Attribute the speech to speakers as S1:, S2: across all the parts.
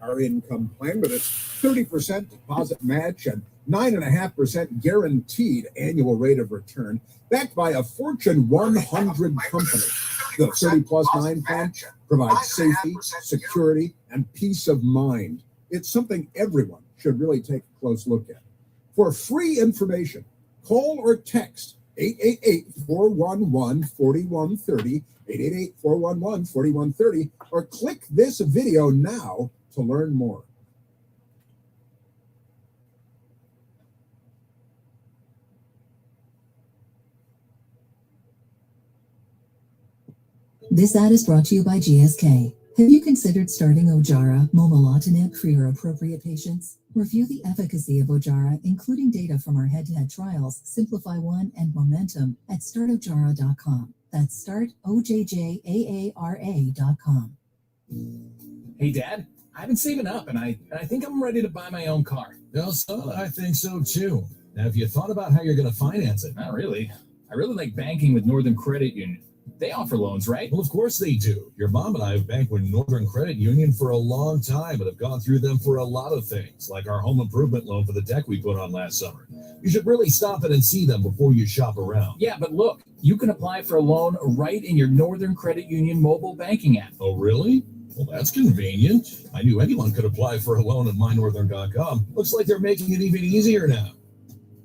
S1: Our income plan with its 30% deposit match and 9.5% guaranteed annual rate of return, backed by a Fortune 100 company. The 30+9 plan provides safety, security, and peace of mind. It's something everyone should really take a close look at. For free information, call or text 888-411-4130, 888-411-4130, or click this video now to learn more.
S2: This ad is brought to you by GSK. Have you considered starting Ojjaara momelotinib for your appropriate patients? Review the efficacy of Ojjaara, including data from our head-to-head trials, Simplify-1 and Momentum, at startojjaara.com. That's startojjaara.com.
S3: Hey, Dad, I've been saving up, and I think I'm ready to buy my own car.
S4: Well, son, I think so, too. Now, have you thought about how you're going to finance it?
S3: Not really. I really like banking with Northern Credit Union. They offer loans, right?
S4: Well, of course they do. Your mom and I have banked with Northern Credit Union for a long time and have gone through them for a lot of things, like our home improvement loan for the deck we put on last summer. You should really stop in and see them before you shop around.
S3: Yeah, but look, you can apply for a loan right in your Northern Credit Union mobile banking app.
S4: Oh, really? Well, that's convenient. I knew anyone could apply for a loan at mynorthern.com. Looks like they're making it even easier now.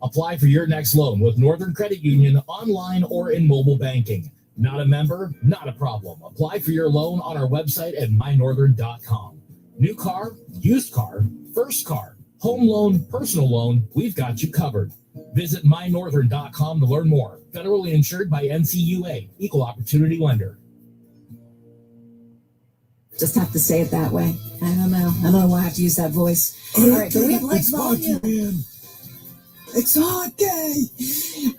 S3: Apply for your next loan with Northern Credit Union online or in mobile banking. Not a member? Not a problem. Apply for your loan on our website at mynorthern.com. New car, used car, first car, home loan, personal loan, we've got you covered. Visit mynorthern.com to learn more. Federally insured by NCUA, Equal Opportunity Lender.
S5: Just have to say it that way. I don't know why I have to use that voice. All right, but we have light volume. It's hot day.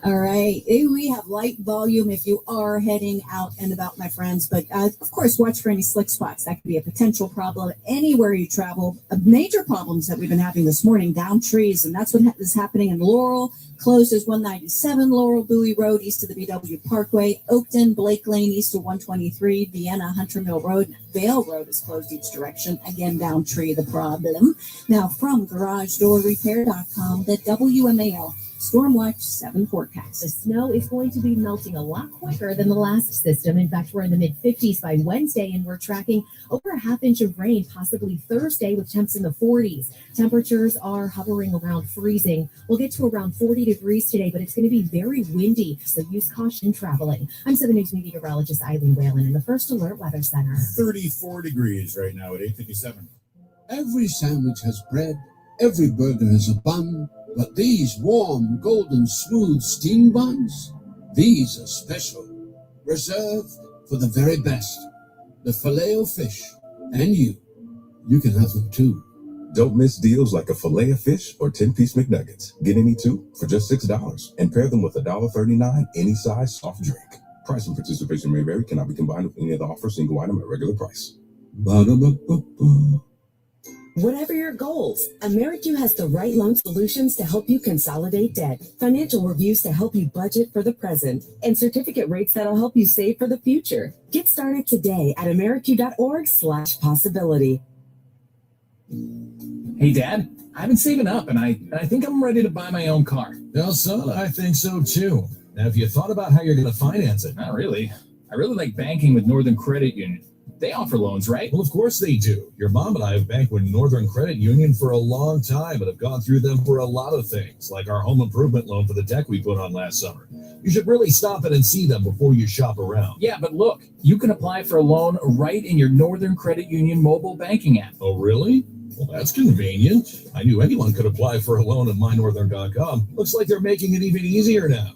S5: All right, we have light volume if you are heading out and about, my friends. But of course, watch for any slick spots. That could be a potential problem anywhere you travel. Major problems that we've been having this morning, down trees, and that's what is happening in Laurel. Closed is 197 Laurel Bowie Road east of the BW Parkway, Oakton, Blake Lane east of 123, Vienna, Hunter Mill Road, Vale Road is closed each direction. Again, down tree, the problem. Now, from GarageDoorRepair.com, the WMAL Storm Watch 7 forecast.
S6: The snow is going to be melting a lot quicker than the last system. In fact, we're in the mid-50s by Wednesday, and we're tracking over a half inch of rain, possibly Thursday, with temps in the 40s. Temperatures are hovering around freezing. We'll get to around 40 degrees today, but it's going to be very windy, so use caution traveling. I'm 7 News meteorologist Eileen Whalen in the First Alert Weather Center.
S7: 34 degrees right now at 8:57.
S8: Every sandwich has bread, every burger has a bun, but these warm, golden, smooth steam buns, these are special, reserved for the very best. The Filet-O-Fish, and you can have them too.
S9: Don't miss deals like a Filet-O-Fish or 10-piece McNuggets. Get any two for just $6 and pair them with $1.39 any size soft drink. Price and participation may vary, cannot be combined with any other offer, single item at regular price.
S8: Ba-da-ba-ba-ba.
S10: Whatever your goals, Americu has the right loan solutions to help you consolidate debt, financial reviews to help you budget for the present, and certificate rates that'll help you save for the future. Get started today at americu.org/possibility.
S3: Hey, Dad, I've been saving up, and I think I'm ready to buy my own car.
S4: Well, son, I think so, too. Now, have you thought about how you're going to finance it?
S3: Not really. I really like banking with Northern Credit Union. They offer loans, right?
S4: Well, of course they do. Your mom and I have banked with Northern Credit Union for a long time and have gone through them for a lot of things, like our home improvement loan for the deck we put on last summer. You should really stop in and see them before you shop around.
S3: Yeah, but look, you can apply for a loan right in your Northern Credit Union mobile banking app.
S4: Oh, really? Well, that's convenient. I knew anyone could apply for a loan at mynorthern.com. Looks like they're making it even easier now.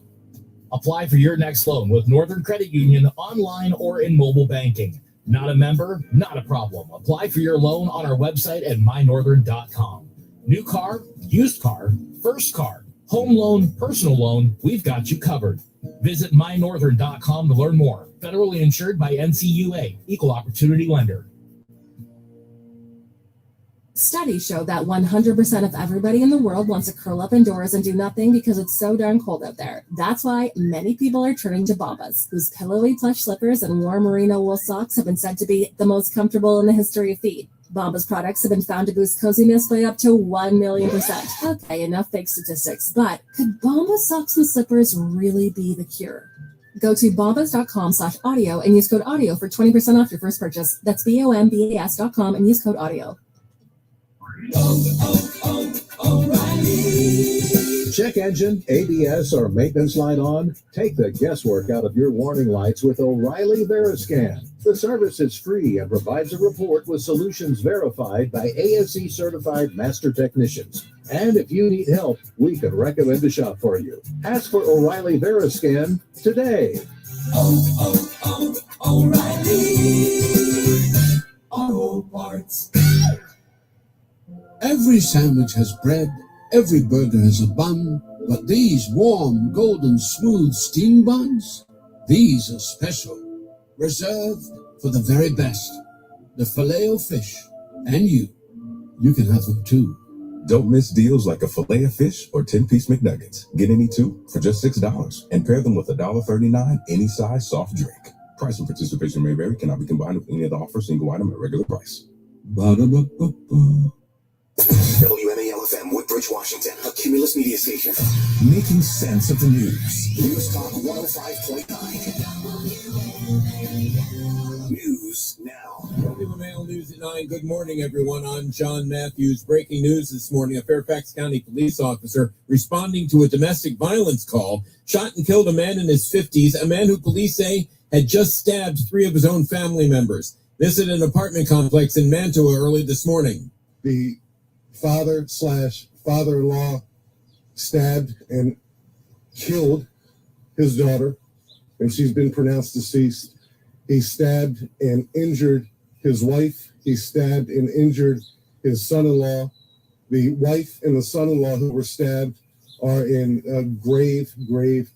S3: Apply for your next loan with Northern Credit Union online or in mobile banking. Not a member? Not a problem. Apply for your loan on our website at mynorthern.com. New car, used car, first car, home loan, personal loan, we've got you covered. Visit mynorthern.com to learn more. Federally insured by NCUA, Equal Opportunity Lender.
S11: Studies show that 100% of everybody in the world wants to curl up indoors and do nothing because it's so darn cold out there. That's why many people are turning to Bombas, whose pillowy plush slippers and warm merino wool socks have been said to be the most comfortable in the history of feet. Bombas products have been found to boost coziness by up to 1,000,000%. Okay, enough fake statistics, but could Bombas socks and slippers really be the cure? Go to bombas.com/audio and use code audio for 20% off your first purchase. That's BOMBAS.com and use code audio.
S12: Check engine, ABS, or maintenance light on? Take the guesswork out of your warning lights with O'Reilly Veriscan. The service is free and provides a report with solutions verified by ASE certified master technicians. And if you need help, we can recommend a shop for you. Ask for O'Reilly Veriscan today.
S8: O'Reilly Auto Parts. Every sandwich has bread, every burger has a bun, but these warm, golden, smooth steam buns, these are special, reserved for the very best. The Filet-O-Fish, and you can have them too.
S9: Don't miss deals like a Filet-O-Fish or 10-piece McNuggets. Get any two for just $6 and pair them with $1.39 any size soft drink. Price and participation may vary. Cannot be combined with any other offer. Single item at regular price.
S8: Ba-da-ba-ba-ba.
S13: WMAL-FM, Woodbridge, Washington, a Cumulus media station. Making sense of the news. News Talk 105.9. News now.
S14: WMAL News at 9. Good morning, everyone. I'm John Matthews. Breaking news this morning. A Fairfax County police officer responding to a domestic violence call shot and killed a man in his 50s, a man who police say had just stabbed 3 of his own family members. This at an apartment complex in Mantua early this morning.
S15: The father/father-in-law stabbed and killed his daughter, and she's been pronounced deceased. He stabbed and injured his wife. He stabbed and injured his son-in-law. The wife and the son-in-law who were stabbed are in grave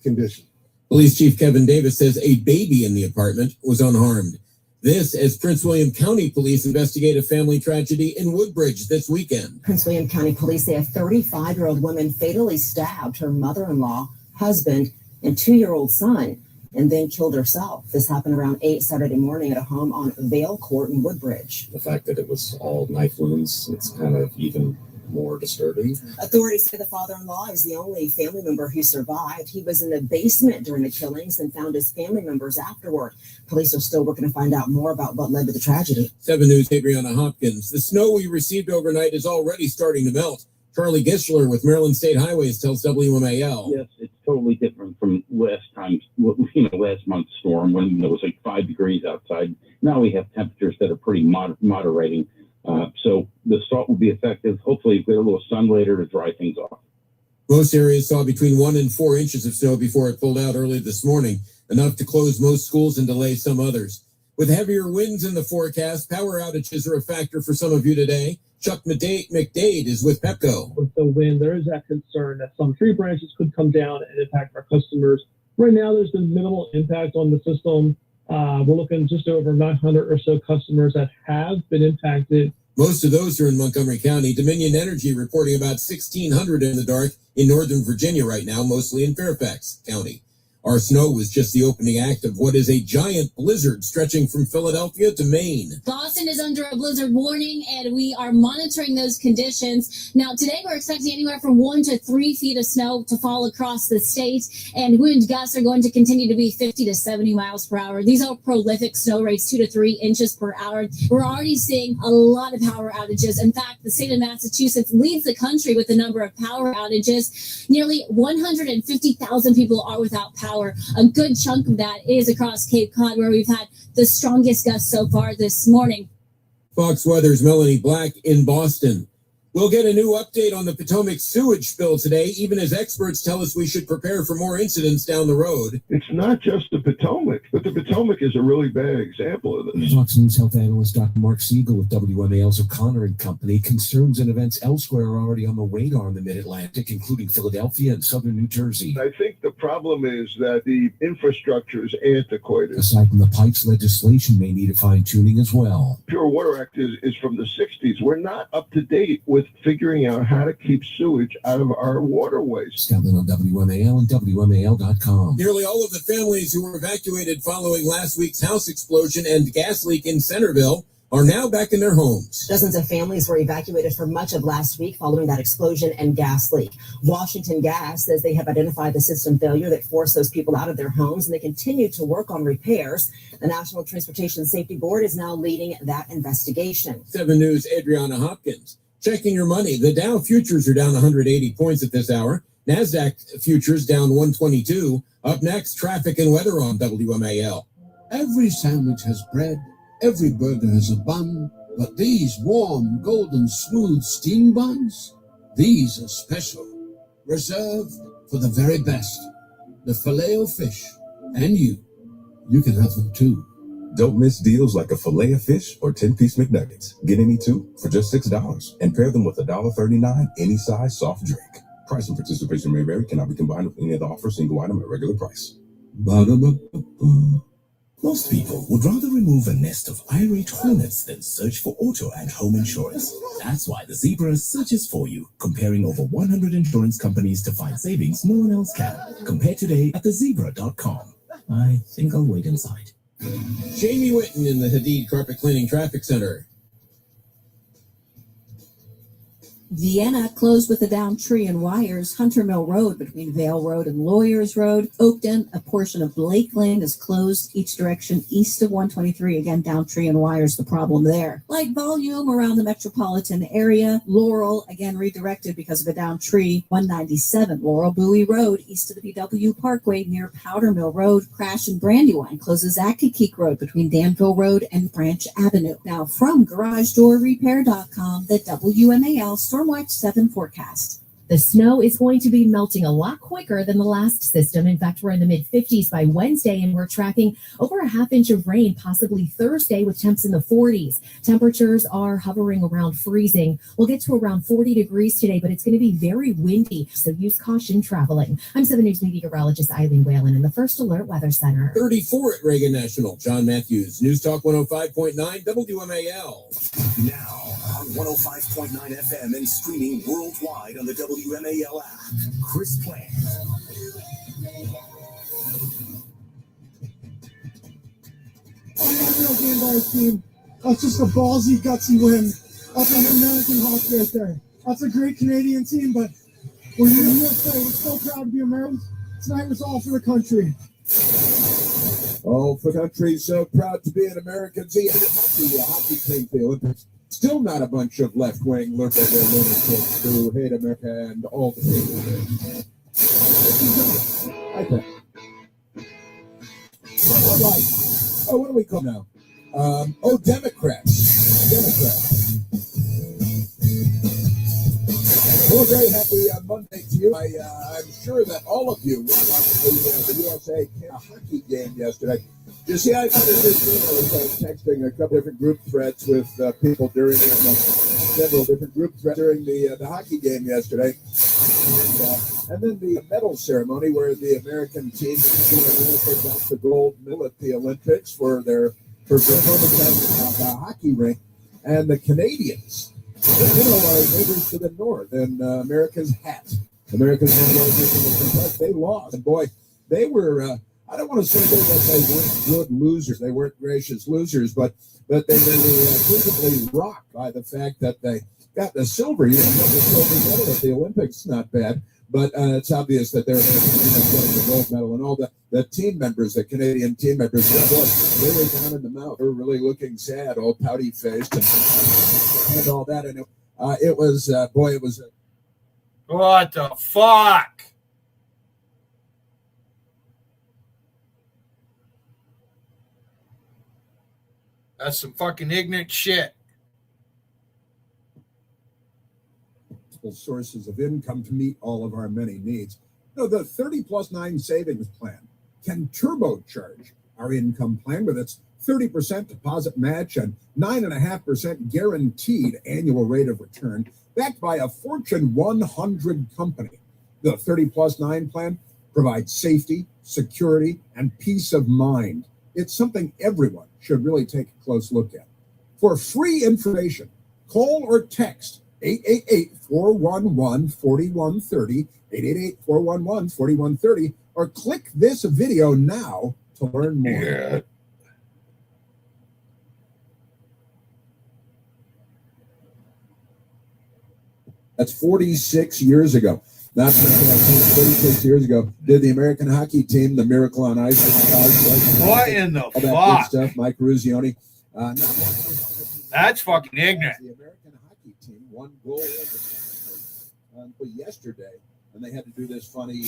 S15: condition.
S14: Police Chief Kevin Davis says a baby in the apartment was unharmed. This as Prince William County Police investigate a family tragedy in Woodbridge this weekend.
S16: Prince William County Police say a 35-year-old woman fatally stabbed her mother-in-law, husband, and 2-year-old son, and then killed herself. This happened around 8 Saturday morning at a home on Vale Court in Woodbridge.
S17: The fact that it was all knife wounds, it's kind of even more disturbing.
S16: Authorities say the father-in-law is the only family member who survived. He was in the basement during the killings and found his family members afterward. Police are still working to find out more about what led to the tragedy.
S14: 7 News' Adriana Hopkins. The snow we received overnight is already starting to melt. Charlie Gischler with Maryland State Highways tells WMAL.
S18: Yes, it's totally different from last month's storm when it was like 5 degrees outside. Now we have temperatures that are pretty moderating. So the salt will be effective. Hopefully, we get a little sun later to dry things off.
S14: Most areas saw between 1 and 4 inches of snow before it pulled out early this morning, enough to close most schools and delay some others. With heavier winds in the forecast, power outages are a factor for some of you today. Chuck McDade is with Pepco.
S19: With the wind, there is that concern that some tree branches could come down and impact our customers. Right now, there's been minimal impact on the system. We're looking just over 900 or so customers that have been impacted.
S14: Most of those are in Montgomery County. Dominion Energy reporting about 1,600 in the dark in Northern Virginia right now, mostly in Fairfax County. Our snow was just the opening act of what is a giant blizzard stretching from Philadelphia to Maine.
S20: Boston is under a blizzard warning, and we are monitoring those conditions. Now, today we're expecting anywhere from 1 to 3 feet of snow to fall across the state, and wind gusts are going to continue to be 50 to 70 miles per hour. These are prolific snow rates, 2 to 3 inches per hour. We're already seeing a lot of power outages. In fact, the state of Massachusetts leads the country with the number of power outages. Nearly 150,000 people are without power. A good chunk of that is across Cape Cod, where we've had the strongest gusts so far this morning.
S14: Fox Weather's Melanie Black in Boston. We'll get a new update on the Potomac sewage spill today, even as experts tell us we should prepare for more incidents down the road.
S21: It's not just the Potomac, but the Potomac is a really bad example of this.
S22: Fox News health analyst Dr. Mark Siegel with WMAL's O'Connor and Company. Concerns and events elsewhere are already on the radar in the Mid-Atlantic, including Philadelphia and southern New Jersey.
S21: I think the problem is that the infrastructure is antiquated.
S22: Aside from the pipes, legislation may need a fine-tuning as well.
S21: Pure Water Act is from the 60s. We're not up to date with figuring out how to keep sewage out of our waterways.
S22: Scotland on WMAL and WMAL.com.
S14: Nearly all of the families who were evacuated following last week's house explosion and gas leak in Centerville are now back in their homes.
S16: Dozens of families were evacuated for much of last week following that explosion and gas leak. Washington Gas says they have identified the system failure that forced those people out of their homes, and they continue to work on repairs. The National Transportation Safety Board is now leading that investigation.
S14: 7 News' Adriana Hopkins. Checking your money. The Dow futures are down 180 points at this hour. NASDAQ futures down 122. Up next, traffic and weather on WMAL.
S8: Every sandwich has bread, every burger has a bun, but these warm, golden, smooth steam buns, these are special, reserved for the very best. The Filet-O-Fish, and you can have them too.
S9: Don't miss deals like a fillet of fish or 10-piece McNuggets. Get any two for just $6 and pair them with $1.39 any size soft drink. Price and participation may vary, cannot be combined with any other offer, single item at regular price.
S8: Ba-da-ba-ba-ba.
S13: Most people would rather remove a nest of irate hornets than search for auto and home insurance. That's why the Zebra searches for you, comparing over 100 insurance companies to find savings no one else can. Compare today at thezebra.com. I think I'll wait inside.
S14: Jamie Witten in the Hadid Carpet Cleaning Traffic Center.
S1: Vienna closed with a downed tree and wires. Hunter Mill Road between Vale Road and Lawyers Road. Oakton, a portion of Blake Lane is closed each direction east of 123. Again, downed tree and wires, the problem there. Light volume around the metropolitan area. Laurel, again, redirected because of a downed tree. 197 Laurel Bowie Road east of the BW Parkway near Powder Mill Road. Crash in Brandywine closes Accokeek Road between Danville Road and Branch Avenue. Now from GarageDoorRepair.com, the WMAL Stormwatch 7 forecast.
S6: The snow is going to be melting a lot quicker than the last system. In fact, we're in the mid-50s by Wednesday, and we're tracking over a half inch of rain, possibly Thursday, with temps in the 40s. Temperatures are hovering around freezing. We'll get to around 40 degrees today, but it's going to be very windy, so use caution traveling. I'm 7 News meteorologist Eileen Whalen in the First Alert Weather Center.
S14: 34 at Reagan National. John Matthews, News Talk 105.9 WMAL.
S13: Now on 105.9 FM and streaming worldwide on the WMAL app. Chris Plant.
S2: Real game by his team. That's just a ballsy, gutsy win. That's an American hockey right there. That's a great Canadian team, but we're in the USA. We're so proud to be Americans. Tonight was all for the country.
S23: All for the country. So proud to be an American. See, hockey team, the Olympics. Still not a bunch of left-wing liberal lunatics who hate America and all the people. I think. Right. Oh, what do we call now? Democrats. Well, very happy Monday to you. I'm sure that all of you watched the USA hockey game yesterday. You see, I found this texting a couple different group threads with people during several different group threads during the hockey game yesterday, and then the medal ceremony where the American team got the gold medal at the Olympics for their performance on the hockey rink, and the Canadians, are neighbors to the north, and America's hat. They lost, and boy, they were. I don't want to say they weren't good losers. They weren't gracious losers, but they were visibly rocked by the fact that they got the silver. You know, the silver medal at the Olympics, not bad, but it's obvious that they're getting the gold medal. And all the team members, the Canadian team members, they were down in the mouth. They were really looking sad, all pouty faced, and all that. And it was, boy, it was.
S24: What the fuck? That's some fucking ignorant shit.
S23: Sources of income to meet all of our many needs. No, the 30+9 savings plan can turbocharge our income plan with its 30% deposit match and 9.5% guaranteed annual rate of return, backed by a Fortune 100 company. The 30+9 plan provides safety, security, and peace of mind. It's something everyone should really take a close look at. For free information, call or text 888-411-4130, 888-411-4130, or click this video now to learn more.
S24: Yeah.
S23: That's 46 years ago. Not 46 years ago. Did the American hockey team, the Miracle on Ice,
S24: What in the
S23: all that good
S24: fuck?
S23: stuff, Mike Ruzioni.
S24: That's fucking ignorant.
S23: The American hockey team won gold yesterday, and they had to do this funny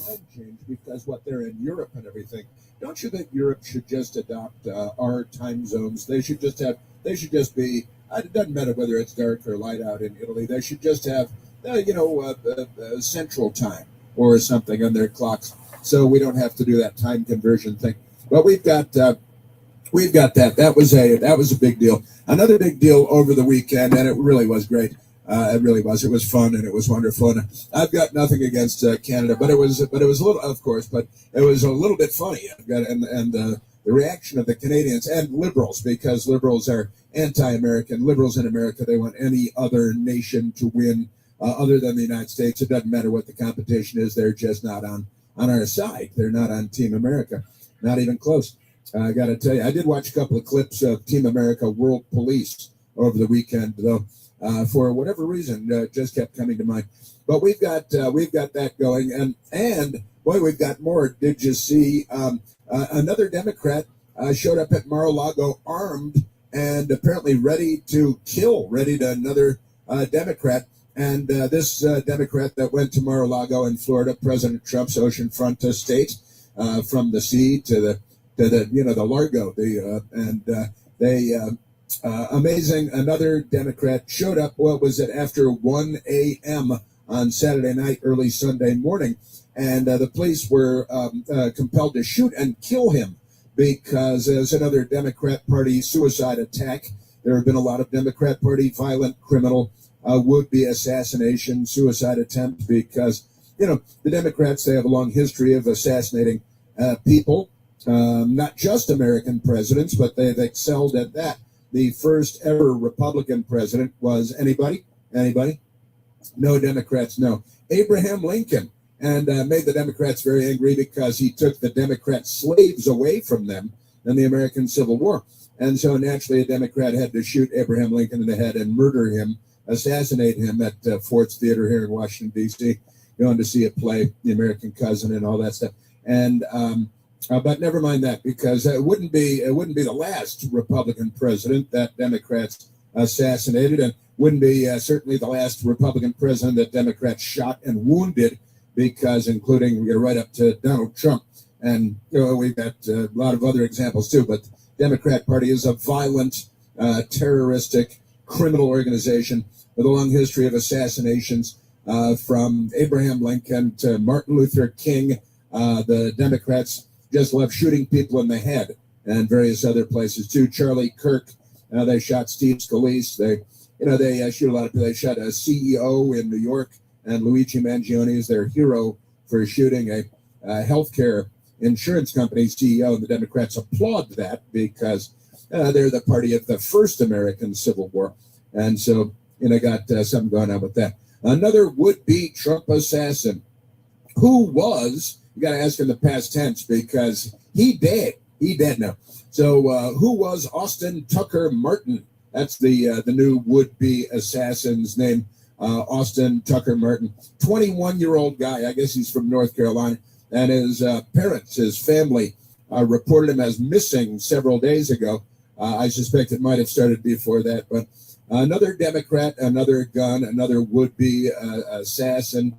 S23: time change because they're in Europe and everything. Don't you think Europe should just adopt our time zones? They should just be. It doesn't matter whether it's dark or light out in Italy. They should just have, Central Time or something on their clocks, so we don't have to do that time conversion thing. But we've got that. That was a big deal. Another big deal over the weekend, and it really was great. It really was. It was fun and it was wonderful. And I've got nothing against Canada, but it was a little, of course, but it was a little bit funny. The reaction of the Canadians and liberals, because liberals are anti-American. Liberals in America, they want any other nation to win other than the United States. It doesn't matter what the competition is. They're just not on our side. They're not on Team America. Not even close. I got to tell you, I did watch a couple of clips of Team America World Police over the weekend, though. For whatever reason, just kept coming to mind. But we've got that going, and boy, we've got more. Did you see another Democrat showed up at Mar-a-Lago armed and apparently ready to another Democrat. And this Democrat that went to Mar-a-Lago in Florida, President Trump's oceanfront state, from the sea to the Largo, amazing. Another Democrat showed up. What was it? After 1 a.m. on Saturday night, early Sunday morning, and the police were compelled to shoot and kill him because there's another Democrat Party suicide attack. There have been a lot of Democrat Party violent criminal would-be assassination, suicide attempts because the Democrats, they have a long history of assassinating people, not just American presidents, but they've excelled at that. The first ever Republican president was anybody? No Democrats, no. Abraham Lincoln, and made the Democrats very angry because he took the Democrat slaves away from them in the American Civil War. And so naturally a Democrat had to shoot Abraham Lincoln in the head and murder him, assassinate him at Ford's Theater here in Washington, D.C., going to see a play, The American Cousin and all that stuff. And but never mind that, because it wouldn't be the last Republican president that Democrats assassinated, and wouldn't be certainly the last Republican president that Democrats shot and wounded, because including right up to Donald Trump. And we've got a lot of other examples too, but the Democrat Party is a violent, terroristic, criminal organization with a long history of assassinations from Abraham Lincoln to Martin Luther King. The Democrats just love shooting people in the head, and various other places too. Charlie Kirk, they shot Steve Scalise. They shoot a lot of people. They shot a CEO in New York, and Luigi Mangione is their hero for shooting a healthcare insurance company CEO. And the Democrats applaud that because they're the party of the first American Civil War, and so got something going on with that. Another would-be Trump assassin, who was. You got to ask in the past tense because he dead now. So who was Austin Tucker Martin? That's the new would-be assassin's name, Austin Tucker Martin. 21-year-old guy. I guess he's from North Carolina. And his parents, his family, reported him as missing several days ago. I suspect it might have started before that. But another Democrat, another gun, another would-be assassin.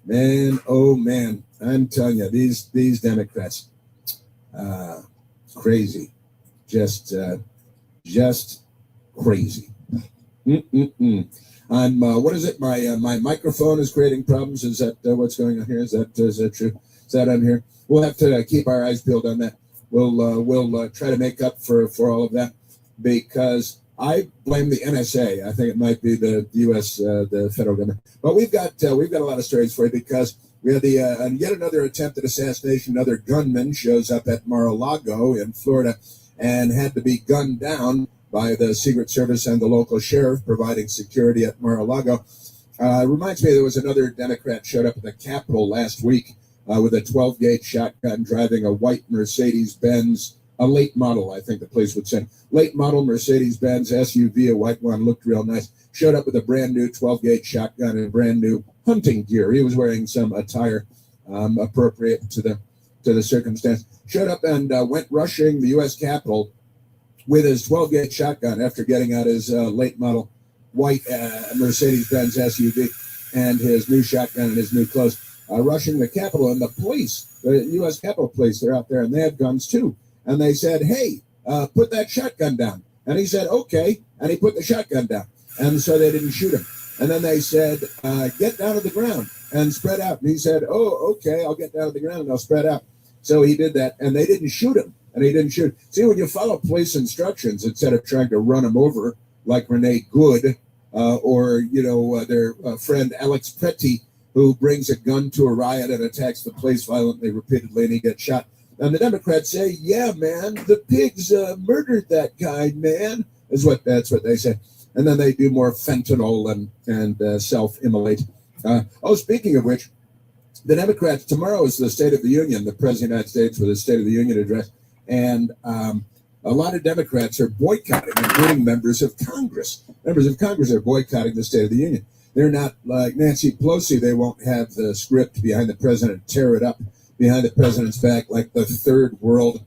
S23: Man, oh man, I'm telling you, these Democrats, crazy, just crazy. I'm what is it? My microphone is creating problems. Is that what's going on here? Is that true? Is that on here? We'll have to keep our eyes peeled on that. We'll try to make up for all of that, because I blame the NSA. I think it might be the U.S. The federal government. But we've got a lot of stories for you, because we had yet another attempted assassination. Another gunman shows up at Mar-a-Lago in Florida and had to be gunned down by the Secret Service and the local sheriff providing security at Mar-a-Lago. Reminds me there was another Democrat showed up at the Capitol last week with a 12-gauge shotgun, driving a white Mercedes-Benz a late model, I think the police would say. Late model Mercedes-Benz SUV, a white one, looked real nice. Showed up with a brand new 12-gauge shotgun and brand new hunting gear. He was wearing some attire appropriate to the circumstance. Showed up and went rushing the U.S. Capitol with his 12-gauge shotgun after getting out his late model white Mercedes-Benz SUV and his new shotgun and his new clothes, rushing the Capitol. And the police, the U.S. Capitol Police, they're out there, and they had guns too. And they said, hey, put that shotgun down. And he said, okay. And he put the shotgun down. And so they didn't shoot him. And then they said, get down to the ground and spread out. And he said, oh, okay, I'll get down to the ground and I'll spread out. So he did that, and they didn't shoot him. And he didn't shoot. See, when you follow police instructions, instead of trying to run him over like Renee Good or, their friend Alex Pretty, who brings a gun to a riot and attacks the police violently, repeatedly, and he gets shot. And the Democrats say, yeah, man, the pigs murdered that guy, man. That's what they say. And then they do more fentanyl and self-immolate. Speaking of which, the Democrats, tomorrow is the State of the Union, the President of the United States with a State of the Union address. And a lot of Democrats are boycotting, including members of Congress. Members of Congress are boycotting the State of the Union. They're not like Nancy Pelosi. They won't have the script behind the president, tear it up behind the president's back like the third world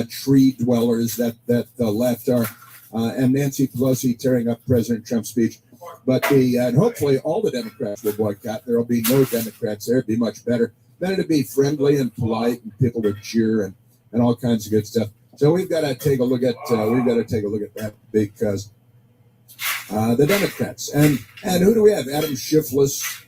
S23: tree dwellers that the left are. And Nancy Pelosi tearing up President Trump's speech. But and hopefully all the Democrats will boycott. There will be no Democrats there. It'd be much better. Then it'd be friendly and polite, and people would cheer and all kinds of good stuff. So we've got to take a look at that because the Democrats and who do we have? Adam Schiffless.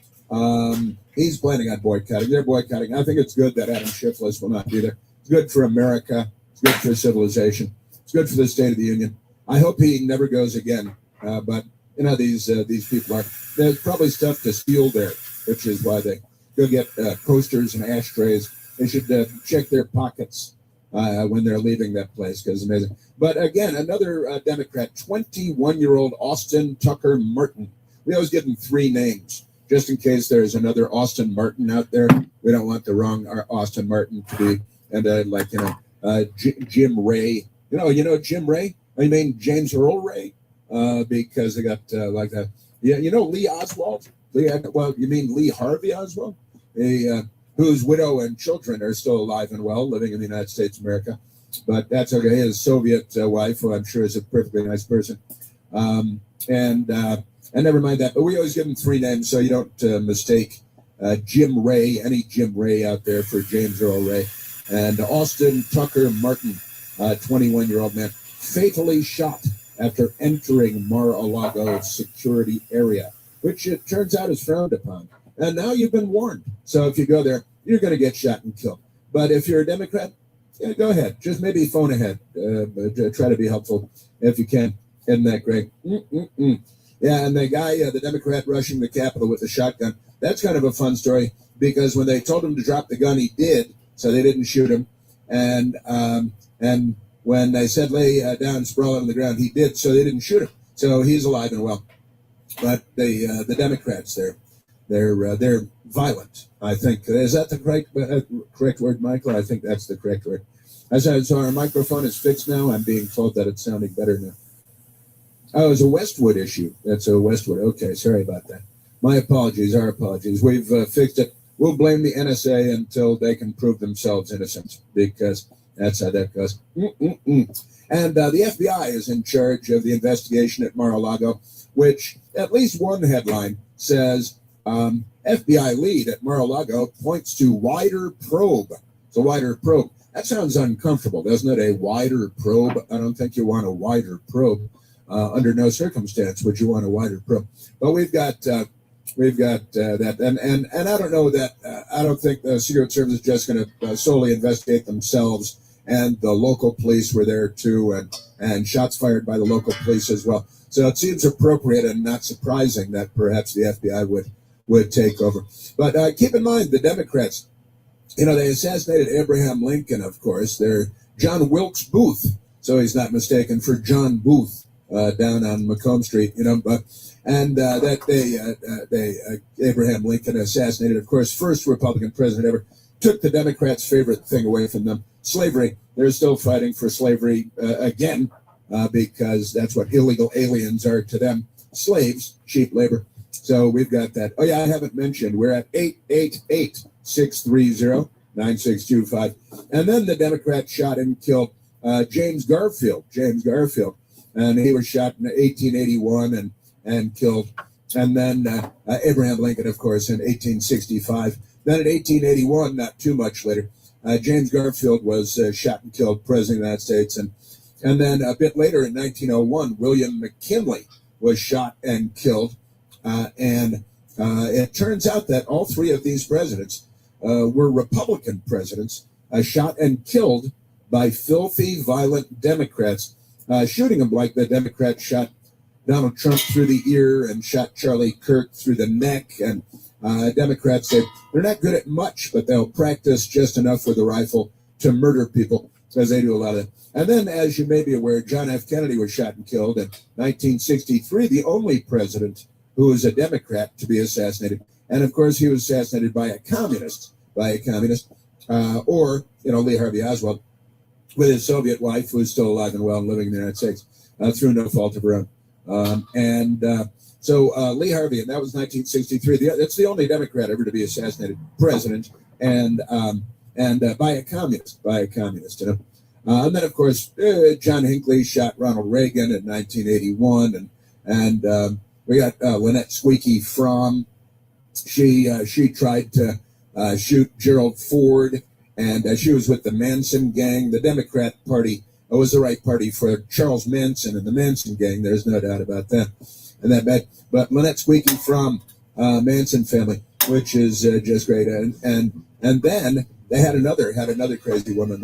S23: He's planning on boycotting. They're boycotting. I think it's good that Adam Schiffless will not be there. It's good for America. It's good for civilization. It's good for the State of the Union. I hope he never goes again. But these people are. There's probably stuff to steal there, which is why they go get posters and ashtrays. They should check their pockets when they're leaving that place because it's amazing. But again, another Democrat, 21-year-old Austin Tucker Martin. We always give him three names just in case there's another Austin Martin out there. We don't want the wrong Austin Martin to be Jim Ray. You know Jim Ray. I mean James Earl Ray. Because they got like that. Yeah, Lee Oswald. You mean Lee Harvey Oswald, whose widow and children are still alive and well, living in the United States of America. But that's okay. His Soviet wife, who I'm sure is a perfectly nice person. And never mind that. But we always give him three names so you don't mistake Jim Ray, any Jim Ray out there, for James Earl Ray. And Austin Tucker Martin, 21-year-old man, fatally shot after entering Mar-a-Lago security area, which it turns out is frowned upon. And now you've been warned. So if you go there, you're going to get shot and killed. But if you're a Democrat, go ahead. Just maybe phone ahead. Try to be helpful if you can. Isn't that great? Yeah, and the guy, the Democrat rushing the Capitol with the shotgun, that's kind of a fun story because when they told him to drop the gun, he did. So they didn't shoot him. And when they said lay down, sprawl on the ground, he did, so they didn't shoot him. So he's alive and well. But the Democrats, they're violent. I think is that the correct word, Michael? I think that's the correct word. So our microphone is fixed now. I'm being told that it's sounding better now. Oh, it's a Westwood issue. That's a Westwood. Okay, sorry about that. My apologies. Our apologies. We've fixed it. We'll blame the NSA until they can prove themselves innocent because that's how that goes. And the FBI is in charge of the investigation at Mar-a-Lago, which at least one headline says FBI lead at Mar-a-Lago points to wider probe. It's a wider probe. That sounds uncomfortable, doesn't it? A wider probe. I don't think you want a wider probe. Under no circumstance would you want a wider probe. But we've got that, and I don't know that. I don't think the Secret Service is just going to solely investigate themselves. And the local police were there too, and shots fired by the local police as well. So it seems appropriate and not surprising that perhaps the FBI would take over. But keep in mind, the Democrats, they assassinated Abraham Lincoln, of course. They're John Wilkes Booth, so he's not mistaken for John Booth down on Macomb Street, Abraham Lincoln assassinated, of course, first Republican president ever, took the Democrats' favorite thing away from them, slavery. They're still fighting for slavery again because that's what illegal aliens are to them. Slaves, cheap labor. So we've got that. Oh, yeah, I haven't mentioned. We're at 888-630-9625. And then the Democrat shot and killed James Garfield. And he was shot in 1881 and killed. And then Abraham Lincoln, of course, in 1865. Then in 1881, not too much later, James Garfield was shot and killed, President of the United States. And then a bit later in 1901, William McKinley was shot and killed. And it turns out that all three of these presidents were Republican presidents, shot and killed by filthy, violent Democrats, shooting them like the Democrats shot Donald Trump through the ear and shot Charlie Kirk through the neck. And Democrats said they're not good at much, but they'll practice just enough with a rifle to murder people, because they do a lot of it. And then, as you may be aware, John F. Kennedy was shot and killed in 1963, the only president who was a Democrat to be assassinated. And of course, he was assassinated by a communist, or, Lee Harvey Oswald, with his Soviet wife, who is still alive and well and living in the United States, through no fault of her own. So Lee Harvey, and that was 1963. That's the only Democrat ever to be assassinated president, and by a communist, and then, of course, John Hinckley shot Ronald Reagan in 1981, and we got Lynette Squeaky Fromm. She tried to shoot Gerald Ford, and she was with the Manson gang. The Democrat Party was the right party for Charles Manson and the Manson gang. There's no doubt about that. And that bad. But Lynette Squeaky Fromm, Manson family, which is just great. And then they had another crazy woman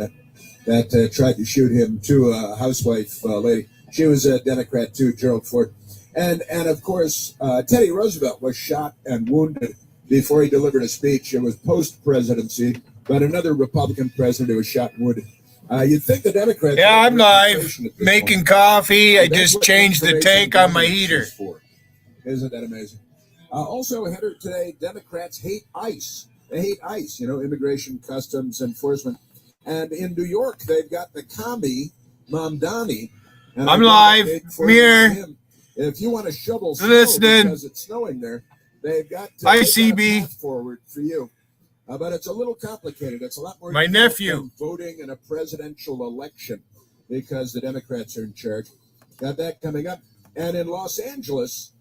S23: that tried to shoot him too, a housewife lady. She was a Democrat too, Gerald Ford. And of course, Teddy Roosevelt was shot and wounded before he delivered a speech. It was post-presidency, but another Republican president who was shot and wounded. You'd think the Democrats...
S24: Yeah, I'm live, making coffee. I just changed the tank on my heater.
S23: Isn't that amazing? Also, header today, Democrats hate ICE. They hate ICE, Immigration Customs Enforcement. And in New York, they've got the commie, Mamdani.
S24: I'm live. I'm here.
S23: If you want to shovel snow
S24: listening
S23: because it's snowing there, they've got
S24: CB.
S23: a path forward for you. But it's a little complicated. It's a lot more
S24: My nephew
S23: than voting in a presidential election because the Democrats are in charge. Got that coming up. And in Los Angeles,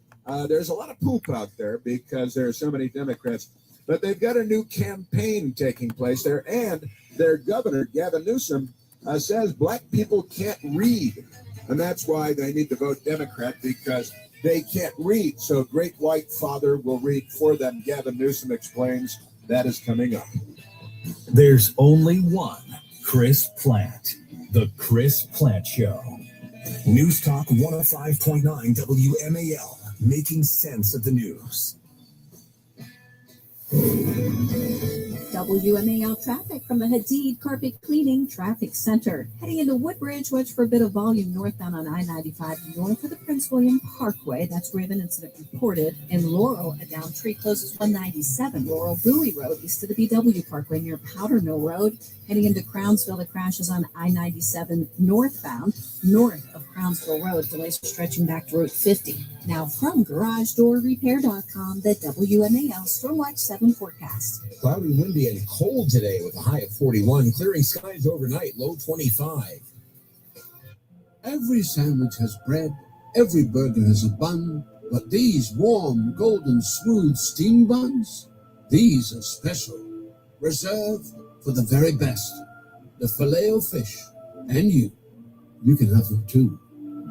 S23: there's a lot of poop out there because there are so many Democrats. But they've got a new campaign taking place there. And their governor, Gavin Newsom, says black people can't read. And that's why they need to vote Democrat, because they can't read. So Great White Father will read for them. Gavin Newsom explains. That is coming up.
S3: There's only one Chris Plant. The Chris Plant Show.
S13: News Talk 105.9 WMAL, making sense of the news.
S1: WMAL traffic from the Hadid Carpet Cleaning Traffic Center. Heading into Woodbridge, watch for a bit of volume northbound on I-95 north of the Prince William Parkway. That's where an incident reported. In Laurel, a downed tree closes 197 Laurel Bowie Road east of the BW Parkway near Powder Mill Road. Heading into Crownsville, the crashes on I-97 northbound north of Crownsville Road. Delays are stretching back to Route 50. Now from GarageDoorRepair.com, the WMAL Stormwatch 7 forecast.
S22: Cloudy, windy, and cold today with a high of 41. Clearing skies overnight, low 25.
S8: Every sandwich has bread, every burger has a bun, but these warm, golden, smooth steam buns, these are special, reserved for the very best. The Filet-O-Fish, and you can have them too.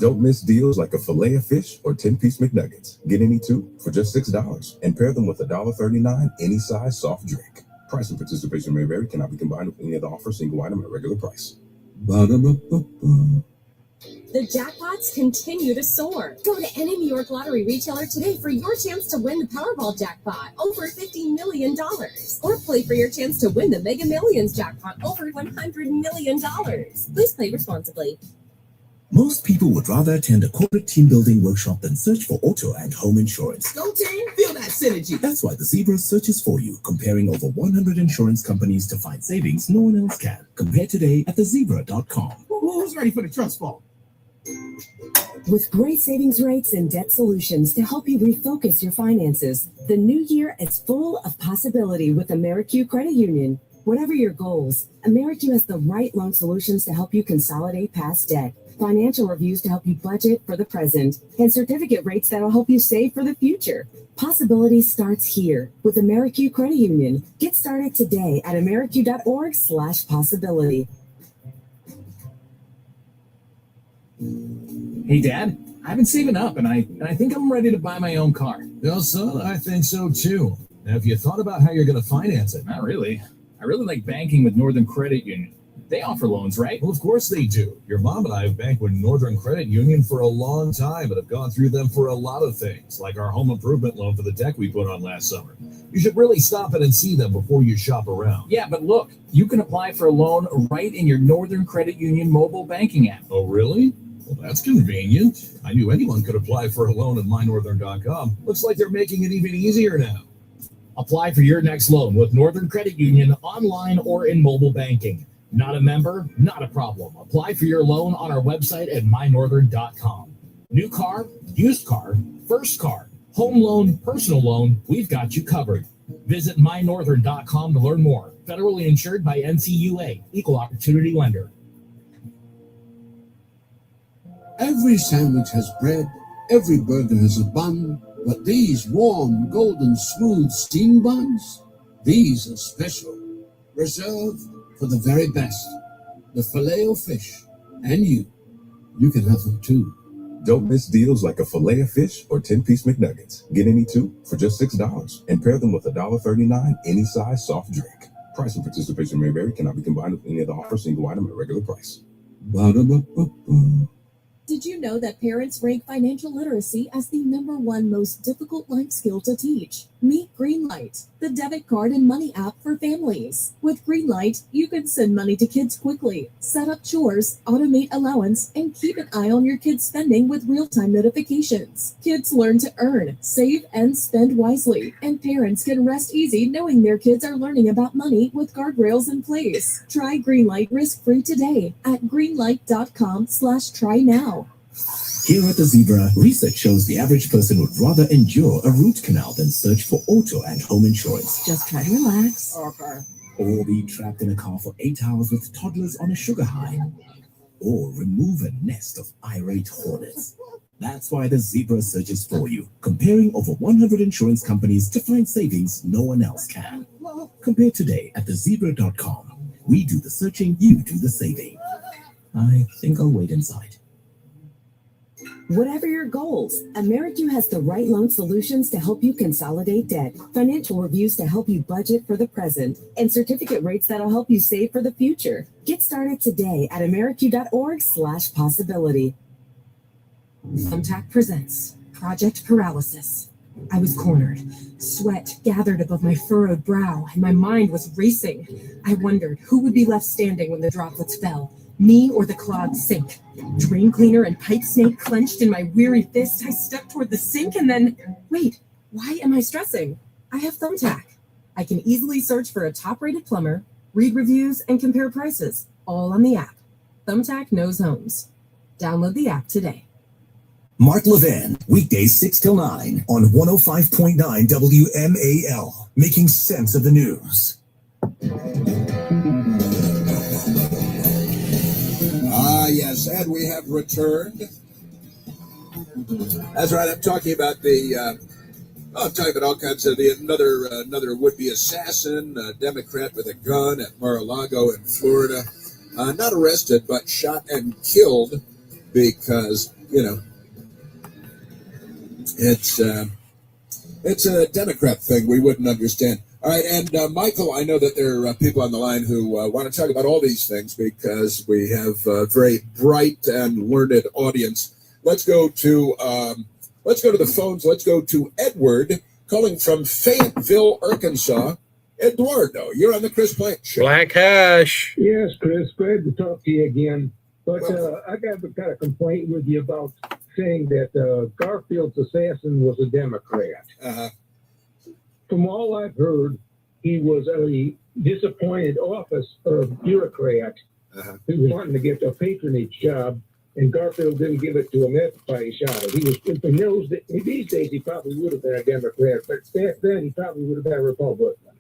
S9: Don't miss deals like a fillet of fish or 10-piece McNuggets. Get any two for just $6 and pair them with $1.39 any size soft drink. Price and participation may vary, cannot be combined with any other offer, single item at a regular price.
S8: Ba-da-ba-ba-ba.
S11: The jackpots continue to soar. Go to any New York Lottery retailer today for your chance to win the Powerball jackpot, over $50 million. Or play for your chance to win the Mega Millions jackpot, over $100 million. Please play responsibly.
S13: Most people would rather attend a corporate team building workshop than search for auto and home insurance.
S4: Go team, feel that synergy.
S13: That's why the Zebra searches for you, comparing over 100 insurance companies to find savings no one else can. Compare today at thezebra.com.
S4: Who's ready for the trust fall?
S5: With great savings rates and debt solutions to help you refocus your finances, the new year is full of possibility with AmeriQ Credit Union. Whatever your goals, AmeriQ has the right loan solutions to help you consolidate past debt, financial reviews to help you budget for the present, and certificate rates that'll help you save for the future. Possibility starts here with AmeriQ Credit Union. Get started today at ameriq.org/possibility.
S3: Hey, Dad, I've been saving up, and I think I'm ready to buy my own car.
S7: Well, son, I think so too. Now, have you thought about how you're going to finance it?
S3: Not really. I really like banking with Northern Credit Union. They offer loans, right?
S7: Well, of course they do. Your mom and I have banked with Northern Credit Union for a long time and have gone through them for a lot of things, like our home improvement loan for the deck we put on last summer. You should really stop in and see them before you shop around.
S3: Yeah, but look, you can apply for a loan right in your Northern Credit Union mobile banking app.
S7: Oh, really? Well, that's convenient. I knew anyone could apply for a loan at mynorthern.com. Looks like they're making it even easier now.
S3: Apply for your next loan with Northern Credit Union online or in mobile banking. Not a member? Not a problem. Apply for your loan on our website at mynorthern.com. New car, used car, first car, home loan, personal loan, we've got you covered. Visit mynorthern.com to learn more. Federally insured by NCUA, Equal Opportunity Lender.
S8: Every sandwich has bread, every burger has a bun, but these warm, golden, smooth steam buns, these are special, reserved for the very best. The Filet-O-Fish, and you can have them too.
S9: Don't miss deals like a fillet of fish or 10-piece McNuggets. Get any two for just $6 and pair them with $1.39 any size soft drink. Price and participation may vary, cannot be combined with any other offer, single item at regular price. Ba-da-ba-ba-ba.
S6: Did you know that parents rank financial literacy as the #1 most difficult life skill to teach? Meet Greenlight, the debit card and money app for families. With Greenlight, you can send money to kids quickly, set up chores, automate allowance, and keep an eye on your kids' spending with real-time notifications. Kids learn to earn, save, and spend wisely, and parents can rest easy knowing their kids are learning about money with guardrails in place. Try Greenlight risk-free today at greenlight.com/try now.
S13: Here at the Zebra, research shows the average person would rather endure a root canal than search for auto and home insurance.
S6: Just try to relax.
S13: Or be trapped in a car for 8 hours with toddlers on a sugar high. Or remove a nest of irate hornets. That's why the Zebra searches for you, comparing over 100 insurance companies to find savings no one else can. Compare today at thezebra.com. We do the searching, you do the saving. I think I'll wait inside.
S5: Whatever your goals, AmeriQ has the right loan solutions to help you consolidate debt, financial reviews to help you budget for the present, and certificate rates that'll help you save for the future. Get started today at ameriq.org/possibility.
S1: Thumbtack presents Project Paralysis. I was cornered. Sweat gathered above my furrowed brow, and my mind was racing. I wondered who would be left standing when the droplets fell. Me or the clogged sink. Drain cleaner and pipe snake clenched in my weary fist, I stepped toward the sink and then... Wait, why am I stressing? I have Thumbtack. I can easily search for a top-rated plumber, read reviews, and compare prices, all on the app. Thumbtack knows homes. Download the app today.
S13: Mark Levin, weekdays 6 till 9 on 105.9 WMAL, making sense of the news.
S23: Yes, and we have returned. That's right. I'm talking about I'm talking about all kinds of another would-be assassin, a Democrat with a gun at Mar-a-Lago in Florida, not arrested but shot and killed because it's a Democrat thing we wouldn't understand. All right, and Michael, I know that there are people on the line who want to talk about all these things because we have a very bright and learned audience. Let's go to the phones. Let's go to Edward, calling from Fayetteville, Arkansas. Eduardo, you're on the Chris Plant Show.
S10: Black Hash.
S25: Yes, Chris, glad to talk to you again.
S10: But I got a kind of complaint with you about saying that Garfield's assassin was a Democrat.
S23: Uh-huh.
S10: From all I've heard, he was a disappointed office bureaucrat who was wanting to get a patronage job, and Garfield didn't give it to him. That's why he shot him. He was, if he knows that these days he probably would have been a Democrat, but back then he probably would have been a Republican.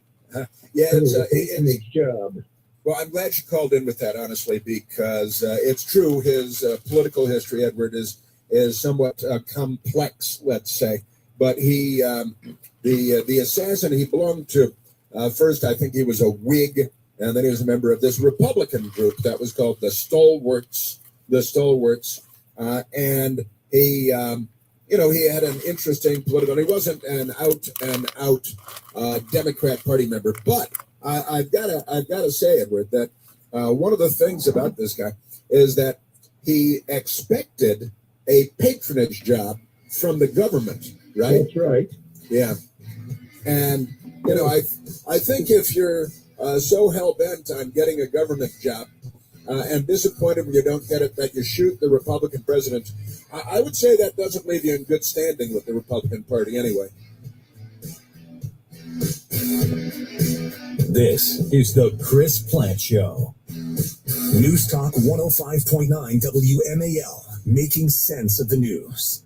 S23: Yeah, it's
S10: a patronage job.
S23: Well, I'm glad you called in with that, honestly, because it's true. His political history, Edward, is somewhat complex, let's say. But he, the assassin, he belonged to. First, I think he was a Whig, and then he was a member of this Republican group that was called the Stalwarts. And he, he had an interesting political. He wasn't an out Democrat Party member, but I've got to say, Edward, that one of the things about this guy is that he expected a patronage job from the government, right?
S10: That's right.
S23: Yeah, and I think if you're so hell bent on getting a government job and disappointed when you don't get it, that you shoot the Republican president, I would say that doesn't leave you in good standing with the Republican Party anyway.
S13: This is the Chris Plant Show. News Talk 105.9 WMAL, making sense of the news.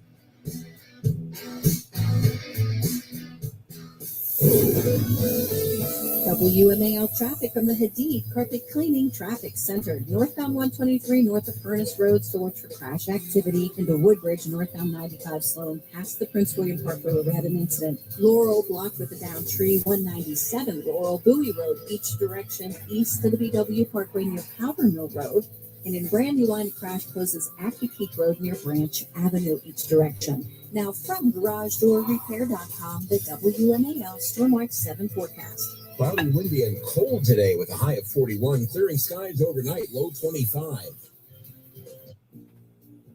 S1: WMAL traffic from the Hadid Carpet Cleaning Traffic Center. Northbound 123 north of Furnace Road, so watch for crash activity. Into Woodbridge, northbound 95 slowing past the Prince William Park Road. We had an incident. Laurel blocked with a downed tree. 197 Laurel Bowie Road, each direction east of the BW Parkway near Powder Mill Road. And in brand new line, crash closes Acme Peak Road near Branch Avenue, each direction. Now from GarageDoorRepair.com, the WMAL Stormwatch 7 forecast.
S12: Cloudy, windy, and cold today with a high of 41. Clearing skies overnight, low 25.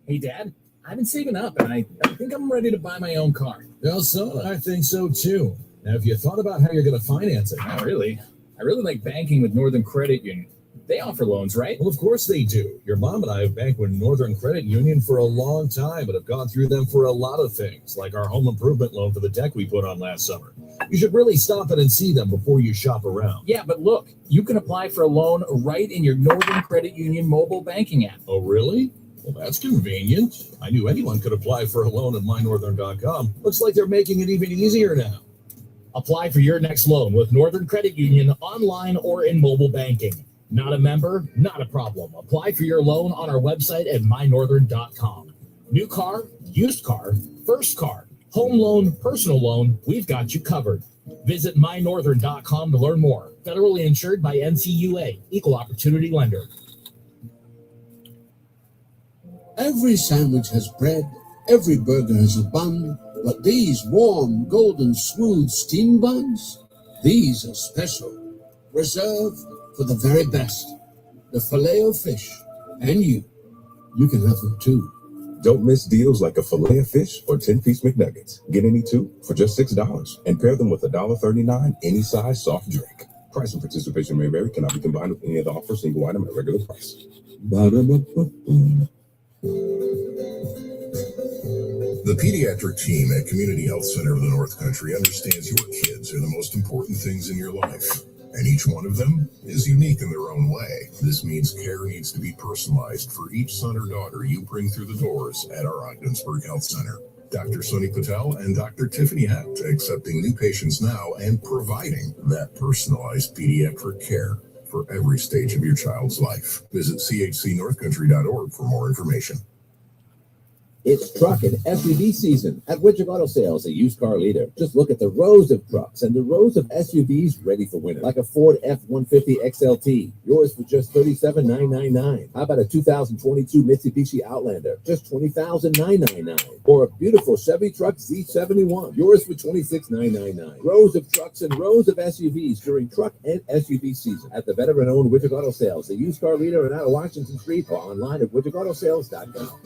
S3: Hey, Dad, I've been saving up, and I think I'm ready to buy my own car.
S7: So I think so too. Now, have you thought about how you're going to finance it?
S3: Not really. I really like banking with Northern Credit Union. They offer loans, right?
S7: Well, of course they do. Your mom and I have banked with Northern Credit Union for a long time, but have gone through them for a lot of things, like our home improvement loan for the deck we put on last summer. You should really stop in and see them before you shop around.
S3: Yeah, but look, you can apply for a loan right in your Northern Credit Union mobile banking app.
S7: Oh, really? Well, that's convenient. I knew anyone could apply for a loan at mynorthern.com. Looks like they're making it even easier now.
S3: Apply for your next loan with Northern Credit Union online or in mobile banking. Not a member? Not a problem. Apply for your loan on our website at mynorthern.com. New car, used car, first car, home loan, personal loan, we've got you covered. Visit mynorthern.com to learn more. Federally insured by NCUA, Equal Opportunity Lender.
S8: Every sandwich has bread, every burger has a bun, but these warm, golden, smooth steam buns, these are special, reserved for the very best. The Filet-O-Fish, and you can have them too.
S9: Don't miss deals like a Filet-O-Fish or 10-piece McNuggets. Get any two for just $6 and pair them with $1.39 any size soft drink. Price and participation may vary. Cannot be combined with any other offer. Single item at regular price.
S15: The pediatric team at Community Health Center of the North Country understands your kids are the most important things in your life, and each one of them is unique in their own way. This means care needs to be personalized for each son or daughter you bring through the doors at our Ogdensburg Health Center. Dr. Sunny Patel and Dr. Tiffany Hett accepting new patients now and providing that personalized pediatric care for every stage of your child's life. Visit chcnorthcountry.org for more information.
S17: It's truck and SUV season at Widget Auto Sales, a used car leader. Just look at the rows of trucks and the rows of SUVs ready for winter, like a Ford F-150 XLT, yours for just $37,999. How about a 2022 Mitsubishi Outlander, just $20,999? Or a beautiful Chevy Truck Z71, yours for $26,999. Rows of trucks and rows of SUVs during truck and SUV season at the veteran-owned Widget Auto Sales, a used car leader and out of Washington Street, or online at widgetautosales.com.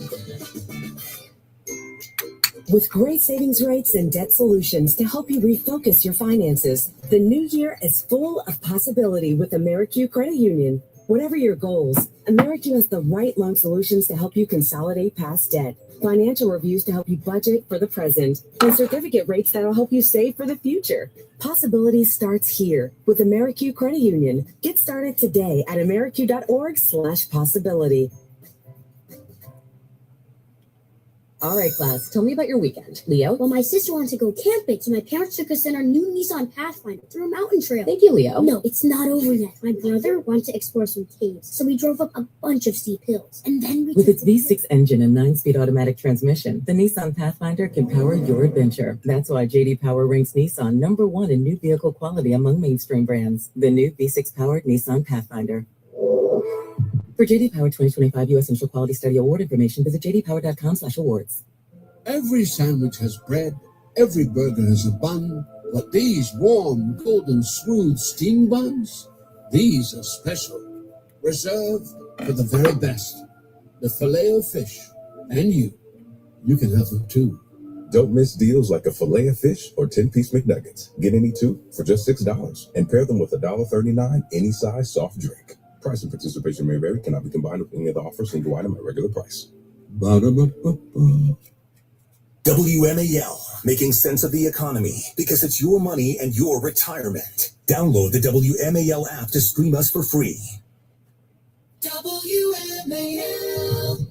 S5: With great savings rates and debt solutions to help you refocus your finances, the new year is full of possibility with Americu Credit Union. Whatever your goals, AmeriQ has the right loan solutions to help you consolidate past debt, financial reviews to help you budget for the present, and certificate rates that'll help you save for the future. Possibility starts here with AmeriQ Credit Union. Get started today at ameriq.org/possibility.
S18: All right, class, tell me about your weekend. Leo?
S19: Well, my sister wanted to go camping, so my parents took us in our new Nissan Pathfinder through a mountain trail.
S18: Thank you, Leo.
S19: No, it's not over yet. My brother wanted to explore some caves, so we drove up a bunch of steep hills. And then we
S5: With its V6 engine and 9-speed automatic transmission, the Nissan Pathfinder can power your adventure. That's why J.D. Power ranks Nissan #1 in new vehicle quality among mainstream brands. The new V6-powered Nissan Pathfinder. For J.D. Power 2025 U.S. Initial Quality Study Award information, visit jdpower.com/awards.
S8: Every sandwich has bread, every burger has a bun, but these warm, golden, smooth steam buns, these are special, reserved for the very best. The Filet-O-Fish, and you can have them too.
S9: Don't miss deals like a fillet of fish or 10-piece McNuggets. Get any two for just $6 and pair them with $1.39 any size soft drink. Price and participation may vary, cannot be combined with any other offer, single item at regular price.
S8: Ba-da-ba-ba-ba.
S13: WMAL, making sense of the economy because it's your money and your retirement. Download the WMAL app to stream us for free.
S20: WMAL.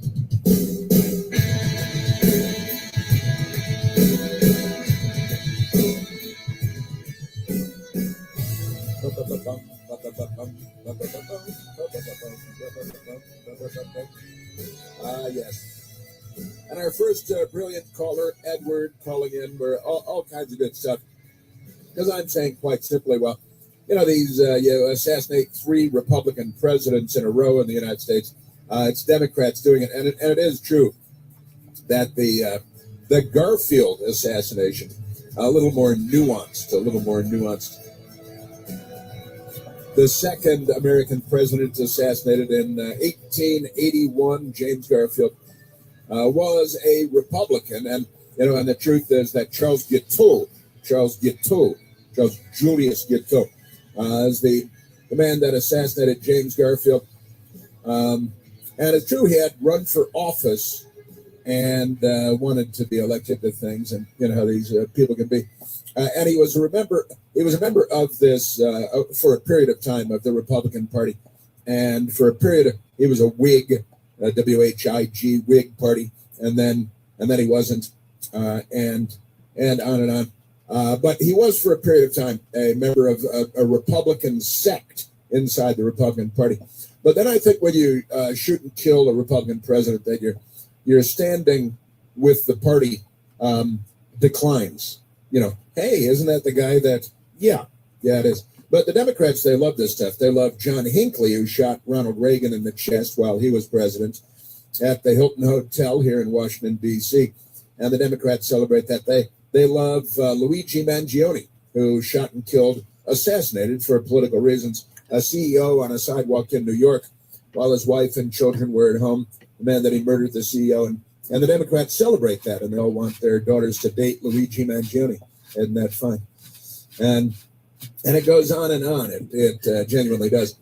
S14: Yes. And our first brilliant caller, Edward, calling in, where all kinds of good stuff. Because I'm saying quite simply, well, these you assassinate 3 Republican presidents in a row in the United States. It's Democrats doing it, and it is true that the Garfield assassination, a little more nuanced. The second American president assassinated in 1881, James Garfield, was a Republican, and the truth is that Charles Julius Guiteau, is the man that assassinated James Garfield. And it's true he had run for office and wanted to be elected to things, and how these people can be. And he was a member of this for a period of time of the Republican Party, and for a period he was a Whig, WHIG Whig Party, and then he wasn't, and on and on. But he was for a period of time a member of a Republican sect inside the Republican Party. But then I think when you shoot and kill a Republican president, that you're standing with the party declines. Hey, isn't that the guy that? Yeah, it is. But the Democrats, they love this stuff. They love John Hinckley, who shot Ronald Reagan in the chest while he was president at the Hilton Hotel here in Washington, D.C. And the Democrats celebrate that. They love Luigi Mangione, who shot and killed, assassinated for political reasons, a CEO on a sidewalk in New York while his wife and children were at home, the man that he murdered, the CEO. And the Democrats celebrate that, and they all want their daughters to date Luigi Mangione. Isn't that fun? And it goes on and on. It genuinely does.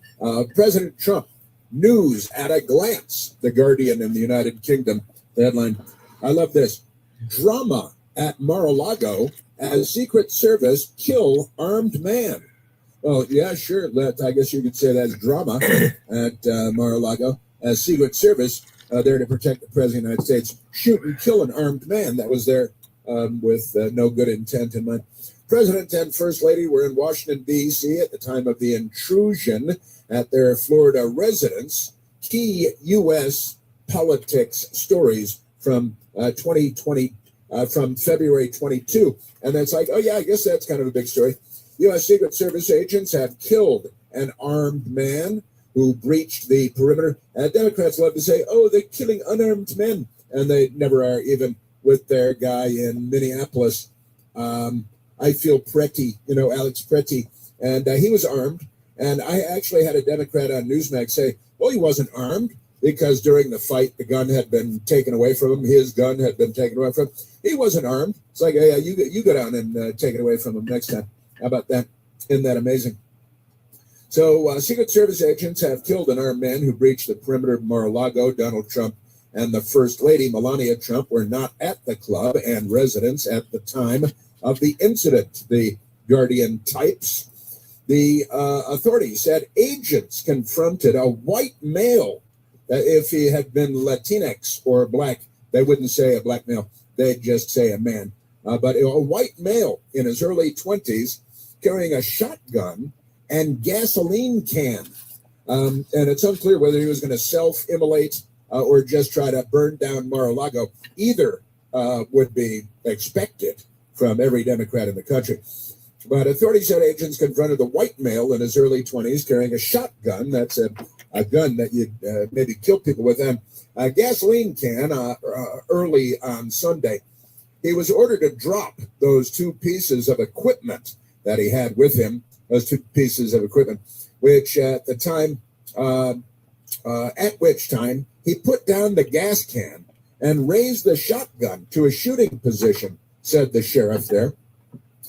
S14: President Trump, news at a glance. The Guardian in the United Kingdom. The headline, I love this. Drama at Mar-a-Lago as Secret Service kill armed man. Well, yeah, sure. I guess you could say that's drama at Mar-a-Lago as Secret Service there to protect the President of the United States shoot and kill an armed man that was there with no good intent in mind. President and First Lady were in Washington, D.C. at the time of the intrusion at their Florida residence. Key U.S. politics stories from 2020, from February 22. And that's like, oh, yeah, I guess that's kind of a big story. U.S. Secret Service agents have killed an armed man who breached the perimeter. Democrats love to say, oh, they're killing unarmed men. And they never are, even with their guy in Minneapolis. I feel Pretty, Alex Pretty. And he was armed. And I actually had a Democrat on Newsmax say, well, he wasn't armed because during the fight, the gun had been taken away from him. His gun had been taken away from him. He wasn't armed. It's like, hey, you go down and take it away from him next time. How about that? Isn't that amazing?
S23: So Secret Service agents have killed an armed man who breached the perimeter of Mar-a-Lago. Donald Trump and the First Lady, Melania Trump, were not at the club and residents at the time of the incident, the Guardian types. The authorities said agents confronted a white male. If he had been Latinx or black, they wouldn't say a black male. They'd just say a man. But a white male in his early 20s carrying a shotgun and gasoline can. And it's unclear whether he was going to self-immolate or just try to burn down Mar-a-Lago. Either would be expected from every Democrat in the country. But authorities said agents confronted the white male in his early 20s carrying a shotgun. That's a gun that you'd maybe kill people with, and a gasoline can early on Sunday. He was ordered to drop those two pieces of equipment that he had with him, those two pieces of equipment, which at the time, at which time he put down the gas can and raised the shotgun to a shooting position, said the sheriff there.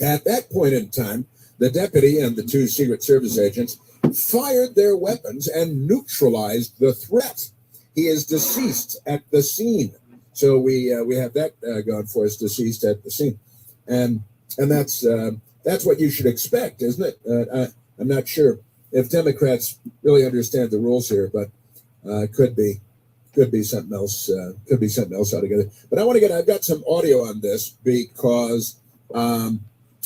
S23: At that point in time, the deputy and the two Secret Service agents fired their weapons and neutralized the threat. He is deceased at the scene. So we have that going for us, deceased at the scene. And that's what you should expect, isn't it? I'm not sure if Democrats really understand the rules here, but could be something else. Could be something else altogether. But I've got some audio on this because,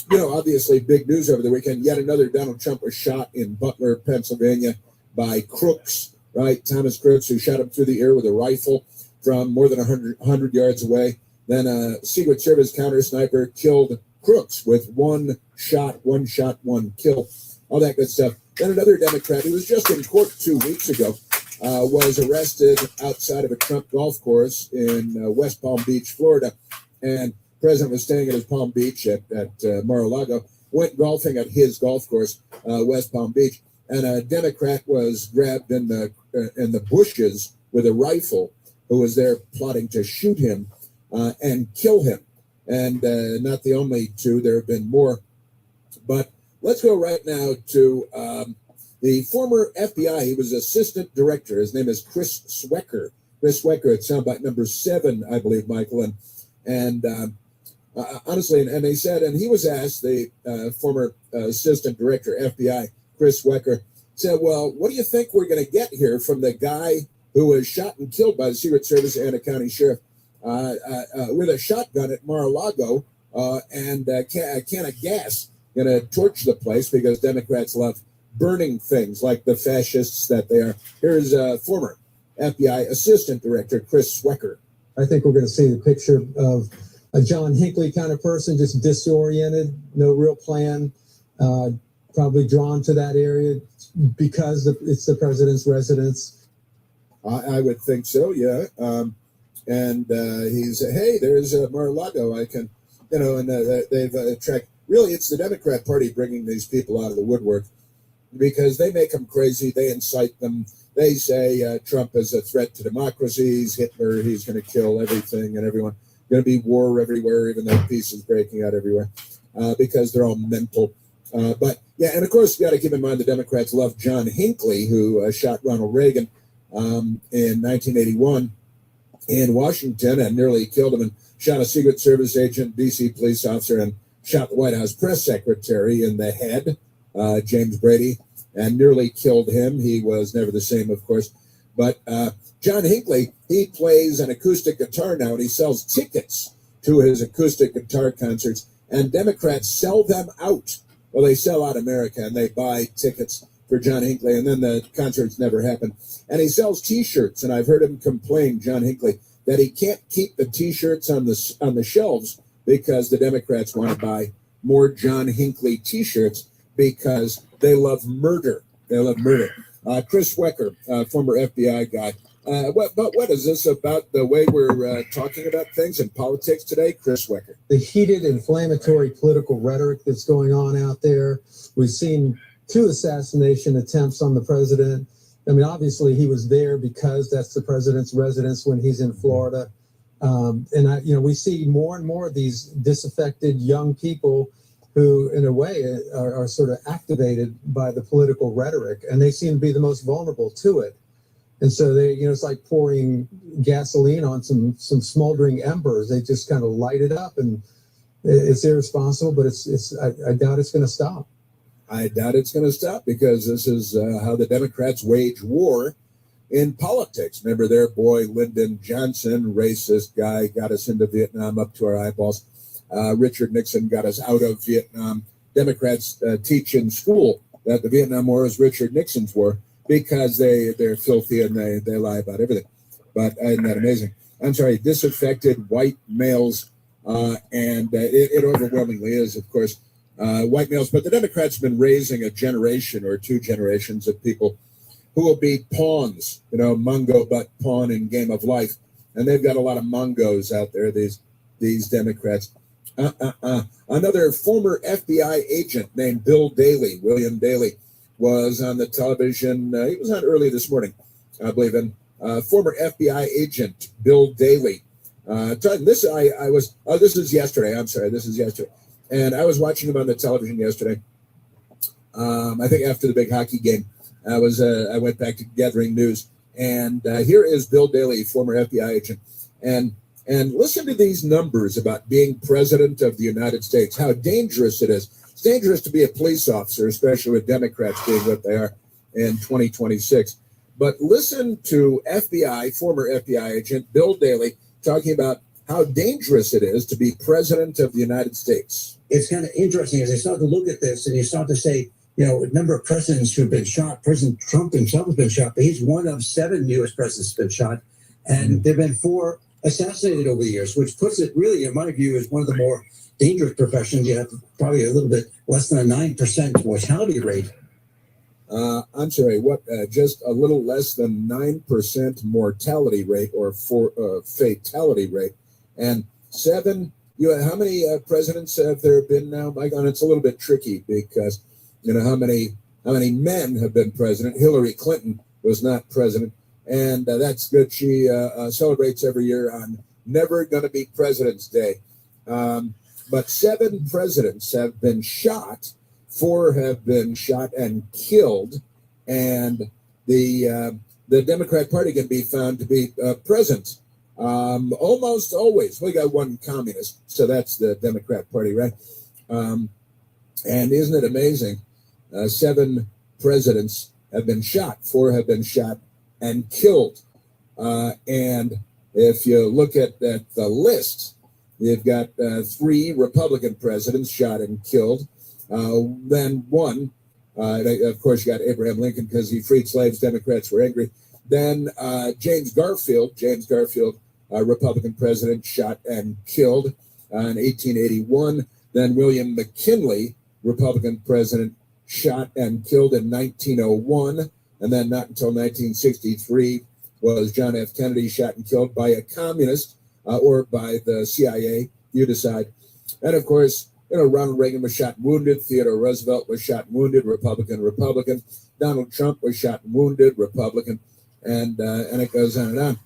S23: obviously big news over the weekend. Yet another Donald Trump was shot in Butler, Pennsylvania by crooks, right? Thomas Crooks, who shot him through the ear with a rifle from more than 100 yards away. Then a Secret Service counter sniper killed Crooks with one shot, one kill, all that good stuff. Then another Democrat who was just in court 2 weeks ago was arrested outside of a Trump golf course in West Palm Beach, Florida. And the president was staying at his Palm Beach at Mar-a-Lago, went golfing at his golf course, West Palm Beach, and a Democrat was grabbed in the bushes with a rifle, who was there plotting to shoot him and kill him. And not the only two, there have been more. But let's go right now to the former FBI. He was assistant director. His name is Chris Swecker. Chris Swecker at soundbite number 7, I believe, Michael. And honestly, and they said, and he was asked, the former assistant director, FBI, Chris Swecker, said, well, what do you think we're going to get here from the guy who was shot and killed by the Secret Service and a county sheriff with a shotgun at Mar-a-Lago and a can of gas, going to torch the place because Democrats love burning things like the fascists that they are. Here's former FBI Assistant Director Chris Swecker.
S2: I think we're going to see the picture of a John Hinckley kind of person, just disoriented, no real plan, probably drawn to that area because it's the president's residence.
S23: I would think so, yeah. And he's, hey, there's Mar-a-Lago. I can, and they've attracted. Really, it's the Democrat Party bringing these people out of the woodwork because they make them crazy. They incite them. They say Trump is a threat to democracy. He's Hitler. He's going to kill everything and everyone. Going to be war everywhere, even though peace is breaking out everywhere because they're all mental. But yeah, and of course, you got to keep in mind the Democrats love John Hinckley, who shot Ronald Reagan in 1981 in Washington and nearly killed him, and shot a Secret Service agent, D.C. police officer, and shot the White House press secretary in the head, James Brady, and nearly killed him. He was never the same, of course. But John Hinckley, he plays an acoustic guitar now, and he sells tickets to his acoustic guitar concerts, and Democrats sell them out. Well, they sell out America, and they buy tickets for John Hinckley, and then the concerts never happen. And he sells T-shirts, and I've heard him complain, John Hinckley, that he can't keep the T-shirts on the shelves because the Democrats want to buy more John Hinckley T-shirts because they love murder. They love murder. Chris Swecker, former FBI guy. What is this about the way we're talking about things in politics today, Chris Swecker?
S2: The heated, inflammatory political rhetoric that's going on out there. We've seen 2 assassination attempts on the president. I mean, obviously, he was there because that's the president's residence when he's in Florida. We see more and more of these disaffected young people who, in a way, are sort of activated by the political rhetoric, and they seem to be the most vulnerable to it. And so they, it's like pouring gasoline on some smoldering embers. They just kind of light it up, and it's irresponsible. But I doubt it's going to stop.
S23: I doubt it's going to stop because this is how the Democrats wage war in politics. Remember their boy Lyndon Johnson, racist guy, got us into Vietnam up to our eyeballs. Richard Nixon got us out of Vietnam. Democrats teach in school that the Vietnam War is Richard Nixon's war because they're filthy and they lie about everything. But isn't that amazing? I'm sorry, disaffected white males, and it overwhelmingly is, of course, white males. But the Democrats have been raising a generation or two generations of people who will be pawns, Mungo butt pawn in Game of Life. And they've got a lot of Mongos out there, these Democrats. Another former FBI agent named Bill Daley, William Daley, was on the television. He was on early this morning, I believe. And former FBI agent Bill Daley. This is yesterday. I'm sorry, this is yesterday. And I was watching him on the television yesterday. I think after the big hockey game, I went back to gathering news, and here is Bill Daley, former FBI agent, and listen to these numbers about being president of the United States, how dangerous it is. It's dangerous to be a police officer, especially with Democrats being what they are in 2026. But listen to former FBI agent Bill Daley talking about how dangerous it is to be president of the United States.
S16: It's kind of interesting as I start to look at this and you start to say, a number of presidents who've been shot. President Trump himself has been shot, but he's one of 7 U.S. presidents who've been shot. And there have been 4 assassinated over the years, which puts it really, in my view, as one of the more dangerous professions. You have probably a little bit less than a 9% mortality rate.
S23: I'm sorry, what? Just a little less than 9% mortality rate or fatality rate. And 7, how many presidents have there been now, Mike? And it's a little bit tricky because how many men have been president? Hillary Clinton was not president, and that's good. She celebrates every year on Never Gonna Be President's Day. But 7 presidents have been shot. 4 have been shot and killed, and the Democrat Party can be found to be present almost always. We got 1 communist, so that's the Democrat Party, right? And isn't it amazing? 7 presidents have been shot. 4 have been shot and killed. And if you look at the list, you've got 3 Republican presidents shot and killed. Then 1, of course, you got Abraham Lincoln because he freed slaves. Democrats were angry. Then James Garfield, Republican president, shot and killed in 1881. Then William McKinley, Republican president, shot and killed in 1901. And then not until 1963 was John F. Kennedy shot and killed by a communist or by the CIA, you decide. And of course, Ronald Reagan was shot and wounded. Theodore Roosevelt was shot and wounded, Republican. Donald Trump was shot and wounded, Republican. And it goes on and on.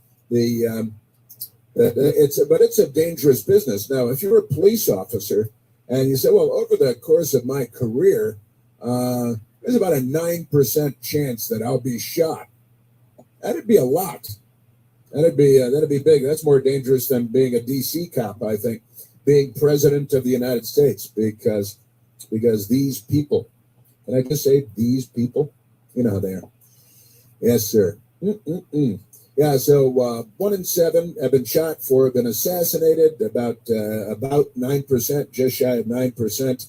S23: It's a dangerous business. Now, if you're a police officer and you say, well, over the course of my career, there's about a 9% chance that I'll be shot. That'd be a lot. That'd be big. That's more dangerous than being a DC cop, I think, being president of the United States, because these people, can I just say these people? You know how they are. Yes, sir. Yeah, so 1 in 7 have been shot, 4 have been assassinated, about 9%, just shy of 9%.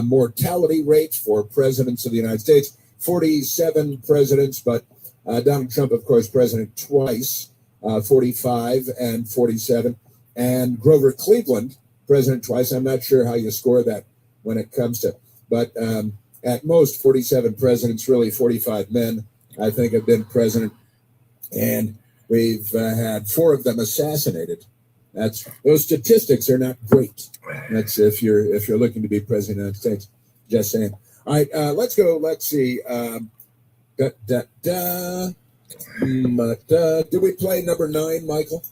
S23: Mortality rates for presidents of the United States, 47 presidents, but Donald Trump, of course, president twice, 45 and 47. And Grover Cleveland, president twice. I'm not sure how you score that when it comes to, but at most 47 presidents, really 45 men, I think, have been president. And we've had 4 of them assassinated. Those statistics are not great. That's if you're looking to be president of the United States. Just saying. All right, let's go. Let's see. Did we play number 9, Michael?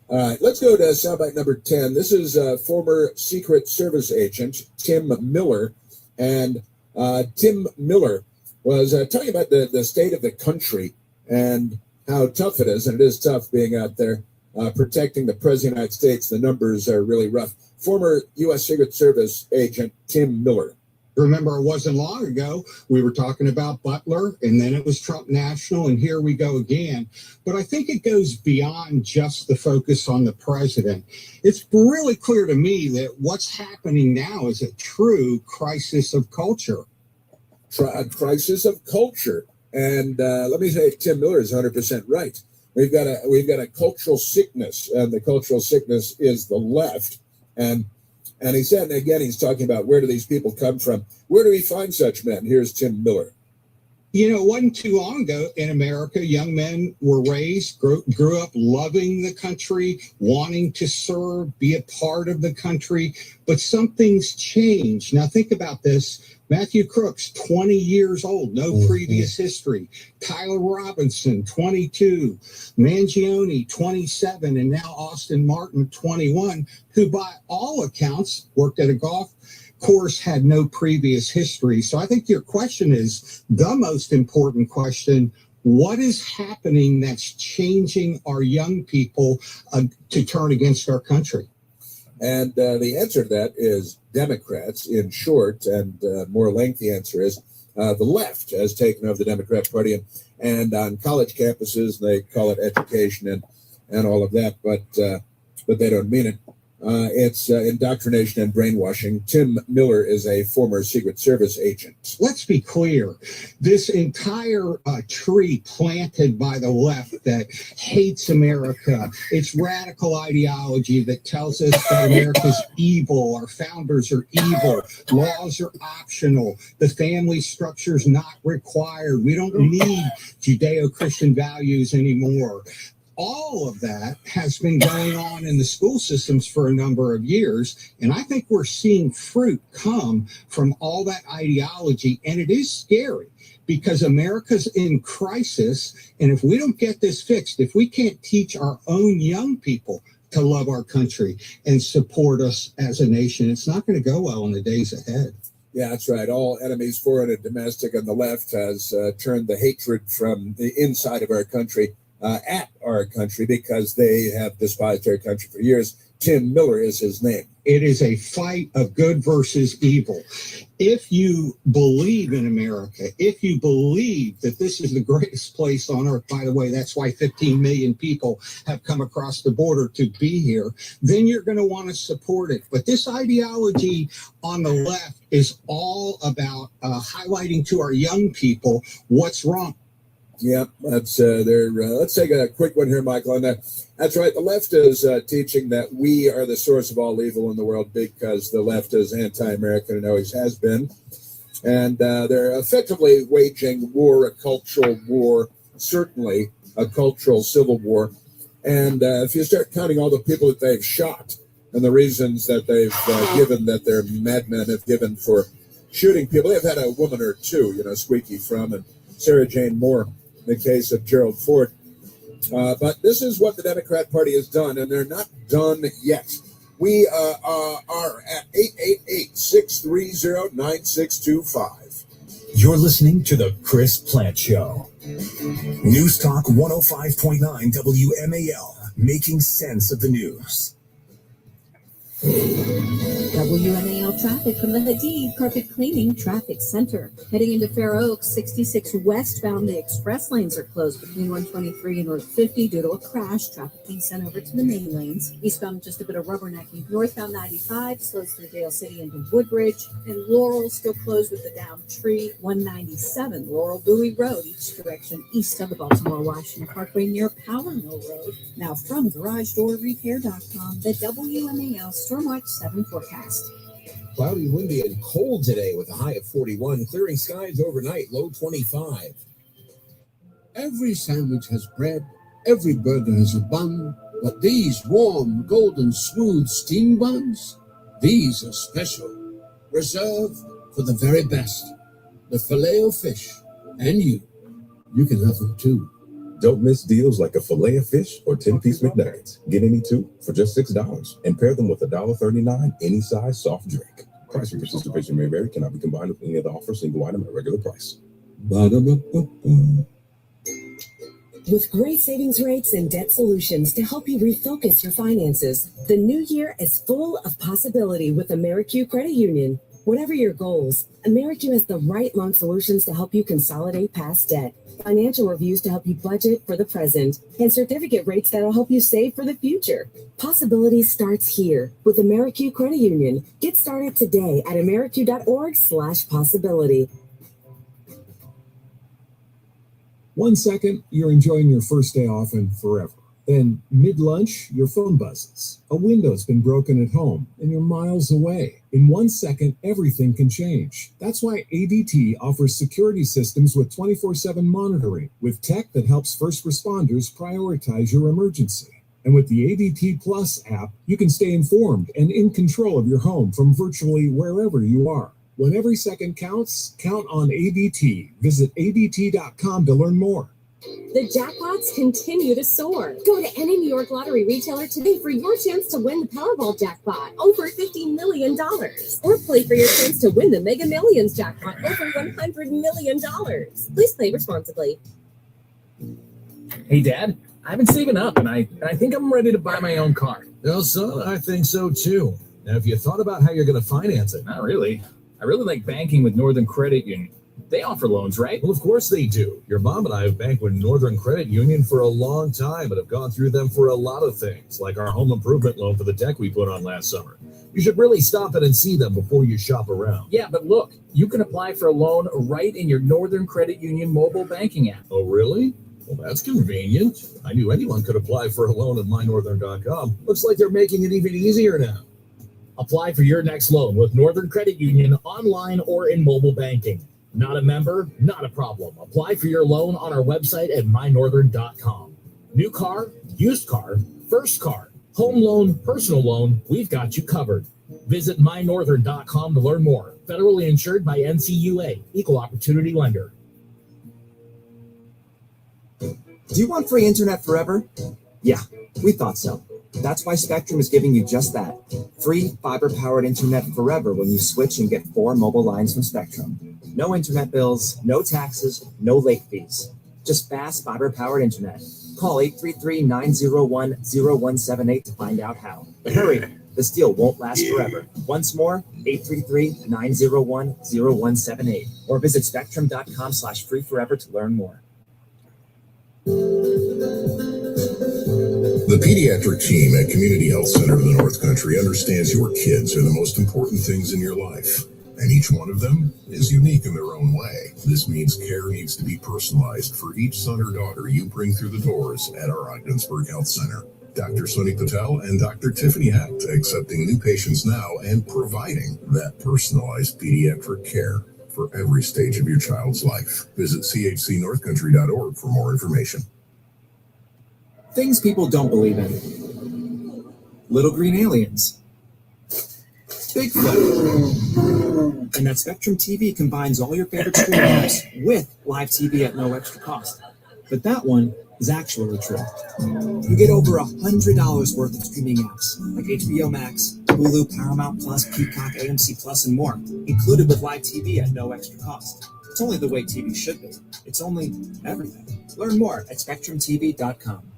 S14: All right, let's go to soundbite number 10. This is former Secret Service agent Tim Miller. And Tim Miller was talking about the state of the country and how tough it is. And it is tough being out there protecting the President of the United States. The numbers are really rough. Former U.S. Secret Service agent Tim Miller.
S11: Remember, it wasn't long ago, we were talking about Butler, and then it was Trump National, and here we go again. But I think it goes beyond just the focus on the president. It's really clear to me that what's happening now is a true crisis of culture.
S14: A crisis of culture. And let me say, Tim Miller is 100% right. We've got a cultural sickness, and the cultural sickness is the left. And he said, and again, he's talking about where do these people come from? Where do we find such men? Here's Tim Miller.
S11: You know, it wasn't too long ago in America, young men were raised, grew up loving the country, wanting to serve, be a part of the country, but something's changed. Now think about this. Matthew Crooks, 20 years old, no previous history. Tyler Robinson, 22. Mangione, 27. And now Austin Martin, 21, who by all accounts worked at a golf course, had no previous history. So I think your question is the most important question. What is happening that's changing our young people to turn against our country?
S14: And the answer to that is Democrats, in short, and more lengthy answer is the left has taken over the Democrat Party, and on college campuses they call it education and all of that, but they don't mean it. It's indoctrination and brainwashing. Tim Miller is a former Secret Service agent.
S11: Let's be clear. This entire tree planted by the left that hates America, it's radical ideology that tells us that America's evil, our founders are evil, laws are optional, the family structure is not required, we don't need Judeo-Christian values anymore. All of that has been going on in the school systems for a number of years, and I think we're seeing fruit come from all that ideology, and it is scary because America's in crisis, and if we don't get this fixed, if we can't teach our own young people to love our country and support us as a nation, it's not going to go well in the days ahead.
S14: Yeah, that's right. All enemies, foreign and domestic, on the left has turned the hatred from the inside of our country at our country because they have despised our country for years. Tim Miller is his name.
S11: It is a fight of good versus evil. If you believe in America, if you believe that this is the greatest place on earth, by the way, that's why 15 million people have come across the border to be here, then you're going to want to support it. But this ideology on the left is all about highlighting to our young people what's wrong.
S14: Yeah, that's let's take a quick one here, Michael. And that's right. The left is teaching that we are the source of all evil in the world because the left is anti-American and always has been. And they're effectively waging war, a cultural war, certainly a cultural civil war. And if you start counting all the people that they've shot and the reasons that they've given, that their madmen have given for shooting people, they've had a woman or two, Squeaky Fromm and Sarah Jane Moore, in the case of Gerald Ford. But this is what the Democrat Party has done, and they're not done yet. We are at 888-630-9625.
S21: You're listening to The Chris Plant Show. News Talk 105.9 WMAL, making sense of the news.
S1: WMAL traffic from the Hadid Carpet Cleaning Traffic Center. Heading into Fair Oaks, 66 westbound, the express lanes are closed between 123 and Route 50 due to a crash. Traffic being sent over to the main lanes. Eastbound, just a bit of rubbernecking. Northbound 95 slows through Dale City into Woodbridge. And Laurel still closed with the downed tree. 197 Laurel Bowie Road, each direction east of the Baltimore-Washington Parkway near Power Mill Road. Now from GarageDoorRepair.com, the WMAL Stormwatch 7 forecast.
S12: Cloudy, windy, and cold today with a high of 41. Clearing skies overnight, low 25.
S8: Every sandwich has bread, every burger has a bun, but these warm, golden, smooth steam buns, these are special, reserved for the very best. The filet-o-fish, and you can have them too.
S9: Don't miss deals like a fillet of fish or 10-piece McNuggets. Get any two for just $6 and pair them with $1.39 any size soft drink. Price and participation may vary. Cannot be combined with any other offer. Single item at regular price.
S8: Ba-da-ba-ba-ba.
S5: With great savings rates and debt solutions to help you refocus your finances, the new year is full of possibility with AmeriQ Credit Union. Whatever your goals, AmeriQ has the right loan solutions to help you consolidate past debt, financial reviews to help you budget for the present, and certificate rates that'll help you save for the future. Possibility starts here with AmeriQ Credit Union. Get started today at ameriq.org/possibility.
S4: 1 second, you're enjoying your first day off and forever. Then, mid-lunch, your phone buzzes. A window's been broken at home, and you're miles away. In 1 second, everything can change. That's why ADT offers security systems with 24/7 monitoring, with tech that helps first responders prioritize your emergency. And with the ADT Plus app, you can stay informed and in control of your home from virtually wherever you are. When every second counts, count on ADT. Visit ADT.com to learn more.
S18: The jackpots continue to soar. Go to any New York Lottery retailer today for your chance to win the Powerball jackpot, over $50 million. Or play for your chance to win the Mega Millions jackpot, over $100 million. Please play responsibly.
S3: Hey, Dad, I've been saving up, and I think I'm ready to buy my own car.
S7: Well, son, I think so too. Now, have you thought about how you're going to finance it?
S3: Not really. I really like banking with Northern Credit Union. They offer loans, right?
S7: Well, of course they do. Your mom and I have banked with Northern Credit Union for a long time and have gone through them for a lot of things, like our home improvement loan for the deck we put on last summer. You should really stop in and see them before you shop around.
S3: Yeah, but look, you can apply for a loan right in your Northern Credit Union mobile banking app.
S7: Oh, really? Well, that's convenient. I knew anyone could apply for a loan at mynorthern.com. Looks like they're making it even easier now.
S3: Apply for your next loan with Northern Credit Union online or in mobile banking. Not a member? Not a problem. Apply for your loan on our website at mynorthern.com. New car, used car, first car, home loan, personal loan, we've got you covered. Visit mynorthern.com to learn more. Federally insured by NCUA, Equal Opportunity Lender.
S6: Do you want free internet forever? Yeah, we thought so. That's why Spectrum is giving you just that. Free fiber-powered internet forever when you switch and get 4 mobile lines from Spectrum. No internet bills, no taxes, no late fees. Just fast fiber-powered internet. Call 833-901-0178 to find out how. But hurry, this deal won't last forever. Once more, 833-901-0178. Or visit spectrum.com/free forever to learn more.
S15: The pediatric team at Community Health Center of the North Country understands your kids are the most important things in your life, and each one of them is unique in their own way. This means care needs to be personalized for each son or daughter you bring through the doors at our Ogdensburg Health Center. Dr. Sunny Patel and Dr. Tiffany Hatt accepting new patients now and providing that personalized pediatric care for every stage of your child's life. Visit chcnorthcountry.org for more information.
S6: Things people don't believe in. Little green aliens. Bigfoot. And that Spectrum TV combines all your favorite streaming apps with live TV at no extra cost. But that one is actually true. You get over $100 worth of streaming apps like HBO Max, Hulu, Paramount Plus, Peacock, AMC Plus, and more, included with live TV at no extra cost. It's only the way TV should be. It's only everything. Learn more at SpectrumTV.com.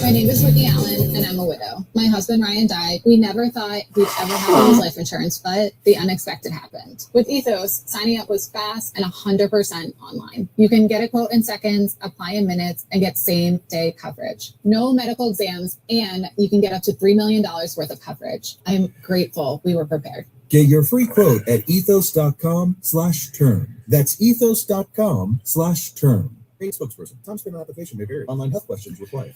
S22: My name is Whitney Allen, and I'm a widow. My husband, Ryan, died. We never thought we'd ever have to use life insurance, but the unexpected happened. With Ethos, signing up was fast and 100% online. You can get a quote in seconds, apply in minutes, and get same-day coverage. No medical exams, and you can get up to $3 million worth of coverage. I'm grateful we were prepared.
S13: Get your free quote at ethos.com/term. That's ethos.com/term. Spokesperson. Time spent on application may vary. Online health questions required.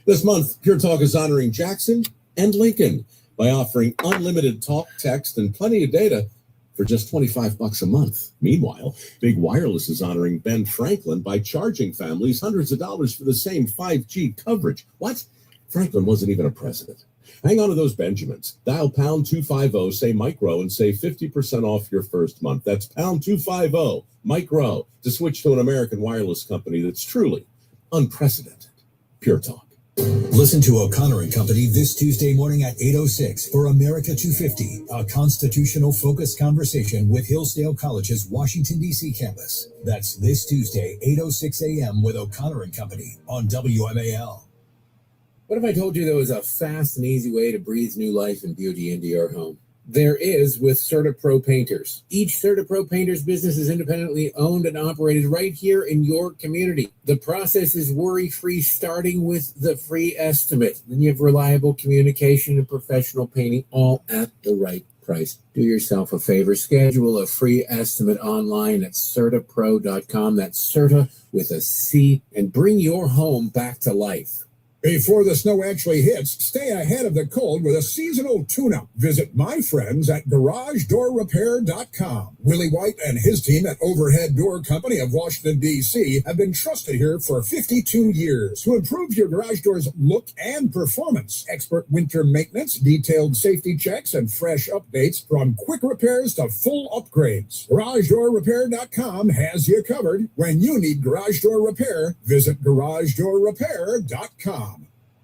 S24: This month, Pure Talk is honoring Jackson and Lincoln by offering unlimited talk, text, and plenty of data for just $25 a month. Meanwhile, Big Wireless is honoring Ben Franklin by charging families hundreds of dollars for the same 5G coverage. What? Franklin wasn't even a president. Hang on to those Benjamins. Dial pound 250, say micro, and save 50% off your first month. That's pound 250, micro, to switch to an American wireless company that's truly Unprecedented. Pure Talk.
S21: Listen to O'Connor and Company this Tuesday morning at 8:06 for America 250, a constitutional-focused conversation with Hillsdale College's Washington, D.C. campus. That's this Tuesday, 8:06 a.m. with O'Connor and Company on WMAL.
S12: What if I told you there was a fast and easy way to breathe new life and beauty into your home? There is with CertaPro Painters. Each CertaPro Painters business is independently owned and operated right here in your community. The process is worry-free, starting with the free estimate. Then you have reliable communication and professional painting, all at the right price. Do yourself a favor. Schedule a free estimate online at CertaPro.com. That's Certa with a C, and bring your home back to life.
S10: Before the snow actually hits, stay ahead of the cold with a seasonal tune-up. Visit my friends at GarageDoorRepair.com. Willie White and his team at Overhead Door Company of Washington, D.C. have been trusted here for 52 years to improve your garage door's look and performance. Expert winter maintenance, detailed safety checks, and fresh updates from quick repairs to full upgrades. GarageDoorRepair.com has you covered. When you need garage door repair, visit GarageDoorRepair.com.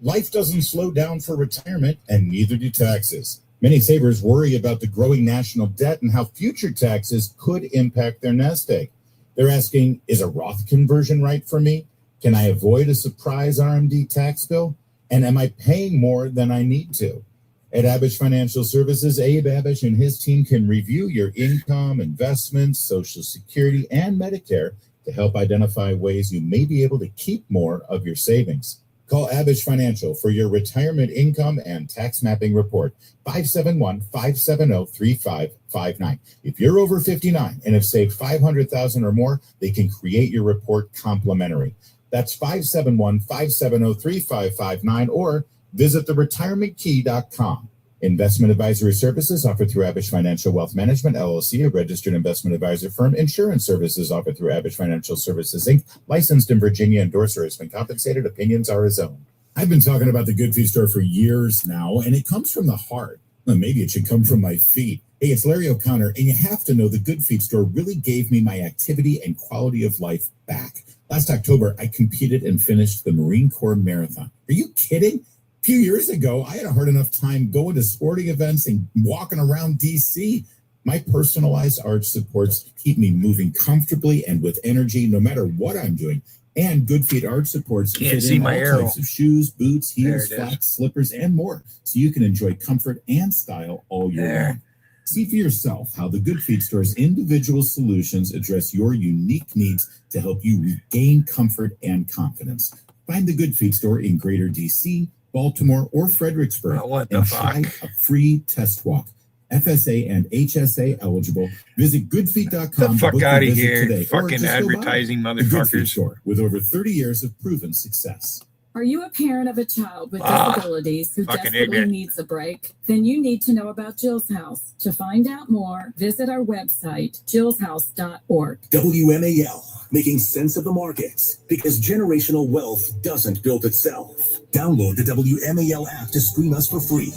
S17: Life doesn't slow down for retirement, and neither do taxes. Many savers worry about the growing national debt and how future taxes could impact their nest egg. They're asking, is a Roth conversion right for me? Can I avoid a surprise RMD tax bill? And am I paying more than I need to? At Abish Financial Services, Abe Abish and his team can review your income, investments, Social Security, and Medicare to help identify ways you may be able to keep more of your savings. Call Abish Financial for your retirement income and tax mapping report, 571-570-3559. If you're over 59 and have saved $500,000 or more, they can create your report complimentary. That's 571-570-3559 or visit theretirementkey.com. Investment advisory services offered through Abish Financial Wealth Management, LLC, a registered investment advisor firm. Insurance services offered through Abish Financial Services, Inc., licensed in Virginia. Endorser has been compensated. Opinions are his own. I've been talking about the Good Feet store for years now, and it comes from the heart. Well, maybe it should come from my feet. Hey, it's Larry O'Connor, and you have to know the Good Feet store really gave me my activity and quality of life back. Last October, I competed and finished the Marine Corps Marathon. Are you kidding? A few years ago, I had a hard enough time going to sporting events and walking around D.C. My personalized arch supports keep me moving comfortably and with energy no matter what I'm doing. And Good Feet arch supports fit in all types of shoes, boots, heels, flats, slippers, and more, so you can enjoy comfort and style all year long. See for yourself how the Good Feet store's individual solutions address your unique needs to help you regain comfort and confidence. Find the Good Feet store in Greater D.C., Baltimore, or Fredericksburg, and try a free test walk. FSA and HSA eligible. Visit goodfeet.com.
S19: The fuck
S24: to book
S19: out
S24: your
S19: of
S24: visit
S19: here,
S24: today,
S19: fucking advertising
S24: The Good Feet
S19: motherfuckers.
S24: store, with over 30 years of proven success.
S20: Are you a parent of a child with
S19: Ah,
S20: disabilities who
S19: fucking
S20: desperately
S19: ignorant.
S20: needs a break? Then you need to know about Jill's House. To find out more, visit our website, jillshouse.org.
S21: WMAL, making sense of the markets, because generational wealth doesn't build itself. Download the WMAL app to stream us for free.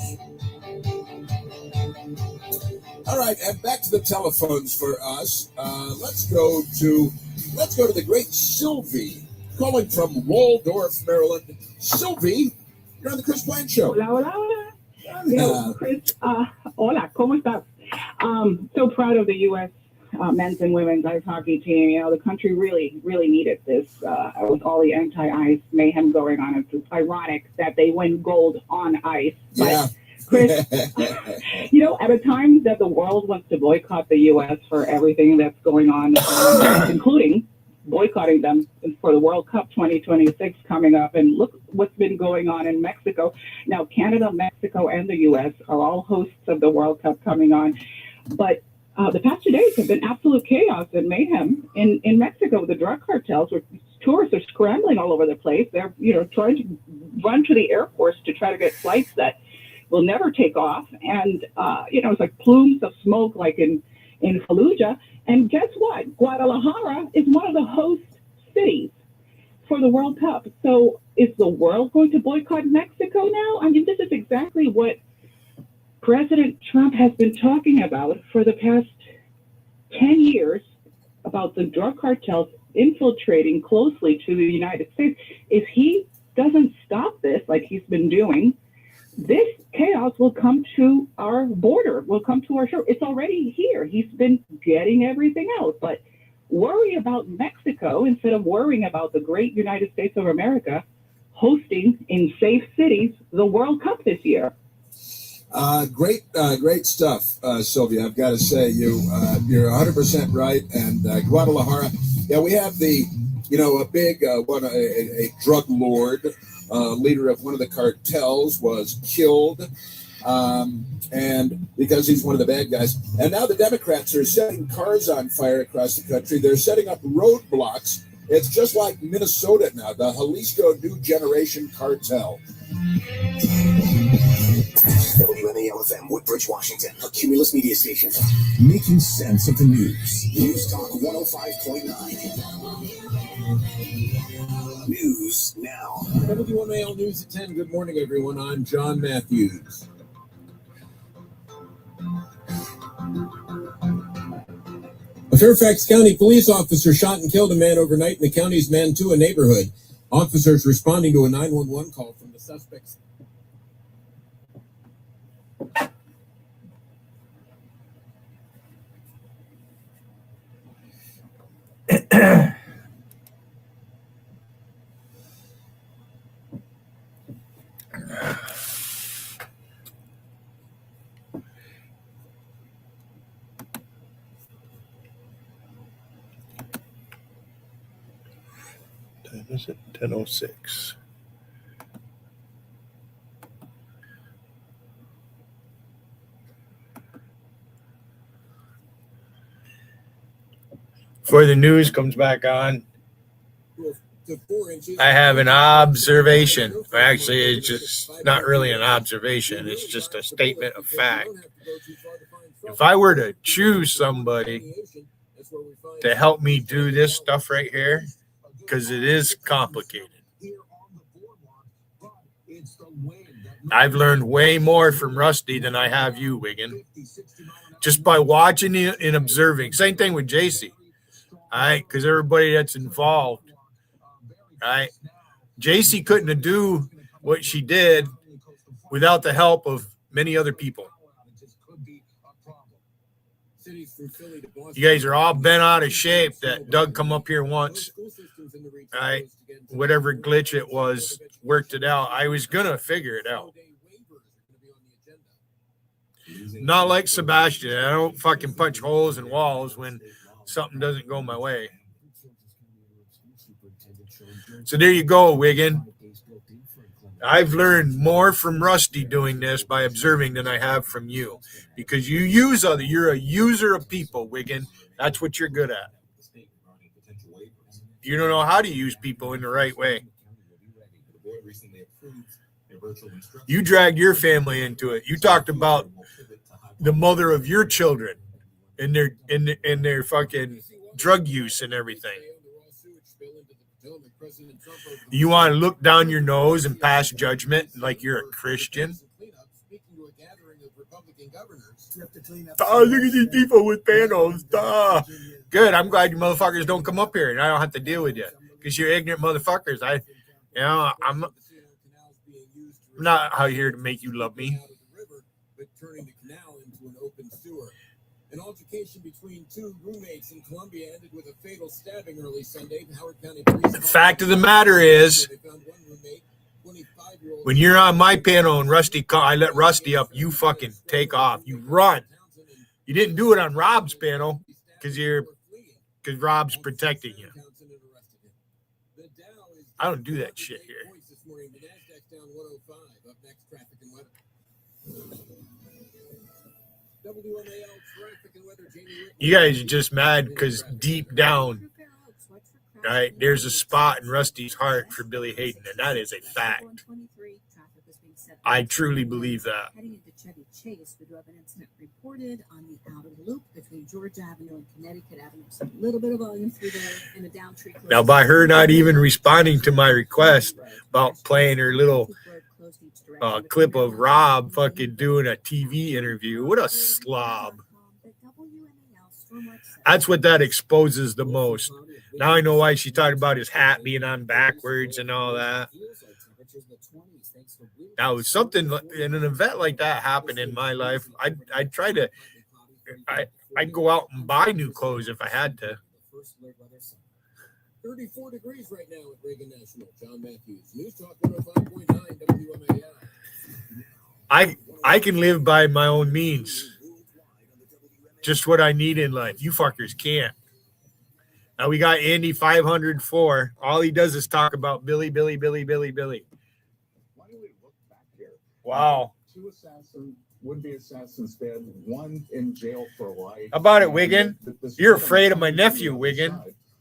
S23: All right, and back to the telephones for us. Let's go to the great Sylvie, calling from Waldorf, Maryland. Sylvie, you're on the Chris Plant Show.
S25: Hola, hola, hola. Chris, hola, ¿cómo estás? So proud of the U.S. Men's and women's ice hockey team. You know, the country really, really needed this with all the anti-ice mayhem going on. It's ironic that they win gold on ice.
S23: Yeah.
S25: Chris, you know, at a time that the world wants to boycott the U.S. for everything that's going on, including boycotting them for the World Cup 2026 coming up, and look what's been going on in Mexico. Now, Canada, Mexico, and the U.S. are all hosts of the World Cup coming on, but the past 2 days have been absolute chaos and mayhem in Mexico. The drug cartels, where tourists are scrambling all over the place. They're, you know, trying to run to the airports to try to get flights that will never take off. And, you know, it's like plumes of smoke, like in Fallujah. And guess what? Guadalajara is one of the host cities for the World Cup. So is the world going to boycott Mexico now? I mean, this is exactly what President Trump has been talking about for the past 10 years, about the drug cartels infiltrating closely to the United States. If he doesn't stop this like he's been doing, this chaos will come to our border, will come to our shore. It's already here. He's been getting everything out, but worry about Mexico instead of worrying about the great United States of America hosting in safe cities the World Cup this year.
S10: Great stuff, Sylvia. I've got to say, you're 100% right. And Guadalajara, yeah, we have a big a drug lord, leader of one of the cartels, was killed, and because he's one of the bad guys. And now the Democrats are setting cars on fire across the country. They're setting up roadblocks. It's just like Minnesota now, the Jalisco New Generation Cartel.
S2: WMAL-FM, Woodbridge, Washington, a Cumulus media station. Making sense of the news. News Talk 105.9. News now.
S12: WMAL News at 10. Good morning, everyone. I'm John Matthews. A Fairfax County police officer shot and killed a man overnight in the county's Mantua neighborhood. Officers responding to a 911 call from the suspects.
S11: Is it 10:06? Before the news comes back on, I have an observation. Actually, it's just not really an observation. It's just a statement of fact. If I were to choose somebody to help me do this stuff right here, because it is complicated, I've learned way more from Rusty than I have you, Wiggin. Just by watching and observing. Same thing with JC. All right, because everybody that's involved, right? JC couldn't have do what she did without the help of many other people. You guys are all bent out of shape that Doug come up here once, right? Whatever glitch it was, worked it out. I was going to figure it out. Not like Sebastian. I don't fucking punch holes in walls when something doesn't go my way. So there you go, Wiggin. I've learned more from Rusty doing this by observing than I have from you, because you're a user of people, Wiggin. That's what you're good at. You don't know how to use people in the right way. You dragged your family into it. You talked about the mother of your children and their fucking drug use and everything. You want to look down your nose and pass judgment like you're a Christian? Oh, look at these people with panos. Good. I'm glad you motherfuckers don't come up here and I don't have to deal with you because you're ignorant motherfuckers. I'm not out here to make you love me.
S12: An altercation between two roommates in Columbia ended with a fatal stabbing early Sunday. Howard County Police.
S11: The fact of the matter is, when you're on my panel and I let Rusty up, you fucking take off. You run. You didn't do it on Rob's panel because Rob's protecting you. I don't do that shit here. You guys are just mad because deep down, right, there's a spot in Rusty's heart for Billy Hayden, and that is a fact. I truly believe that.
S1: Heading into Chevy Chase, we do have an incident reported on the outer loop between Georgia Avenue and Connecticut Avenue. So a little bit of volume through there and a down tree.
S11: Now, by her not even responding to my request about playing her little clip of Rob fucking doing a TV interview, what a slob. That's what that exposes the most. Now I know why she talked about his hat being on backwards and all that. Now, if something in an event like that happened in my life, I'd try to, I'd go out and buy new clothes if I had to.
S24: 34 degrees right now at Reagan National. John Matthews, News Talk 105.9 WMAL.
S11: I can live by my own means. Just what I need in life. You fuckers can't. Now we got Andy 504. All he does is talk about Billy.
S4: Why don't we look back here?
S11: Wow.
S4: 2 would-be assassins dead, 1 in jail for life.
S11: How about it, Wiggin? You're afraid of my nephew, Wiggin.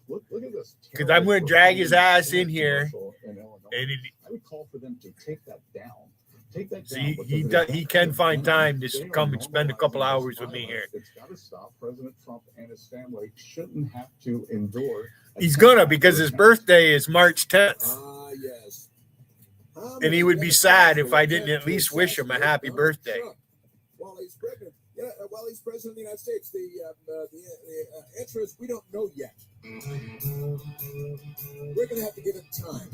S4: Look at this.
S11: Because I'm going to drag his ass in here. And
S4: I would call for them to take that down.
S11: He can find time to come and spend a couple hours with me here.
S4: It's got to stop. President Trump and his family shouldn't have to endure.
S11: He's gonna, because his birthday is March 10th.
S24: Yes.
S11: And he would be sad if I didn't at least wish him a happy birthday.
S10: While he's president, while he's president of the United States, the answer is we don't know yet. We're going to have to give it time.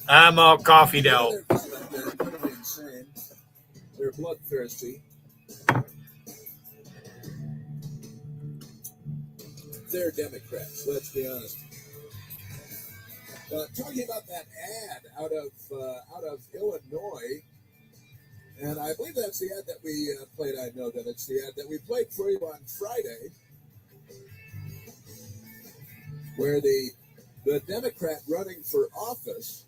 S11: I'm all coffeeed out.
S10: They're kind of insane. They're bloodthirsty. They're Democrats, let's be honest. Talking about that ad out of Illinois, and I believe that's the ad that we played. I know that it's the ad that we played for you on Friday, where the Democrat running for office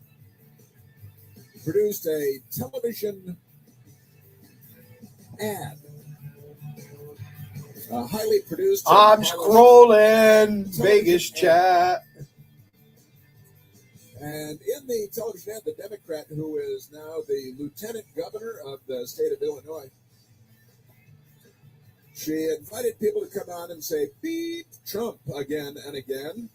S10: produced a television ad, highly produced.
S11: I'm scrolling Vegas chat.
S10: And in the television ad, the Democrat, who is now the lieutenant governor of the state of Illinois, she invited people to come on and say, beep Trump again and again.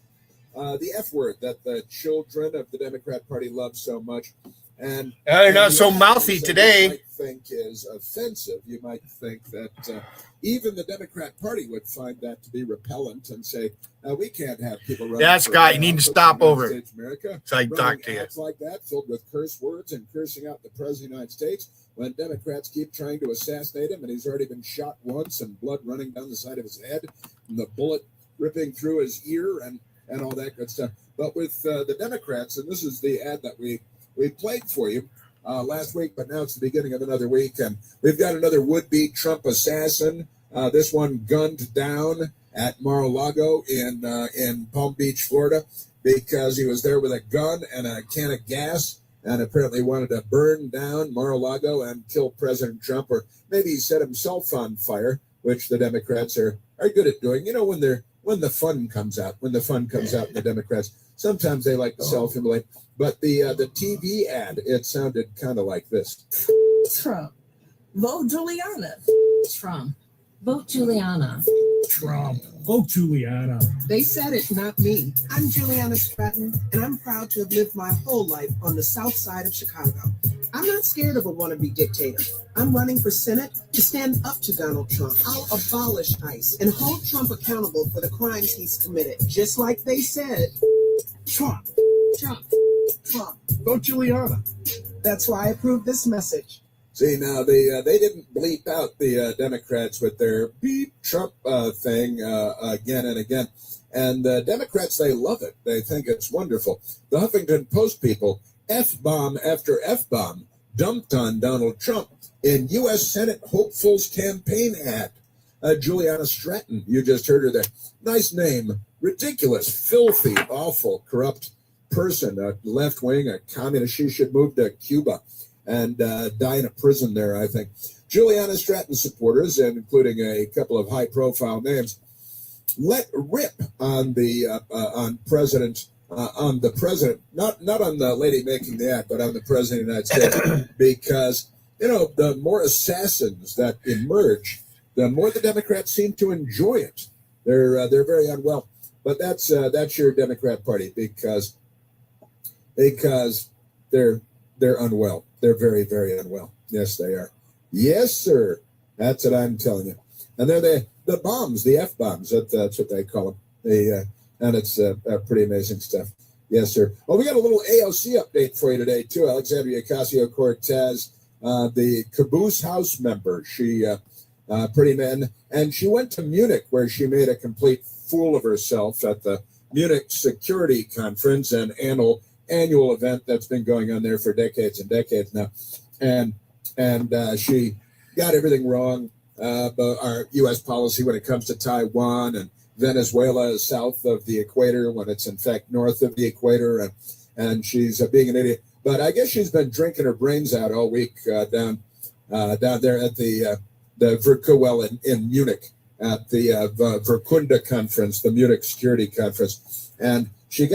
S10: The F word that the children of the Democrat Party love so much. And
S11: they're not so mouthy today.
S10: You might think is offensive. You might think that even the Democrat Party would find that to be repellent and say, we can't have people running.
S11: Yeah, Scott, you need to stop over.
S10: America,
S11: so I talk to you.
S10: Ads like that, filled with curse words and cursing out the President of the United States, when Democrats keep trying to assassinate him, and he's already been shot once, and blood running down the side of his head, and the bullet ripping through his ear, and all that good stuff. But with the Democrats, and this is the ad that we played for you last week, but now it's the beginning of another week, and we've got another would-be Trump assassin. This one gunned down at Mar-a-Lago in Palm Beach, Florida, because he was there with a gun and a can of gas, and apparently wanted to burn down Mar-a-Lago and kill President Trump, or maybe he set himself on fire, which the Democrats are good at doing. You know, when the fun comes out, in the Democrats, sometimes they like to self-immolate. But the TV ad, it sounded kind of like this.
S8: Trump. Vote Juliana. Trump. Vote Juliana.
S9: Trump. Vote Juliana.
S14: They said it, not me. I'm Juliana Stratton, and I'm proud to have lived my whole life on the south side of Chicago. I'm not scared of a wannabe dictator. I'm running for Senate to stand up to Donald Trump. I'll abolish ICE and hold Trump accountable for the crimes he's committed. Just like they said, Trump. Trump. Trump.
S9: Vote Juliana.
S14: That's why I approved this message.
S10: See, now they didn't bleep out the Democrats with their beep Trump thing again and again. And the Democrats, they love it. They think it's wonderful. The Huffington Post people, F-bomb after F-bomb, dumped on Donald Trump in U.S. Senate hopefuls campaign ad. Juliana Stratton, you just heard her there. Nice name. Ridiculous, filthy, awful, corrupt person, a left-wing, a communist. She should move to Cuba and die in a prison there, I think. Juliana Stratton supporters, and including a couple of high-profile names, let rip on the president, not on the lady making the ad, but on the president of the United States, because the more assassins that emerge, the more the Democrats seem to enjoy it. They're very unwell, but that's your Democrat Party because they're unwell. They're very, very unwell. Yes, they are. Yes, sir. That's what I'm telling you.
S23: And they're the bombs, the F bombs. That's what they call them. And it's pretty amazing stuff. Yes, sir. Oh, we got a little AOC update for you today too. Alexandria Ocasio-Cortez, the Caboose House member. She pretty man, and she went to Munich where she made a complete fool of herself at the Munich Security Conference, an annual event that's been going on there for decades and decades now, and she got everything wrong. About our U.S. policy when it comes to Taiwan, and Venezuela is south of the equator when it's in fact north of the equator, and she's being an idiot. But I guess she's been drinking her brains out all week down there at the Verkuwel in Munich at the Verkunda conference, the Munich Security Conference, and she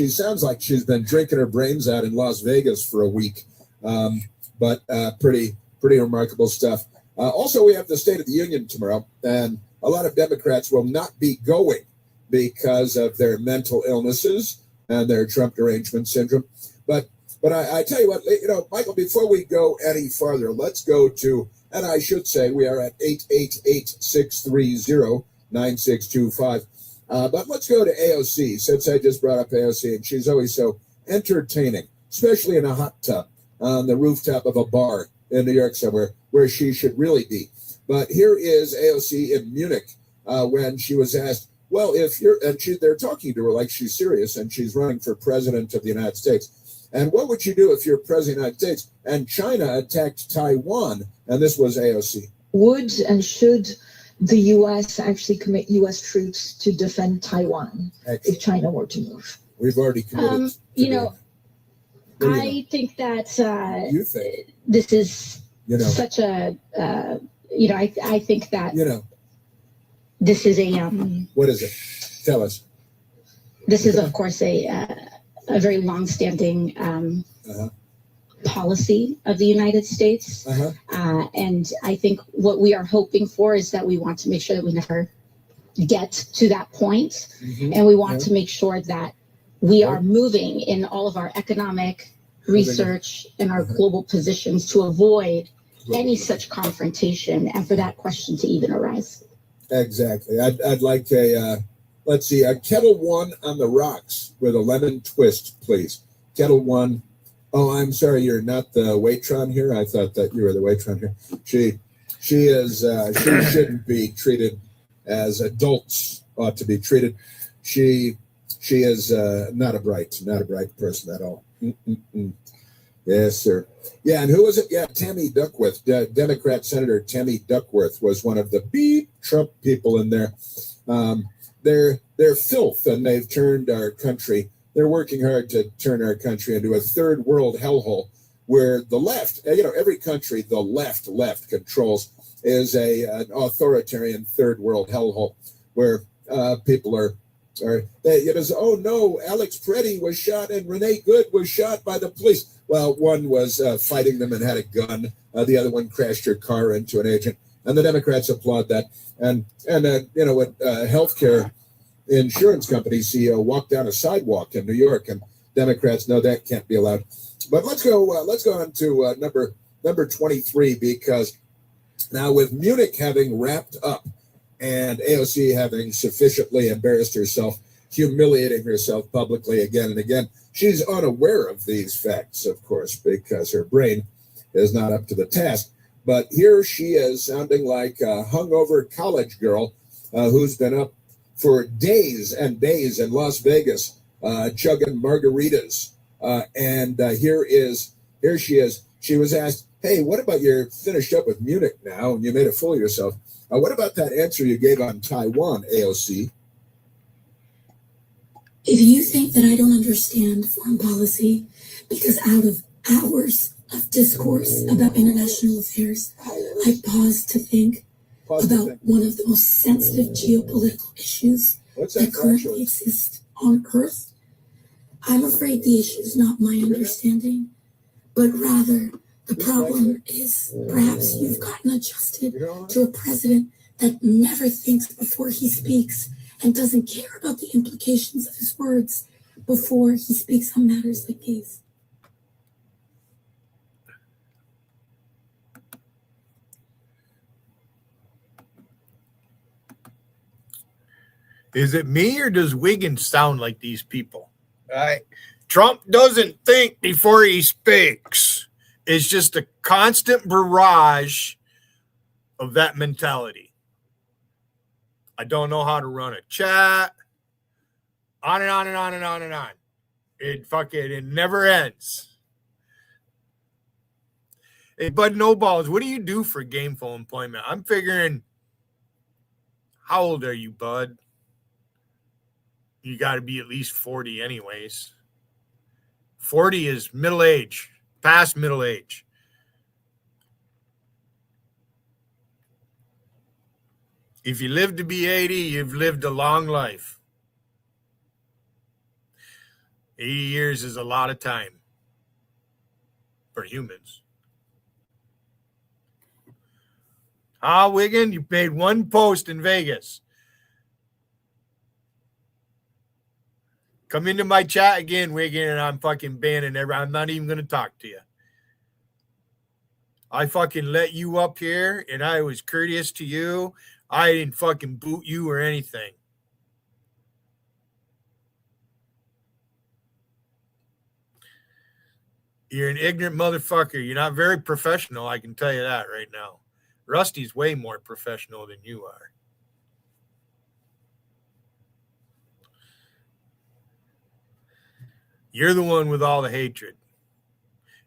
S23: sounds like she's been drinking her brains out in Las Vegas for a week, but pretty remarkable stuff. Also, we have the State of the Union tomorrow, and a lot of Democrats will not be going because of their mental illnesses and their Trump derangement syndrome. But I tell you what, Michael, before we go any farther, let's go to, and I should say we are at 888-630-9625. But let's go to AOC, since I just brought up AOC, and she's always so entertaining, especially in a hot tub on the rooftop of a bar in New York somewhere, where she should really be. But here is AOC in Munich when she was asked, well, they're talking to her like she's serious and she's running for president of the United States. And what would you do if you're president of the United States and China attacked Taiwan? And this was AOC.
S5: Would and should the U.S. actually commit U.S. troops to defend Taiwan if China were to move?
S23: We've already committed.
S5: I think that this is such a, I think that this is a.
S23: What is it? Tell us.
S5: This is, of course, a very longstanding policy of the United States. And I think what we are hoping for is that we want to make sure that we never get to that point. And we want to make sure that we are moving in all of our economic research and our global positions to avoid any such confrontation and for that question to even arise.
S23: Exactly. I'd like a Kettle One on the rocks with a lemon twist, please. Kettle One. Oh, I'm sorry, you're not the Waitron here. I thought that you were the Waitron here. She shouldn't be treated as adults ought to be treated. She is not a bright person at all. Yes, sir. Yeah, and who was it? Yeah, Tammy Duckworth, Democrat Senator Tammy Duckworth was one of the beep Trump people in there. They're filth, and they've turned our country. They're working hard to turn our country into a third world hellhole where the left, every country the left controls is an authoritarian third world hellhole where people are oh no, Alex Preddy was shot and Renee Good was shot by the police. Well, one was fighting them and had a gun. The other one crashed her car into an agent, and the Democrats applaud that. And healthcare insurance company CEO walked down a sidewalk in New York, and Democrats know that can't be allowed. But let's go on to number 23, because now with Munich having wrapped up and AOC having sufficiently embarrassed herself, humiliating herself publicly again and again, she's unaware of these facts, of course, because her brain is not up to the task. But here she is sounding like a hungover college girl who's been up for days and days in Las Vegas, chugging margaritas. And here she is. She was asked, hey, what about you're finished up with Munich now and you made a fool of yourself? What about that answer you gave on Taiwan, AOC?
S7: If you think that I don't understand foreign policy because out of hours of discourse about international affairs, I pause to think about one of the most sensitive geopolitical issues that currently exist on Earth, I'm afraid the issue is not my understanding, but rather the problem is perhaps you've gotten adjusted to a president that never thinks before he speaks and doesn't care about the implications of his words before he speaks on matters like these.
S11: Is it me or does Wiggins sound like these people? All right. Trump doesn't think before he speaks. It's just a constant barrage of that mentality. I don't know how to run a chat. On and on and on and on and on. It never ends. Hey, Bud No Balls, what do you do for gainful employment? I'm figuring, how old are you, Bud? You got to be at least 40 anyways. 40 is middle age, past middle age. If you live to be 80, you've lived a long life. 80 years is a lot of time for humans. Wiggin, you made one post in Vegas. Come into my chat again, Wiggin, and I'm fucking banning everyone. I'm not even going to talk to you. I fucking let you up here, and I was courteous to you. I didn't fucking boot you or anything. You're an ignorant motherfucker. You're not very professional, I can tell you that right now. Rusty's way more professional than you are. You're the one with all the hatred.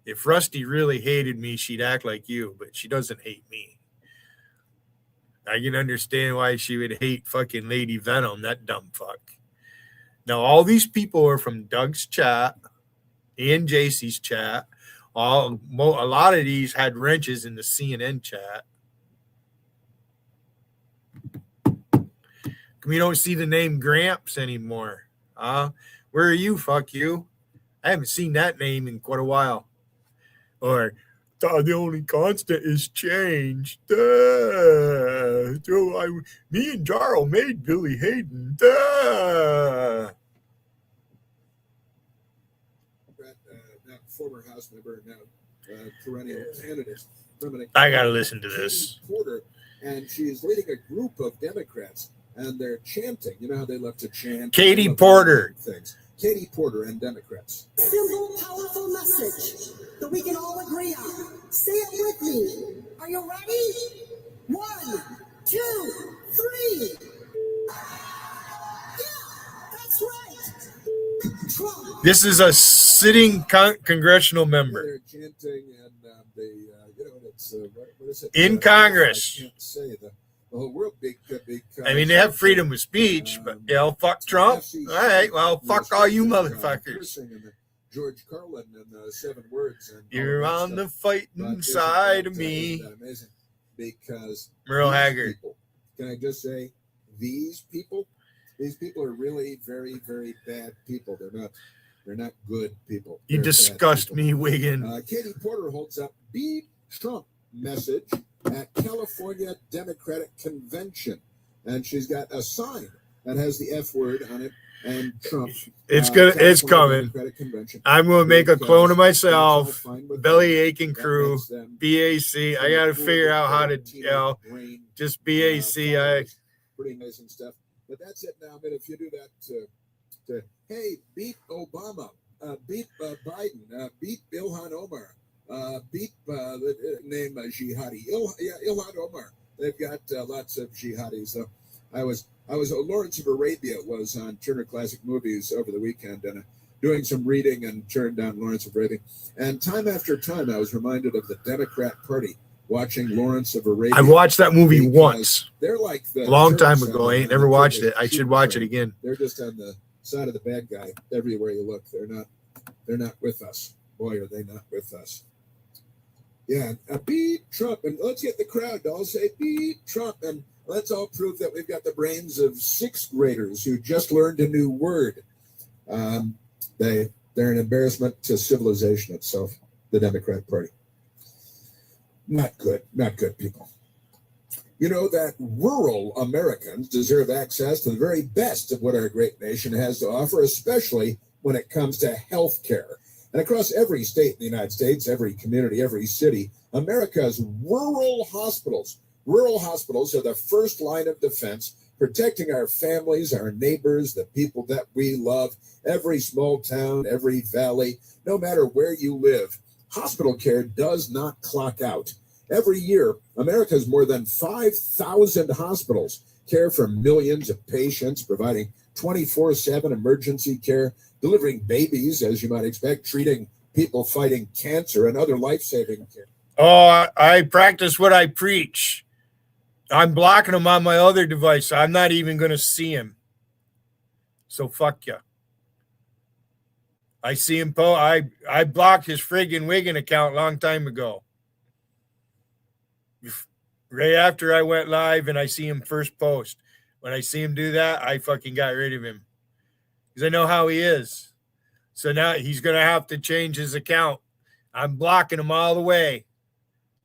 S11: If Rusty really hated me, she'd act like you, but she doesn't hate me. I can understand why she would hate fucking Lady Venom, that dumb fuck. Now, all these people are from Doug's chat and JC's chat. A lot of these had wrenches in the CNN chat. We don't see the name Gramps anymore. Where are you? Fuck you. I haven't seen that name in quite a while. Or the only constant is change. Me and Jarl made Billy Hayden.
S23: That former House member, now perennial candidate.
S11: I got to listen to this.
S23: Porter, and she is leading a group of Democrats, and they're chanting. You know how they love to chant?
S11: Katie Porter.
S23: Things. Katie Porter and Democrats.
S3: Simple, powerful message that we can all agree on. Say it with me. Are you ready? 1, 2, 3. Yeah, that's right. Trump.
S11: This is a sitting congressional member.
S23: They're chanting, and it's what is it?
S11: In Congress.
S23: I can't say the whole world big.
S11: I mean, they have freedom of speech, but fuck Trump. All right, well, fuck all you motherfuckers.
S23: George Carlin and 7 words. And
S11: you're on the fighting side of me.
S23: Amazing, because
S11: Merle Haggard.
S23: Can I just say, these people are really very, very bad people. They're not good people.
S11: You disgust me, Wiggin.
S23: Katie Porter holds up "Beat Trump" message at California Democratic Convention, and she's got a sign that has the F word on it and Trump.
S11: It's good. It's coming. I'm going to make a clone of myself. Belly aching crew. BAC. I got to figure out how to just BAC.
S23: Pretty amazing stuff. But that's it now. But if you do that, hey, beat Obama, beat Biden, beat Ilhan Omar. Beat the name jihadi. Ilhan Omar. They've got lots of jihadis. So I was Lawrence of Arabia was on Turner Classic Movies over the weekend, and doing some reading and turned down Lawrence of Arabia. And time after time, I was reminded of the Democrat Party watching Lawrence of Arabia.
S11: I've watched that movie once.
S23: They're like the
S11: long time ago. I ain't never watched it. I should watch it again.
S23: They're just on the side of the bad guy everywhere you look. They're not with us. Boy, are they not with us. Yeah, beat Trump, and let's get the crowd to all say beat Trump, and let's all prove that we've got the brains of 6th graders who just learned a new word. They're an embarrassment to civilization itself, the Democrat Party. Not good people. You know that rural Americans deserve access to the very best of what our great nation has to offer, especially when it comes to health care. And across every state in the United States, every community, every city, America's rural hospitals are the first line of defense protecting our families, our neighbors, the people that we love, every small town, every valley, no matter where you live. Hospital care does not clock out. Every year, America's more than 5,000 hospitals care for millions of patients, providing 24/7 emergency care, delivering babies, as you might expect, treating people fighting cancer and other life-saving care.
S11: Oh, I practice what I preach. I'm blocking him on my other device. I'm not even going to see him. So fuck you. I see him. I blocked his friggin' Wiggin account a long time ago. Right after I went live and I see him first post. When I see him do that, I fucking got rid of him. Because I know how he is. So now he's going to have to change his account. I'm blocking him all the way.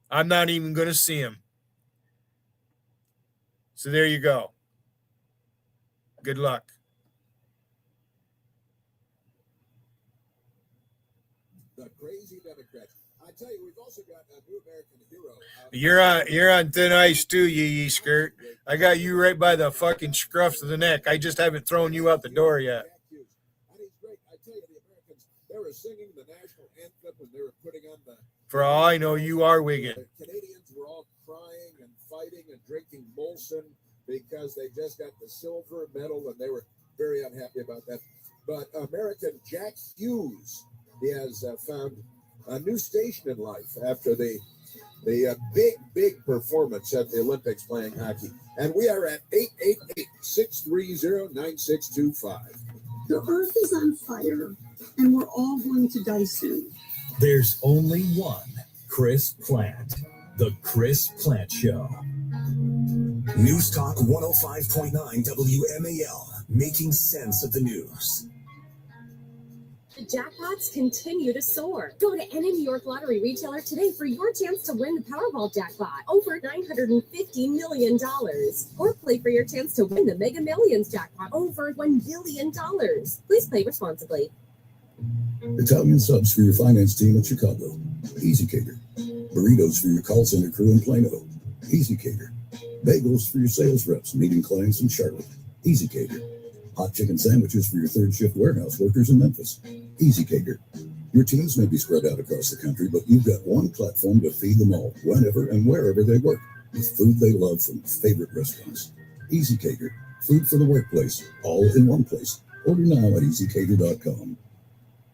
S11: I'm not even going to see him. So there you go. Good luck.
S23: The crazy Democrats. I tell you, we've also got a new American hero.
S11: You're on thin ice too, yee skirt. I got you right by the fucking scruffs of the neck. I just haven't thrown you out the door yet.
S23: And he's great. I tell you, the Americans, they were singing the national anthem when they were putting on the...
S11: For all I know, you are Wiggin.
S23: The Canadians were all crying and fighting and drinking Molson because they just got the silver medal, and they were very unhappy about that. But American Jack Hughes, he has found a new station in life after the big performance at the Olympics playing hockey. And we are at 888-630-9625.
S3: The earth is on fire, and we're all going to die soon.
S21: There's only one Chris Plant. The Chris Plant Show.
S2: News Talk 105.9 WMAL, making sense of the news.
S6: The jackpots continue to soar. Go to any New York Lottery retailer today for your chance to win the Powerball jackpot, over $950 million. Or play for your chance to win the Mega Millions jackpot, over $1 billion. Please play responsibly.
S15: Italian subs for your finance team at Chicago. Easy Cater. Burritos for your call center crew in Plano. Easy Cater. Bagels for your sales reps meeting clients in Charlotte. Easy Cater. Hot chicken sandwiches for your third shift warehouse workers in Memphis. Easy Cater. Your teams may be spread out across the country, but you've got one platform to feed them all, whenever and wherever they work, with food they love from favorite restaurants. Easy Cater. Food for the workplace, all in one place. Order now at easycater.com.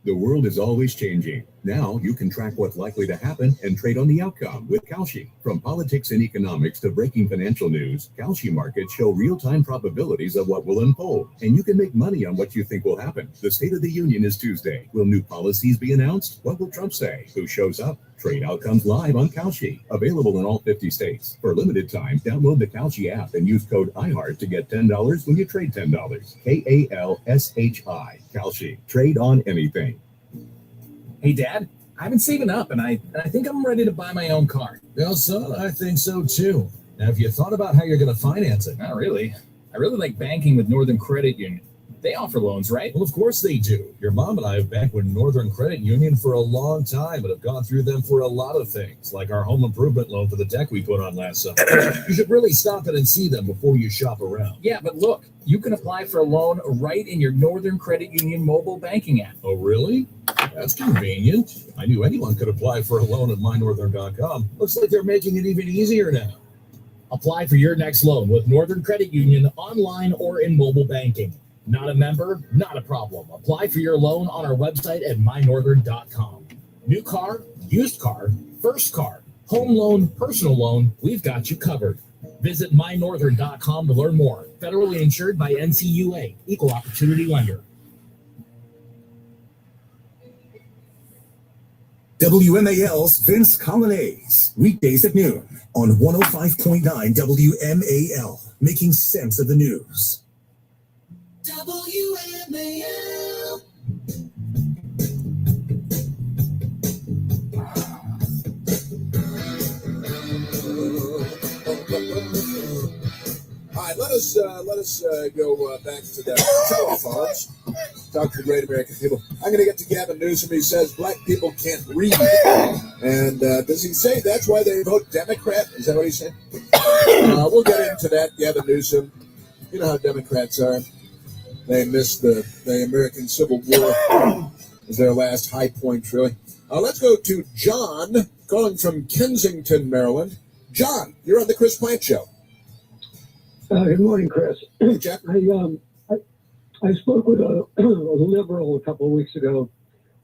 S16: The world is always changing. Now you can track what's likely to happen and trade on the outcome with Kalshi. From politics and economics to breaking financial news, Kalshi markets show real-time probabilities of what will unfold, and you can make money on what you think will happen. The State of the Union is Tuesday. Will new policies be announced? What will Trump say? Who shows up? Trade outcomes live on Kalshi. Available in all 50 states. For a limited time, download the Kalshi app and use code IHEART to get $10 when you trade $10. KALSHI. Kalshi. Trade on anything.
S9: Hey, Dad, I've been saving up, and I think I'm ready to buy my own car.
S18: Well, son, I think so too. Now, have you thought about how you're going to finance it?
S9: Not really. I really like banking with Northern Credit Union. They offer loans, right?
S18: Well, of course they do. Your mom and I have banked with Northern Credit Union for a long time and have gone through them for a lot of things, like our home improvement loan for the deck we put on last summer. You should really stop in and see them before you shop around.
S9: Yeah, but look, you can apply for a loan right in your Northern Credit Union mobile banking app.
S18: Oh, really? That's convenient. I knew anyone could apply for a loan at mynorthern.com. Looks like they're making it even easier now.
S9: Apply for your next loan with Northern Credit Union online or in mobile banking. Not a member? Not a problem. Apply for your loan on our website at mynorthern.com. New car, used car, first car, home loan, personal loan, we've got you covered. Visit mynorthern.com to learn more. Federally insured by NCUA, Equal Opportunity Lender.
S2: WMAL's Vince Colonnese, weekdays at noon on 105.9 WMAL, making sense of the news.
S3: WMAL.
S23: All right, let us go back to the telephones. Talk to the great American people. I'm going to get to Gavin Newsom. He says black people can't read. And does he say that's why they vote Democrat? Is that what he's saying? We'll get into that, Gavin Newsom.
S10: You know how Democrats are. They missed the American Civil War as their last high point, really. Let's go to John, calling from Kensington, Maryland. John, you're on the Chris Plant Show.
S13: Good morning, Chris.
S10: Hey, Jack.
S13: I spoke with a liberal a couple of weeks ago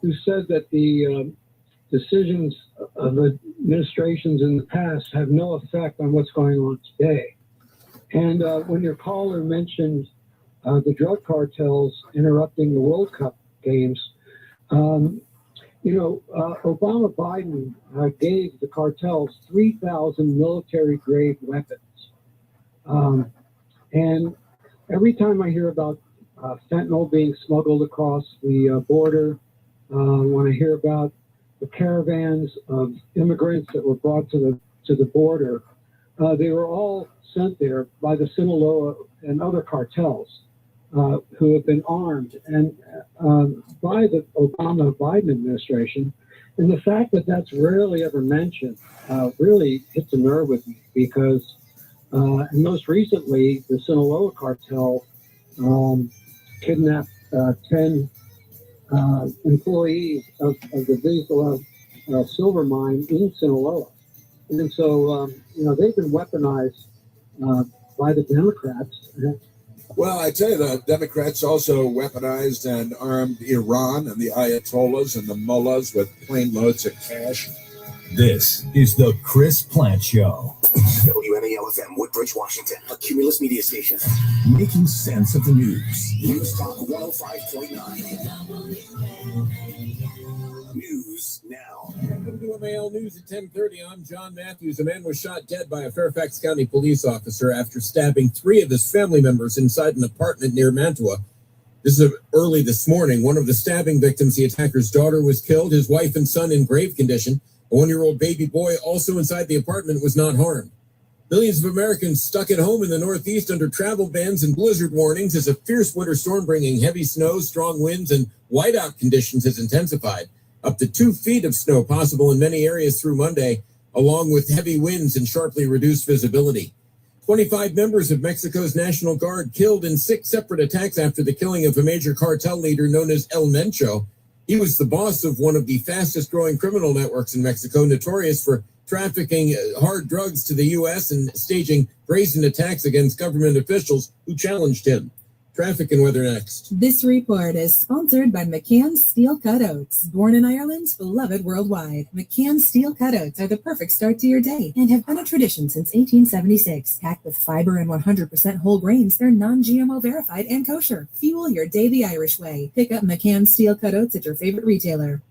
S13: who said that the decisions of administrations in the past have no effect on what's going on today. And when your caller mentioned the drug cartels interrupting the World Cup games, Obama Biden gave the cartels 3,000 military-grade weapons. And every time I hear about fentanyl being smuggled across the border, when I hear about the caravans of immigrants that were brought to the border, they were all sent there by the Sinaloa and other cartels who have been armed and by the Obama-Biden administration. And the fact that that's rarely ever mentioned really hits a nerve with me because and most recently, the Sinaloa cartel kidnapped 10 employees of the Vizsla silver mine in Sinaloa. And so, they've been weaponized by the Democrats.
S10: Well, I tell you, the Democrats also weaponized and armed Iran and the Ayatollahs and the mullahs with plane loads of cash.
S21: This is the Chris Plant Show.
S2: WMAL-FM, Woodbridge, Washington, a Cumulus media station. Making sense of the news. News Talk 105.9. News now.
S12: WMAL News at 10:30. I'm John Matthews. A man was shot dead by a Fairfax County police officer after stabbing 3 of his family members inside an apartment near Mantua. This is early this morning. One of the stabbing victims, the attacker's daughter, was killed. His wife and son in grave condition. A 1-year-old baby boy also inside the apartment was not harmed. Millions of Americans stuck at home in the Northeast under travel bans and blizzard warnings as a fierce winter storm bringing heavy snow, strong winds, and whiteout conditions has intensified. Up to 2 feet of snow possible in many areas through Monday, along with heavy winds and sharply reduced visibility. 25 members of Mexico's National Guard killed in 6 separate attacks after the killing of a major cartel leader known as El Mencho. He was the boss of one of the fastest growing criminal networks in Mexico, notorious for trafficking hard drugs to the U.S. and staging brazen attacks against government officials who challenged him. Traffic and weather next.
S17: This report is sponsored by McCann Steel Cutouts. Born in Ireland, beloved worldwide, McCann Steel Cutouts are the perfect start to your day and have been a tradition since 1876. Packed with fiber and 100% whole grains, they're non-GMO verified and kosher. Fuel your day the Irish way. Pick up McCann Steel Cutouts at your favorite retailer.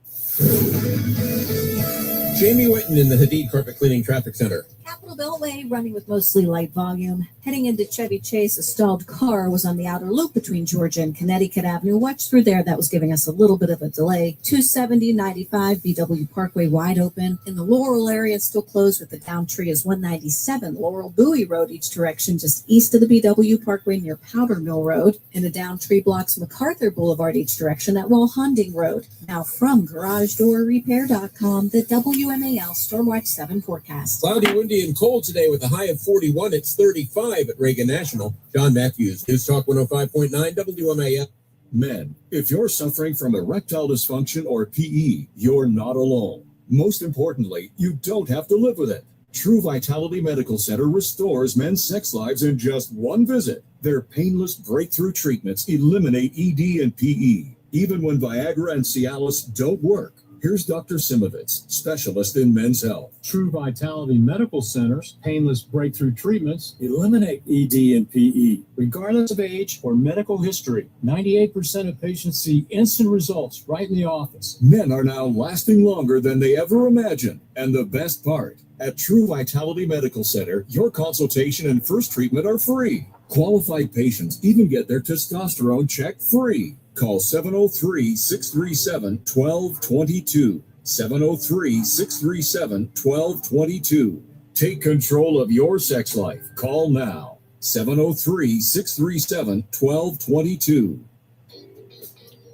S12: Jamie Witten in the Hadid Carpet Cleaning Traffic Center.
S1: Capitol Beltway running with mostly light volume. Heading into Chevy Chase, a stalled car was on the outer loop between Georgia and Connecticut Avenue. Watch through there. That was giving us a little bit of a delay. 270-95 BW Parkway wide open. In the Laurel area, it's still closed with the down tree is 197 Laurel Bowie Road each direction, just east of the BW Parkway near Powder Mill Road. And the down tree blocks MacArthur Boulevard each direction at Walhonding Road. Now from GarageDoorRepair.com, the WMAL Stormwatch 7 forecast.
S12: Cloudy, windy, and cold today with a high of 41. It's 35 at Reagan National. John Matthews, News Talk 105.9 WMAL.
S21: Men, if you're suffering from erectile dysfunction or PE, you're not alone. Most importantly, you don't have to live with it. True Vitality Medical Center restores men's sex lives in just one visit. Their painless breakthrough treatments eliminate ED and PE, even when Viagra and Cialis don't work. Here's Dr. Simovitz, specialist in men's health.
S19: True Vitality Medical Center's painless breakthrough treatments eliminate ED and PE, regardless of age or medical history. 98% of patients see instant results right in the office.
S21: Men are now lasting longer than they ever imagined. And the best part, at True Vitality Medical Center, your consultation and first treatment are free. Qualified patients even get their testosterone check free. Call 703-637-1222. 703-637-1222. Take control of your sex life. Call now. 703-637-1222.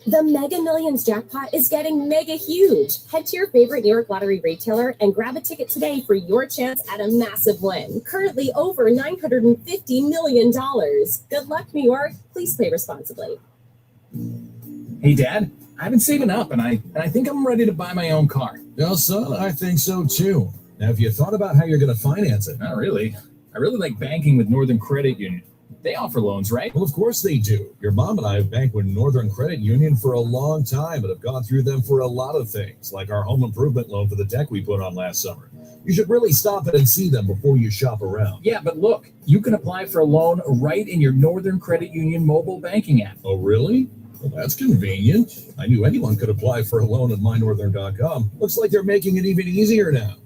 S6: The Mega Millions jackpot is getting mega huge. Head to your favorite New York Lottery retailer and grab a ticket today for your chance at a massive win. Currently over $950 million. Good luck, New York. Please play responsibly.
S9: Hey, Dad, I've been saving up, and I think I'm ready to buy my own car.
S18: Well, son, I think so too. Now, have you thought about how you're going to finance it?
S9: Not really. I really like banking with Northern Credit Union. They offer loans, right?
S18: Well, of course they do. Your mom and I have banked with Northern Credit Union for a long time and have gone through them for a lot of things, like our home improvement loan for the deck we put on last summer. You should really stop in and see them before you shop around.
S9: Yeah, but look, you can apply for a loan right in your Northern Credit Union mobile banking app.
S18: Oh, really? Well, that's convenient. I knew anyone could apply for a loan at mynorthern.com. Looks like they're making it even easier now.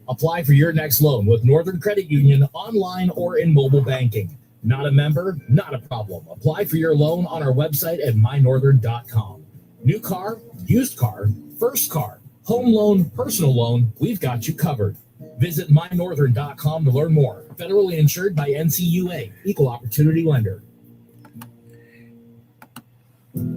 S9: Apply for your next loan with Northern Credit Union online or in mobile banking. Not a member? Not a problem. Apply for your loan on our website at mynorthern.com. New car, used car, first car, home loan, personal loan, we've got you covered. Visit mynorthern.com to learn more. Federally insured by NCUA, Equal Opportunity Lender.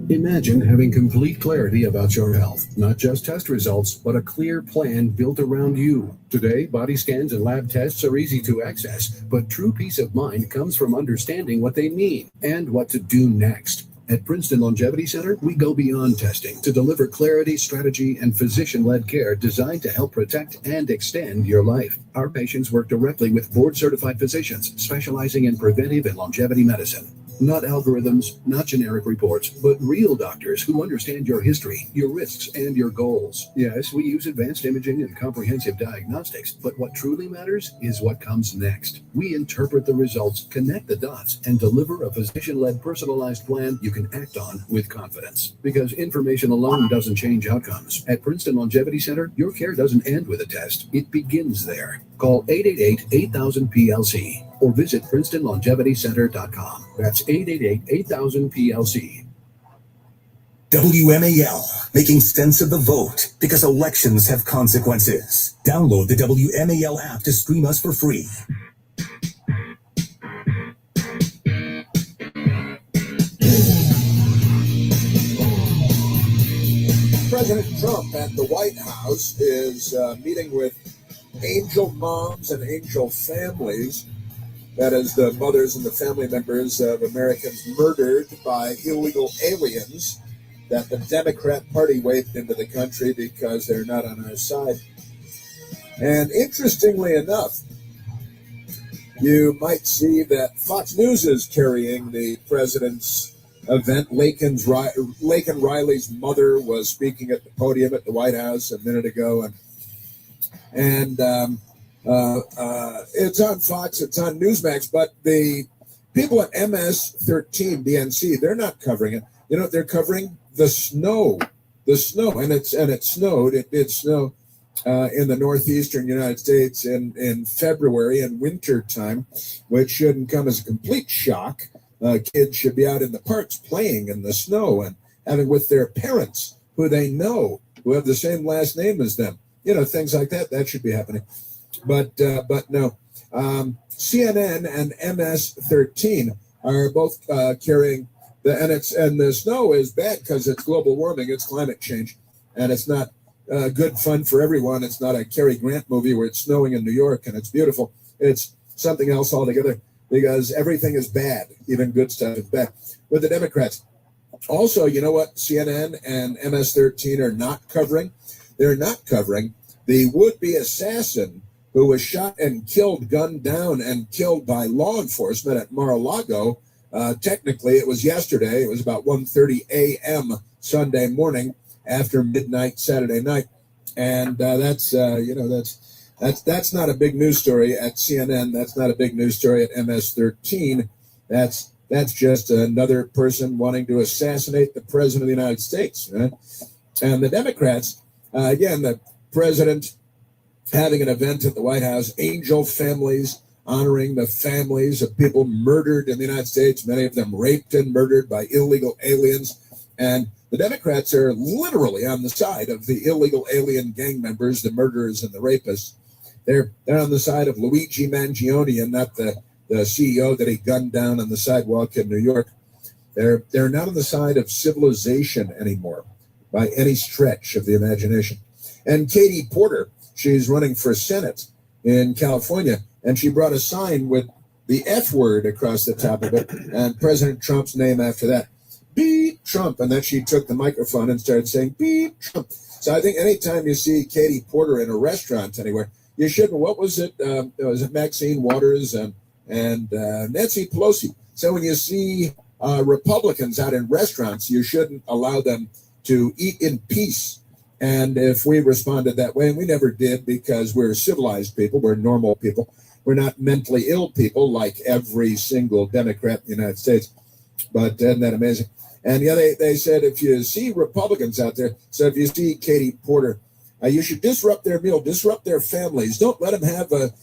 S4: Imagine having complete clarity about your health, not just test results, but a clear plan built around you. Today, body scans and lab tests are easy to access, but true peace of mind comes from understanding what they mean and what to do next. At Princeton Longevity Center, we go beyond testing to deliver clarity, strategy, and physician-led care designed to help protect and extend your life. Our patients work directly with board-certified physicians specializing in preventive and longevity medicine. Not algorithms, not generic reports, but real doctors who understand your history, your risks, and your goals. Yes, we use advanced imaging and comprehensive diagnostics, but what truly matters is what comes next. We interpret the results, connect the dots, and deliver a physician-led personalized plan you can act on with confidence. Because information alone doesn't change outcomes. At Princeton Longevity Center, your care doesn't end with a test. It begins there. Call 888-8000-PLC or visit PrincetonLongevityCenter.com. That's 888-8000-PLC.
S2: WMAL, making sense of the vote because elections have consequences. Download the WMAL app to stream us for free.
S23: President Trump at the White House is meeting with angel moms and angel families. That is, the mothers and the family members of Americans murdered by illegal aliens that the Democrat Party waved into the country because they're not on our side. And interestingly enough, you might see that Fox News is carrying the president's event. Laken Riley's mother was speaking at the podium at the White House a minute ago, and it's on Fox, it's on Newsmax, but the people at MS-13 DNC, they're not covering it. You know, they're covering the snow, and it snowed. It did snow in the northeastern United States in February in winter time, which shouldn't come as a complete shock. Kids should be out in the parks playing in the snow and having with their parents who they know, who have the same last name as them. You know, things like that. That should be happening. But no. CNN and MS-13 are both carrying and the snow is bad because it's global warming, it's climate change, and it's not good fun for everyone. It's not a Cary Grant movie where it's snowing in New York and it's beautiful. It's something else altogether because everything is bad, even good stuff is bad. With the Democrats, also, you know what CNN and MS-13 are not covering? They're not covering the would-be assassin who was shot and killed, gunned down and killed by law enforcement at Mar-a-Lago. Technically, it was yesterday. It was about 1:30 a.m. Sunday morning after midnight Saturday night. And that's not a big news story at CNN. That's not a big news story at MS-13. That's just another person wanting to assassinate the president of the United States. Right? And the Democrats, again, the president having an event at the White House, angel families, honoring the families of people murdered in the United States, many of them raped and murdered by illegal aliens. And the Democrats are literally on the side of the illegal alien gang members, the murderers and the rapists. They're on the side of Luigi Mangione and not the CEO that he gunned down on the sidewalk in New York. They're not on the side of civilization anymore by any stretch of the imagination. And Katie Porter, she's running for Senate in California, and she brought a sign with the F word across the top of it and President Trump's name after that. Beep Trump. And then she took the microphone and started saying, beep Trump. So I think anytime you see Katie Porter in a restaurant anywhere, you shouldn't. What was it? Was it Maxine Waters and Nancy Pelosi? So when you see Republicans out in restaurants, you shouldn't allow them to eat in peace. And if we responded that way, and we never did because we're civilized people, we're normal people, we're not mentally ill people like every single Democrat in the United States. But isn't that amazing? And yeah, they said if you see Republicans out there, so if you see Katie Porter, you should disrupt their meal, disrupt their families. Don't let them have a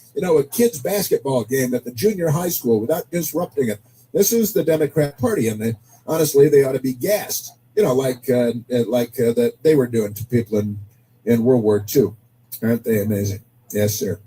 S23: kids basketball game at the junior high school without disrupting it. This is the Democrat Party, and honestly, they ought to be gassed. Like that they were doing to people in World War II. Aren't they amazing? Yes, sir.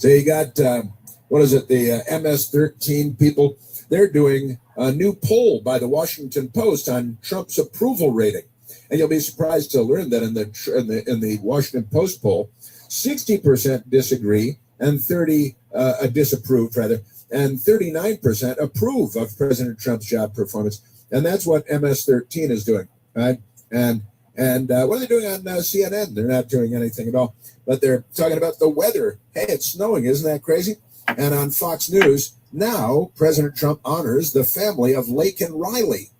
S23: So you got, the MS-13 people. They're doing a new poll by the Washington Post on Trump's approval rating. And you'll be surprised to learn that in the Washington Post poll, 60% disagree and 30% disapprove, rather, and 39% approve of President Trump's job performance. And that's what MS-13 is doing, right? And what are they doing on CNN? They're not doing anything at all, but they're talking about the weather. Hey, it's snowing. Isn't that crazy? And on Fox News, now President Trump honors the family of Laken Riley.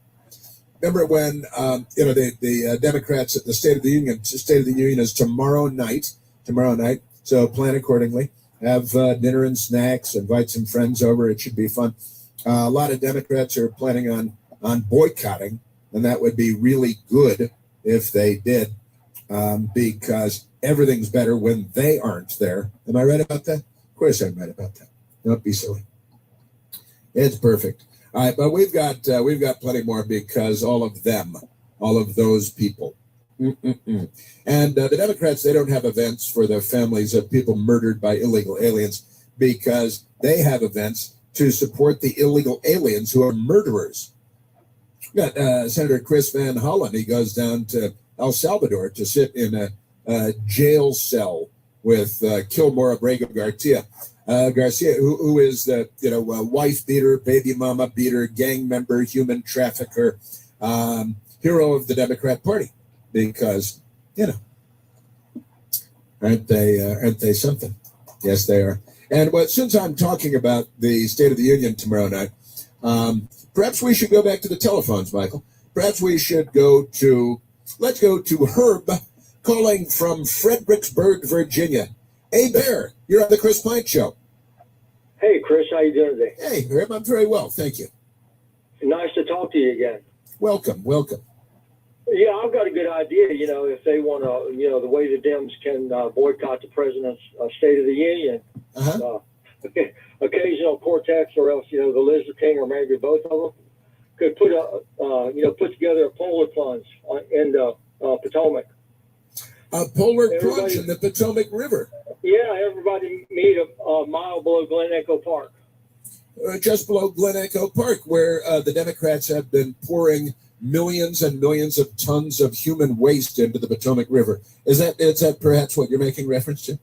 S23: Remember when, the Democrats at the State of the Union is tomorrow night. So plan accordingly. Have dinner and snacks, invite some friends over. It should be fun. A lot of Democrats are planning on boycotting, and that would be really good if they did, because everything's better when they aren't there. Am I right about that? Of course I'm right about that. Don't be silly. It's perfect. All right, but we've got plenty more because all of those people. And the Democrats, they don't have events for the families of people murdered by illegal aliens because they have events to support the illegal aliens who are murderers. Got Senator Chris Van Hollen. He goes down to El Salvador to sit in a jail cell with Kilmore Abrego Garcia, who is the wife beater, baby mama beater, gang member, human trafficker, hero of the Democrat Party. Because aren't they something? Yes, they are. And since I'm talking about the State of the Union tomorrow night, perhaps we should go back to the telephones, Michael. Perhaps we should let's go to Herb calling from Fredericksburg, Virginia. Hey, Bear, you're on the Chris Pine Show.
S8: Hey, Chris, how you doing today?
S23: Hey, Herb, I'm very well, thank you.
S8: Nice to talk to you again.
S23: Welcome.
S8: Yeah, I've got a good idea, if they want to, the way the Dems can boycott the president's State of the Union. Occasional Cortex or else, the Lizard King or maybe both of them could put together a polar plunge in the Potomac.
S23: A polar plunge in the Potomac River.
S8: Yeah, everybody meet a mile below Glen Echo Park.
S23: Just below Glen Echo Park, where the Democrats have been pouring millions and millions of tons of human waste into the Potomac River. Is that perhaps what you're making reference to?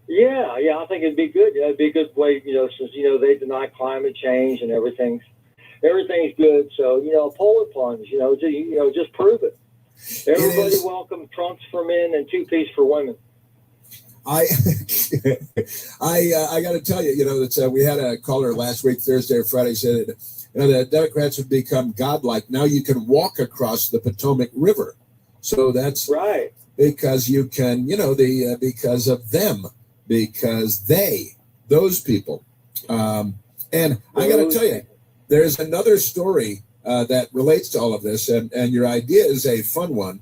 S8: Yeah, I think it'd be good. It'd be a good way, since they deny climate change and everything's good. So a polar plunge, just prove it. Everybody welcome trunks for men and two-piece for women.
S23: I got to tell you, that we had a caller last week, Thursday or Friday, said the Democrats have become godlike. Now you can walk across the Potomac River. So that's
S8: right.
S23: Because you can, because of them, because those people. And I got to tell you, there's another story that relates to all of this, and your idea is a fun one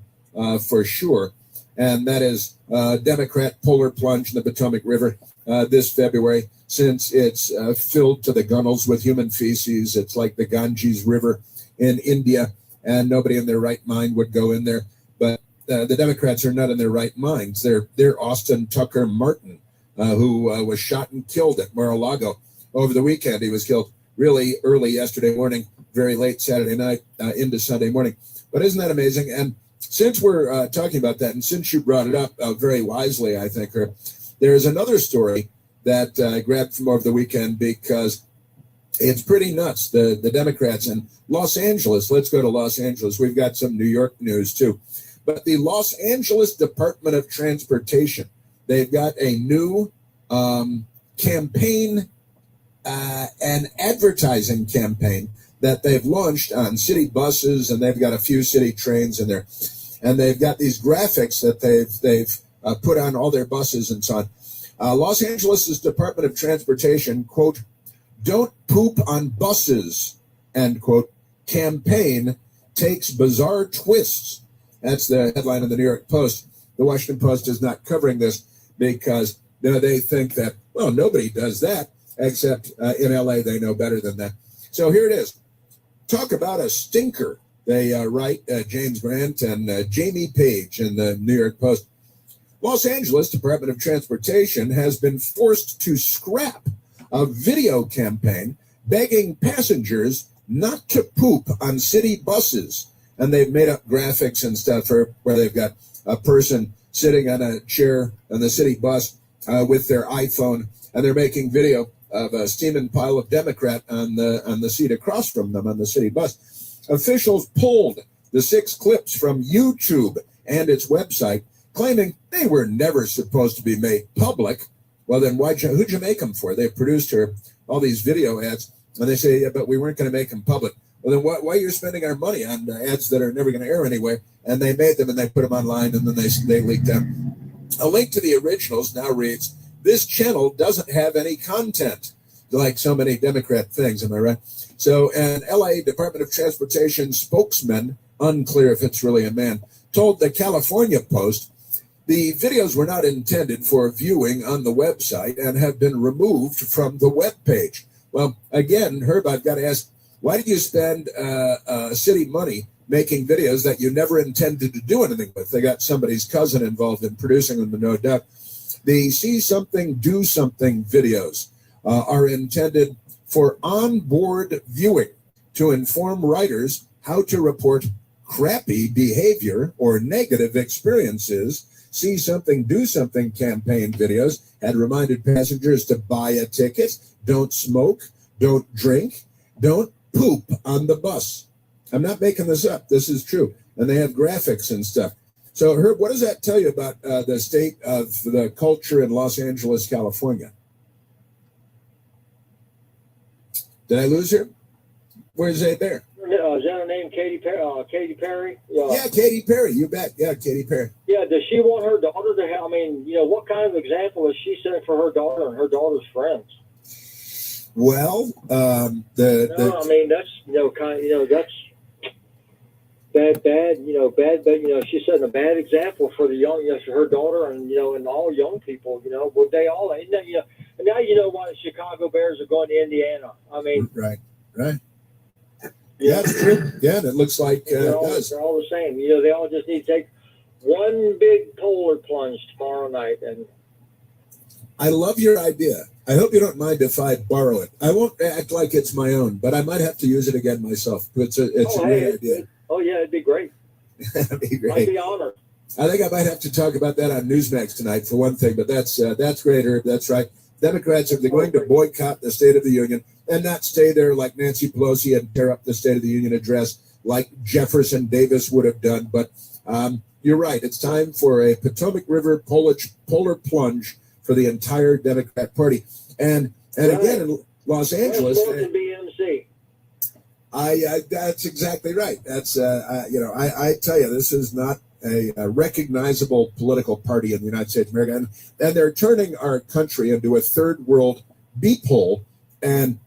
S23: for sure. And that is Democrat polar plunge in the Potomac River this February, since it's filled to the gunnels with human feces. It's like the Ganges River in India, and nobody in their right mind would go in there. But the Democrats are not in their right minds. They're Austin Tucker Martin, who was shot and killed at Mar-a-Lago over the weekend. He was killed really early yesterday morning, very late Saturday night into Sunday morning. But isn't that amazing? And since we're talking about that, and since you brought it up very wisely, I think, there's another story that I grabbed from over the weekend because it's pretty nuts. The Democrats in Los Angeles, let's go to Los Angeles. We've got some New York news too. But the Los Angeles Department of Transportation, they've got a new campaign, an advertising campaign that they've launched on city buses, and they've got a few city trains in there. And they've got these graphics that they've put on all their buses and so on. Los Angeles' Department of Transportation, quote, "Don't poop on buses," end quote, campaign takes bizarre twists. That's the headline of the New York Post. The Washington Post is not covering this because they think that, well, nobody does that, except in LA, they know better than that. So here it is. Talk about a stinker. They write James Grant and Jamie Page in the New York Post. Los Angeles Department of Transportation has been forced to scrap a video campaign begging passengers not to poop on city buses. And they've made up graphics and stuff where they've got a person sitting on a chair on the city bus with their iPhone, and they're making video of a steaming pile of Democrat on the seat across from them on the city bus. Officials pulled the 6 clips from YouTube and its website, claiming they were never supposed to be made public. Well, then who'd you make them for? They produced all these video ads, and they say, yeah, but we weren't going to make them public. Well, then why are you spending our money on ads that are never going to air anyway? And they made them, and they put them online, and then they leaked them. A link to the originals now reads, "This channel doesn't have any content," like so many Democrat things, am I right? So an LA Department of Transportation spokesman, unclear if it's really a man, told the California Post, "The videos were not intended for viewing on the website and have been removed from the web page." Well, again, Herb, I've got to ask, why did you spend city money making videos that you never intended to do anything with? They got somebody's cousin involved in producing them, no doubt. The See Something, Do Something videos are intended for onboard viewing to inform riders how to report crappy behavior or negative experiences. See Something, Do Something campaign videos had reminded passengers to buy a ticket, don't smoke, don't drink, don't poop on the bus. I'm not making this up. This is true. And they have graphics and stuff. So, Herb, what does that tell you about the state of the culture in Los Angeles, California? Did I lose her? Where's it there?
S8: Is that her name, Katy Perry? Katy Perry?
S23: Yeah, Katy Perry. You bet. Yeah, Katy Perry.
S8: Yeah, does she want her daughter to have, what kind of example is she setting for her daughter and her daughter's friends?
S23: Well,
S8: that's, that's bad, she's setting a bad example for the young, her daughter and, and all young people, would they all, and now you know why the Chicago Bears are going to Indiana.
S23: Right. Yeah, it's true. Yeah, it looks like
S8: they're all the same. They all just need to take one big polar plunge tomorrow night. And
S23: I love your idea. I hope you don't mind if I borrow it. I won't act like it's my own, but I might have to use it again myself. It's a great idea.
S8: It'd be great.
S23: That'd be great.
S8: I'd be honored.
S23: I think I might have to talk about that on Newsmax tonight for one thing, but that's great, Herb. That's right. Democrats are going to boycott the State of the Union and not stay there like Nancy Pelosi and tear up the State of the Union address like Jefferson Davis would have done. But you're right. It's time for a Potomac River polar plunge for the entire Democrat Party. And again, in Los Angeles,
S8: BMC.
S23: That's exactly right. That's I tell you, this is not a recognizable political party in the United States of America, and they're turning our country into a third world beep hole. And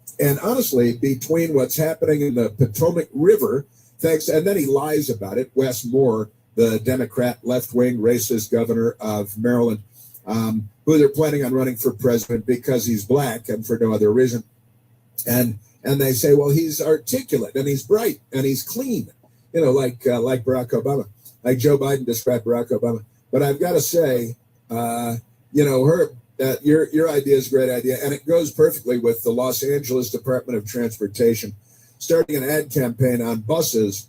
S23: honestly, between what's happening in the Potomac River, and then he lies about it. Wes Moore, the Democrat left-wing racist governor of Maryland, who they're planning on running for president because he's black and for no other reason. And they say, well, he's articulate and he's bright and he's clean, like Barack Obama, like Joe Biden described Barack Obama. But I've got to say, Herb, your idea is a great idea, and it goes perfectly with the Los Angeles Department of Transportation starting an ad campaign on buses,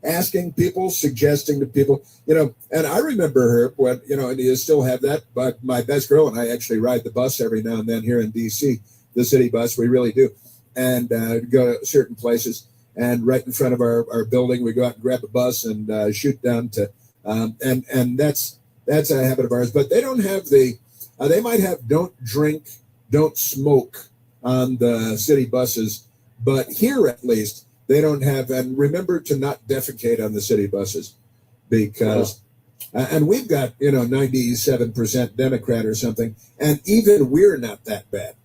S23: asking people, suggesting to people, and I remember her when, and you still have that, but my best girl and I actually ride the bus every now and then here in DC, the city bus, we really do, and go to certain places, and right in front of our building, we go out and grab a bus and shoot down to, and that's a habit of ours, but they don't have they might have don't drink, don't smoke on the city buses, but here at least they don't have, and remember to not defecate on the city buses because, and we've got, 97% Democrat or something, and even we're not that bad.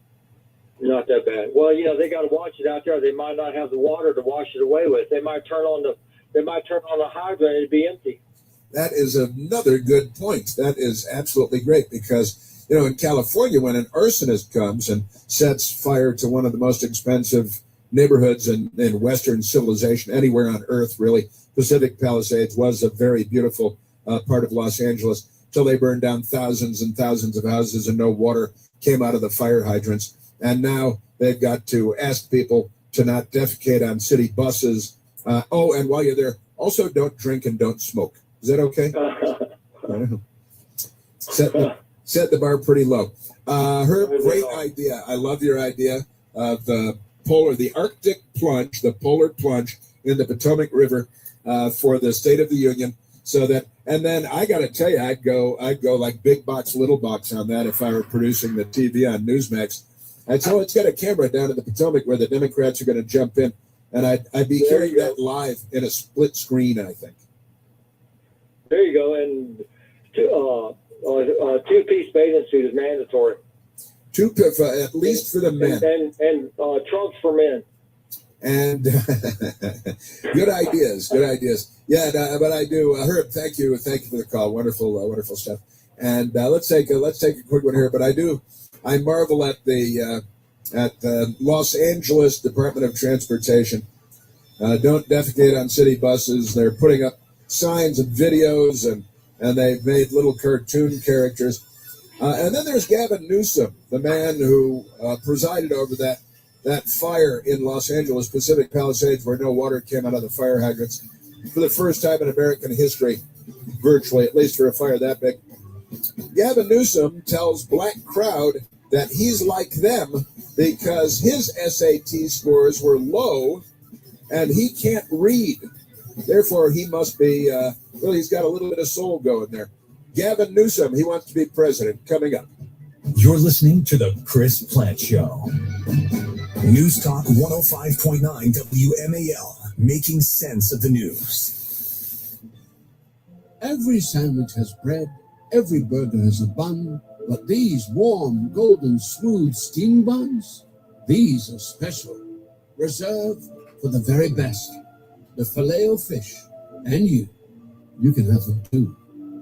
S8: Not that bad. Well, they got to watch it out there. They might not have the water to wash it away with. They might turn on the hydrant and it'd be empty.
S23: That is another good point. That is absolutely great because, in California, when an arsonist comes and sets fire to one of the most expensive neighborhoods in Western civilization, anywhere on Earth, really, Pacific Palisades was a very beautiful part of Los Angeles till they burned down thousands and thousands of houses and no water came out of the fire hydrants. And now they've got to ask people to not defecate on city buses. And while you're there, also don't drink and don't smoke. Is that okay? Set the bar pretty low. Herb, great idea. I love your idea of the Arctic plunge, the polar plunge in the Potomac River for the State of the Union. So that, and then I got to tell you, I'd go like big box, little box on that if I were producing the TV on Newsmax. I'd say, it's got a camera down in the Potomac where the Democrats are going to jump in, and I'd be carrying that live in a split screen, I think.
S8: There you go, and two-piece bathing suit is mandatory.
S23: At least for the men.
S8: And trunks for men.
S23: And good ideas. Yeah, but I do. Herb, thank you for the call. Wonderful stuff. And let's take a quick one here. But I marvel at the Los Angeles Department of Transportation. Don't defecate on city buses. They're putting up signs and videos, and they've made little cartoon characters. And then there's Gavin Newsom, the man who presided over that fire in Los Angeles, Pacific Palisades, where no water came out of the fire hydrants for the first time in American history, virtually, at least for a fire that big. Gavin Newsom tells black crowd that he's like them because his SAT scores were low and he can't read. Therefore, he must be, he's got a little bit of soul going there. Gavin Newsom, he wants to be president, coming up.
S2: You're listening to The Chris Plant Show. News Talk 105.9 WMAL, making sense of the news.
S14: Every sandwich has bread, every burger has a bun, but these warm, golden, smooth steam buns, these are special, reserved for the very best. The Filet-O-Fish, and you can have them too.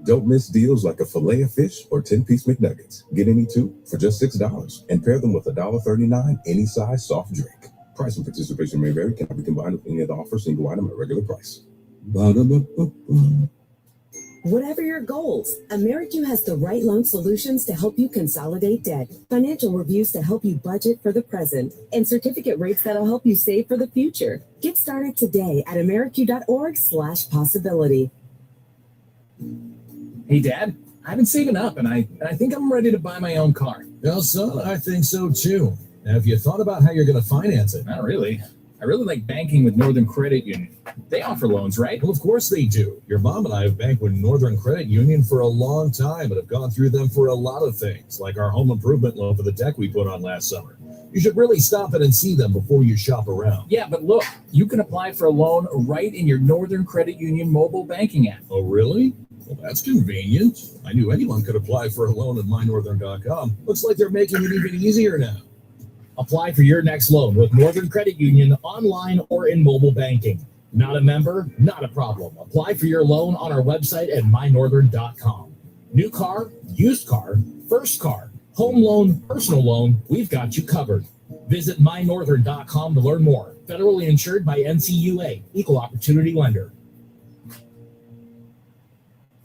S15: Don't miss deals like a fillet of fish or 10-piece McNuggets. Get any two for just $6 and pair them with $1.39 any size soft drink. Price and participation may vary. Cannot be combined with any other offer. Single item at regular price.
S20: Whatever your goals, AmeriQ has the right loan solutions to help you consolidate debt, financial reviews to help you budget for the present, and certificate rates that'll help you save for the future. Get started today at ameriq.org/possibility.
S9: Hey, Dad, I've been saving up, and I think I'm ready to buy my own car.
S18: Well, son, I think so too. Now, have you thought about how you're going to finance it?
S9: Not really. I really like banking with Northern Credit Union. They offer loans, right?
S18: Well, of course they do. Your mom and I have banked with Northern Credit Union for a long time and have gone through them for a lot of things, like our home improvement loan for the deck we put on last summer. You should really stop in and see them before you shop around.
S9: Yeah, but look, you can apply for a loan right in your Northern Credit Union mobile banking app.
S18: Oh, really? Well, that's convenient. I knew anyone could apply for a loan at mynorthern.com. Looks like they're making it even easier now.
S9: Apply for your next loan with Northern Credit Union online or in mobile banking. Not a member? Not a problem. Apply for your loan on our website at mynorthern.com. New car, used car, first car, home loan, personal loan, we've got you covered. Visit mynorthern.com to learn more. Federally insured by NCUA, Equal Opportunity Lender.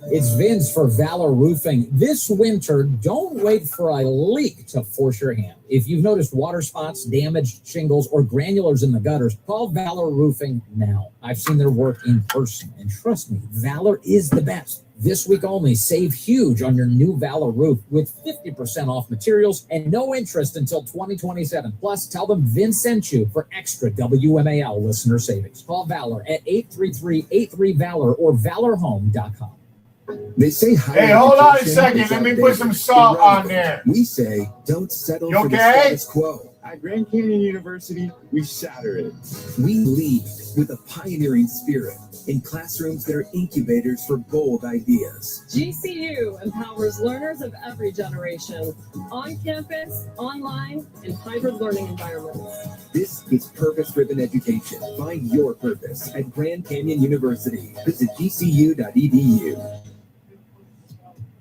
S5: It's Vince for Valor Roofing. This winter, don't wait for a leak to force your hand. If you've noticed water spots, damaged shingles, or granulars in the gutters, call Valor Roofing now. I've seen their work in person, and trust me, Valor is the best. This week only, save huge on your new Valor roof with 50% off materials and no interest until 2027. Plus, tell them Vince sent you for extra WMAL listener savings. Call Valor at 833-83-VALOR or valorhome.com.
S15: They say
S11: Hey, hold on a second. Let me put some salt on there.
S15: We say don't settle
S11: You
S15: for the
S11: okay?
S15: status quo.
S7: At Grand Canyon University, we shatter it.
S15: We lead with a pioneering spirit in classrooms that are incubators for bold ideas.
S22: GCU empowers learners of every generation, on campus, online, and hybrid learning environments.
S15: This is purpose-driven education. Find your purpose at Grand Canyon University. Visit gcu.edu.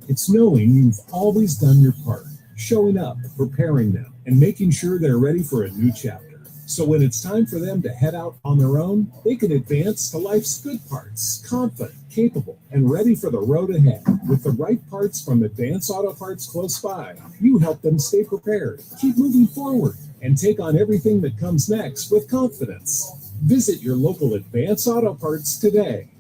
S19: It's knowing you've always done your part, showing up, preparing them, and making sure they're ready for a new chapter. So when it's time for them to head out on their own, they can advance to life's good parts, confident, capable, and ready for the road ahead. With the right parts from Advance Auto Parts close by, you help them stay prepared, keep moving forward, and take on everything that comes next with confidence. Visit your local Advance Auto Parts today.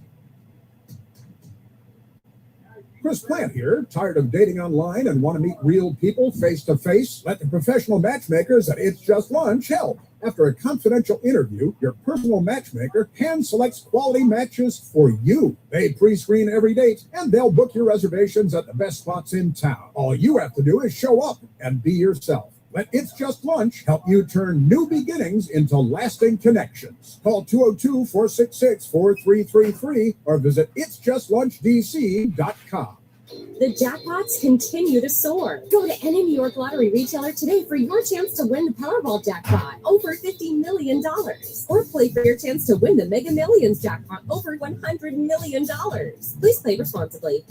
S10: Chris Plant here. Tired of dating online and want to meet real people face to face? Let the professional matchmakers at It's Just Lunch help. After a confidential interview, your personal matchmaker hand selects quality matches for you. They pre-screen every date, and they'll book your reservations at the best spots in town. All you have to do is show up and be yourself. Let It's Just Lunch help you turn new beginnings into lasting connections. Call 202-466-4333 or visit itsjustlunchdc.com.
S6: The jackpots continue to soar. Go to any New York Lottery retailer today for your chance to win the Powerball jackpot, over $50 million. Or play for your chance to win the Mega Millions jackpot, over $100 million. Please play responsibly.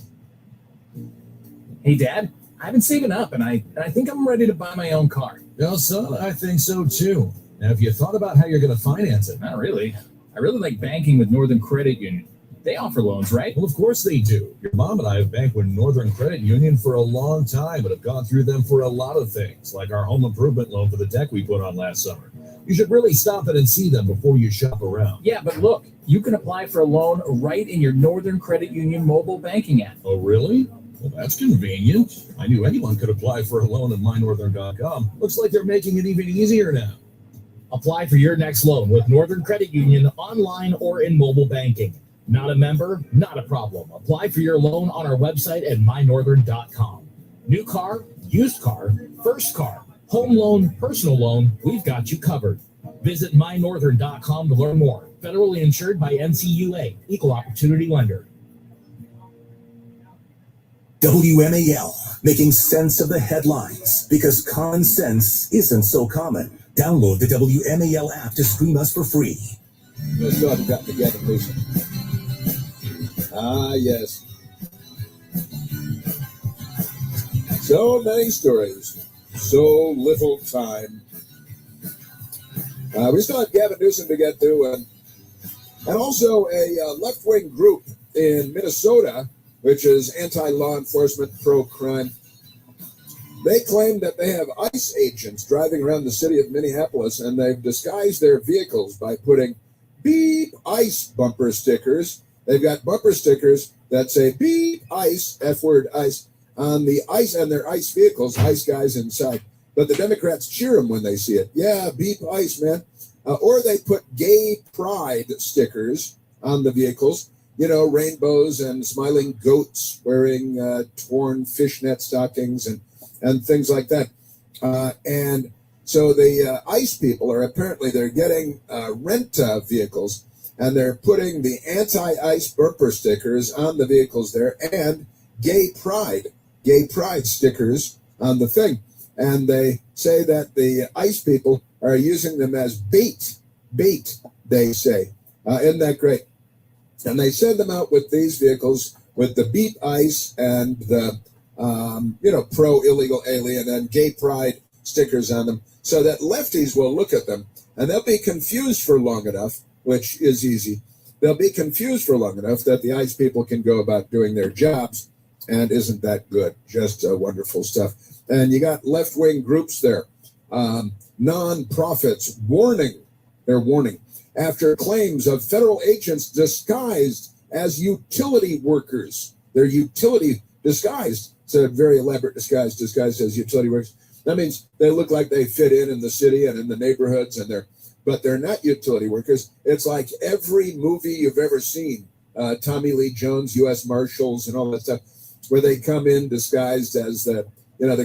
S9: Hey, Dad, I've been saving up, and I think I'm ready to buy my own car.
S18: No, son, I think so too. Now, have you thought about how you're going to finance it?
S9: Not really. I really like banking with Northern Credit Union. They offer loans, right?
S18: Well, of course they do. Your mom and I have banked with Northern Credit Union for a long time and have gone through them for a lot of things, like our home improvement loan for the deck we put on last summer. You should really stop in and see them before you shop around.
S9: Yeah, but look, you can apply for a loan right in your Northern Credit Union mobile banking app.
S18: Oh, really? Well, that's convenient. I knew anyone could apply for a loan at mynorthern.com. Looks like they're making it even easier now.
S9: Apply for your next loan with Northern Credit Union online or in mobile banking. Not a member? Not a problem. Apply for your loan on our website at mynorthern.com. New car, used car, first car, home loan, personal loan, we've got you covered. Visit mynorthern.com to learn more. Federally insured by NCUA, Equal Opportunity Lender.
S2: WMAL, making sense of the headlines because common sense isn't so common. Download the WMAL app to stream us for free.
S23: Let's go and got together, please. Ah, yes. So many stories, so little time. We still have Gavin Newsom to get to, and also a left-wing group in Minnesota, which is anti-law enforcement, pro-crime. They claim that they have ICE agents driving around the city of Minneapolis, and they've disguised their vehicles by putting beep ICE bumper stickers. They've got bumper stickers that say beep ICE, F-word ICE, on the ICE and their ICE vehicles, ICE guys inside. But the Democrats cheer them when they see it. Yeah, beep ICE, man. Or they put gay pride stickers on the vehicles. You know, rainbows and smiling goats wearing torn fishnet stockings and things like that. And so the ICE people are apparently, they're getting rent vehicles, and they're putting the anti-ICE bumper stickers on the vehicles there and gay pride stickers on the thing. And they say that the ICE people are using them as bait, they say. Isn't that great? And they send them out with these vehicles with the beep ICE and the, pro-illegal alien and gay pride stickers on them so that lefties will look at them and they'll be confused for long enough, which is easy. they'll be confused for long enough that the ICE people can go about doing their jobs. And isn't that good? Just wonderful stuff. And you got left-wing groups there. Non-profits warning. They're warning. After claims of federal agents disguised as utility workers. They're utility disguised. It's a very elaborate disguised as utility workers. That means they look like they fit in the city and in the neighborhoods, but they're not utility workers. It's like every movie you've ever seen, Tommy Lee Jones, U.S. Marshals, and all that stuff, where they come in disguised as the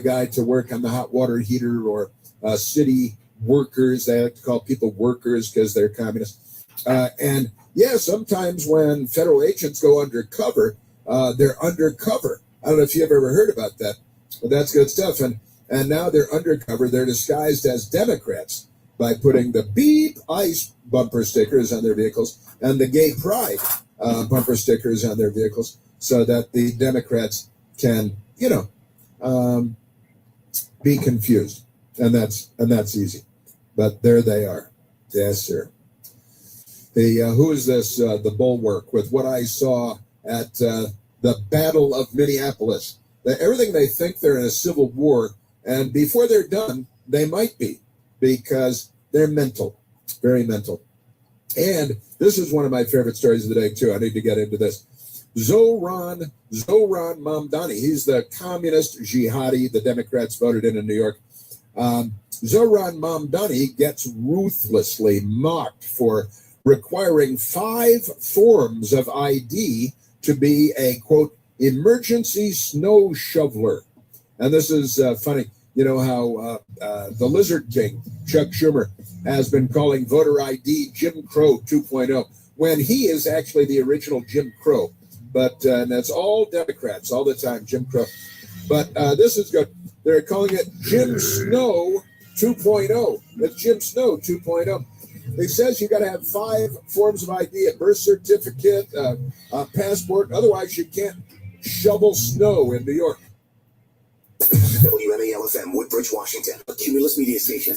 S23: guy to work on the hot water heater, or city workers. They like to call people workers because they're communists. And yeah, sometimes when federal agents go undercover, they're undercover. I don't know if you've ever heard about that, but that's good stuff. And now they're undercover. They're disguised as Democrats by putting the Beep ICE bumper stickers on their vehicles and the Gay Pride bumper stickers on their vehicles, so that the Democrats can, be confused. And that's easy. But there they are. Yes, sir. Who is this? The Bulwark, with what I saw at the Battle of Minneapolis. Everything they think they're in a civil war, and before they're done, they might be, because they're mental, very mental. And this is one of my favorite stories of the day, too. I need to get into this. Zohran Mamdani, he's the communist jihadi the Democrats voted in New York. Zohran Mamdani gets ruthlessly mocked for requiring 5 forms of ID to be a, quote, emergency snow shoveler. And this is funny. You know how the Lizard King, Chuck Schumer, has been calling voter ID Jim Crow 2.0, when he is actually the original Jim Crow. But and that's all Democrats all the time, Jim Crow. But this is good. They're calling it Jim Snow 2.0. It's Jim Snow 2.0. It says you got to have 5 forms of ID: a birth certificate, a passport. Otherwise, you can't shovel snow in New York.
S2: WMAL-FM, Woodbridge, Washington, a Cumulus media station.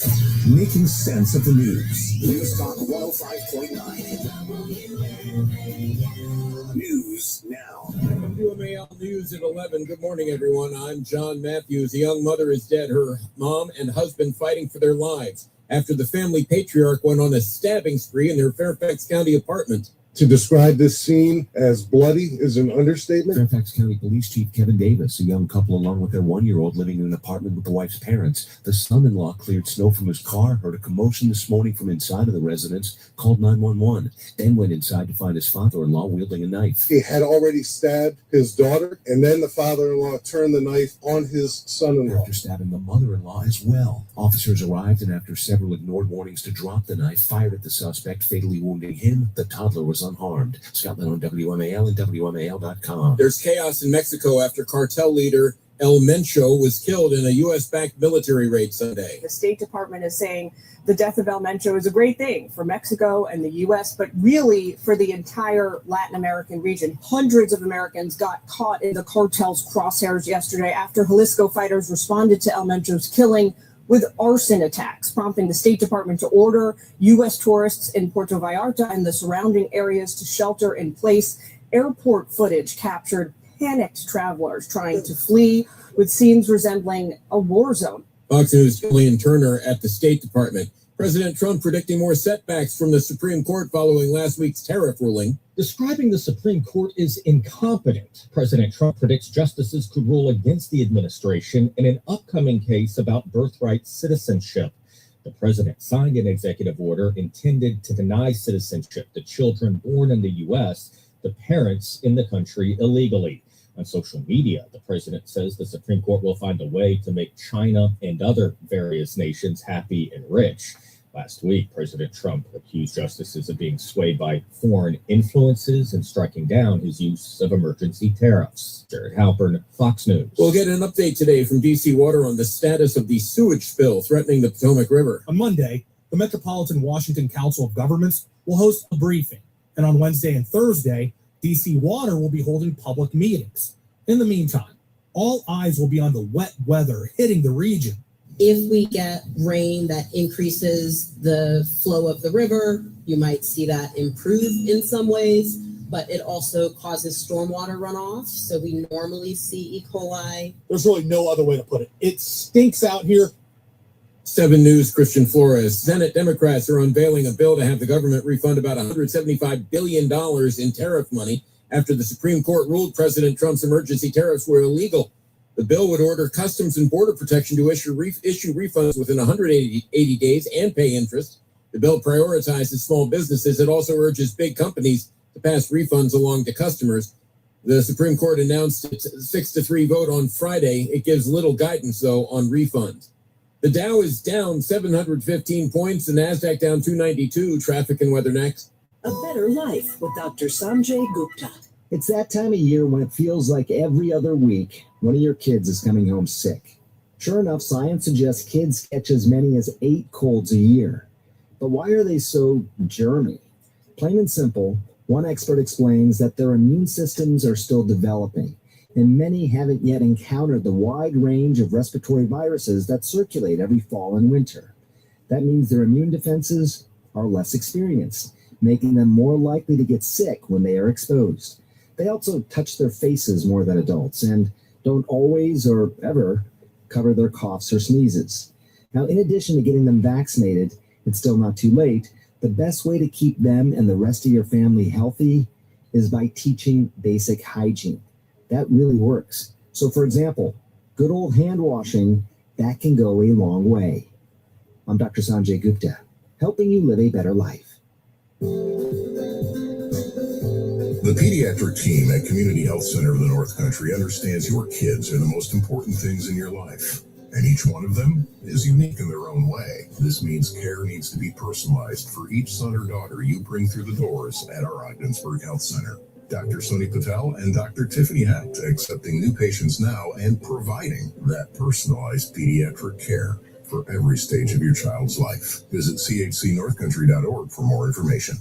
S2: Making sense of the news. News Talk 105.9. News now.
S12: WMAL News at 11. Good morning, everyone. I'm John Matthews. A young mother is dead. Her mom and husband fighting for their lives after the family patriarch went on a stabbing spree in their Fairfax County apartment.
S3: To describe this scene as bloody is an understatement.
S13: Fairfax County Police Chief Kevin Davis, a young couple along with their 1-year-old living in an apartment with the wife's parents. The son-in-law cleared snow from his car, heard a commotion this morning from inside of the residence, called 911, then went inside to find his father-in-law wielding a knife.
S3: He had already stabbed his daughter, and then the father-in-law turned the knife on his son-in-law.
S13: After stabbing the mother-in-law as well. Officers arrived, and after several ignored warnings to drop the knife, fired at the suspect, fatally wounding him. The toddler was unharmed. Scotland on WMAL and WMAL.com.
S12: There's chaos in Mexico after cartel leader El Mencho was killed in a U.S.-backed military raid Sunday.
S16: The State Department is saying the death of El Mencho is a great thing for Mexico and the U.S., but really for the entire Latin American region. Hundreds of Americans got caught in the cartel's crosshairs yesterday after Jalisco fighters responded to El Mencho's killing with arson attacks, prompting the State Department to order U.S. tourists in Puerto Vallarta and the surrounding areas to shelter in place. Airport footage captured panicked travelers trying to flee, with scenes resembling a war zone.
S12: Fox News' Julian Turner at the State Department. President Trump predicting more setbacks from the Supreme Court following last week's tariff ruling.
S5: Describing the Supreme Court as incompetent, President Trump predicts justices could rule against the administration in an upcoming case about birthright citizenship. The president signed an executive order intended to deny citizenship to children born in the U.S., the parents in the country illegally. On social media, the president says the Supreme Court will find a way to make China and other various nations happy and rich. Last week, President Trump accused justices of being swayed by foreign influences and striking down his use of emergency tariffs. Jared Halpern, Fox News.
S12: We'll get an update today from D.C. Water on the status of the sewage spill threatening the Potomac River.
S24: On Monday, the Metropolitan Washington Council of Governments will host a briefing. And on Wednesday and Thursday, D.C. Water will be holding public meetings. In the meantime, all eyes will be on the wet weather hitting the region.
S1: If we get rain that increases the flow of the river, you might see that improve in some ways, but it also causes stormwater runoff. So we normally see E. coli.
S24: There's really no other way to put it. It stinks out here.
S12: 7 News, Christian Flores. Senate Democrats are unveiling a bill to have the government refund about $175 billion in tariff money after the Supreme Court ruled President Trump's emergency tariffs were illegal. The bill would order Customs and Border Protection to issue refunds within 180 days and pay interest. The bill prioritizes small businesses. It also urges big companies to pass refunds along to customers. The Supreme Court announced its 6-3 vote on Friday. It gives little guidance, though, on refunds. The Dow is down 715 points, the NASDAQ down 292. Traffic and weather next.
S4: A better life with Dr. Sanjay Gupta.
S17: It's that time of year when it feels like every other week, one of your kids is coming home sick. Sure enough, science suggests kids catch as many as 8 colds a year. But why are they so germy? Plain and simple, one expert explains that their immune systems are still developing, and many haven't yet encountered the wide range of respiratory viruses that circulate every fall and winter. That means their immune defenses are less experienced, making them more likely to get sick when they are exposed. They also touch their faces more than adults and don't always or ever cover their coughs or sneezes. Now, in addition to getting them vaccinated, it's still not too late. The best way to keep them and the rest of your family healthy is by teaching basic hygiene. That really works. So, for example, good old hand washing, that can go a long way. I'm Dr. Sanjay Gupta, helping you live a better life.
S15: The pediatric team at Community Health Center of the North Country understands your kids are the most important things in your life, and each one of them is unique in their own way. This means care needs to be personalized for each son or daughter you bring through the doors at our Ogdensburg Health Center. Dr. Sunny Patel and Dr. Tiffany Hecht accepting new patients now and providing that personalized pediatric care for every stage of your child's life. Visit chcnorthcountry.org for more information.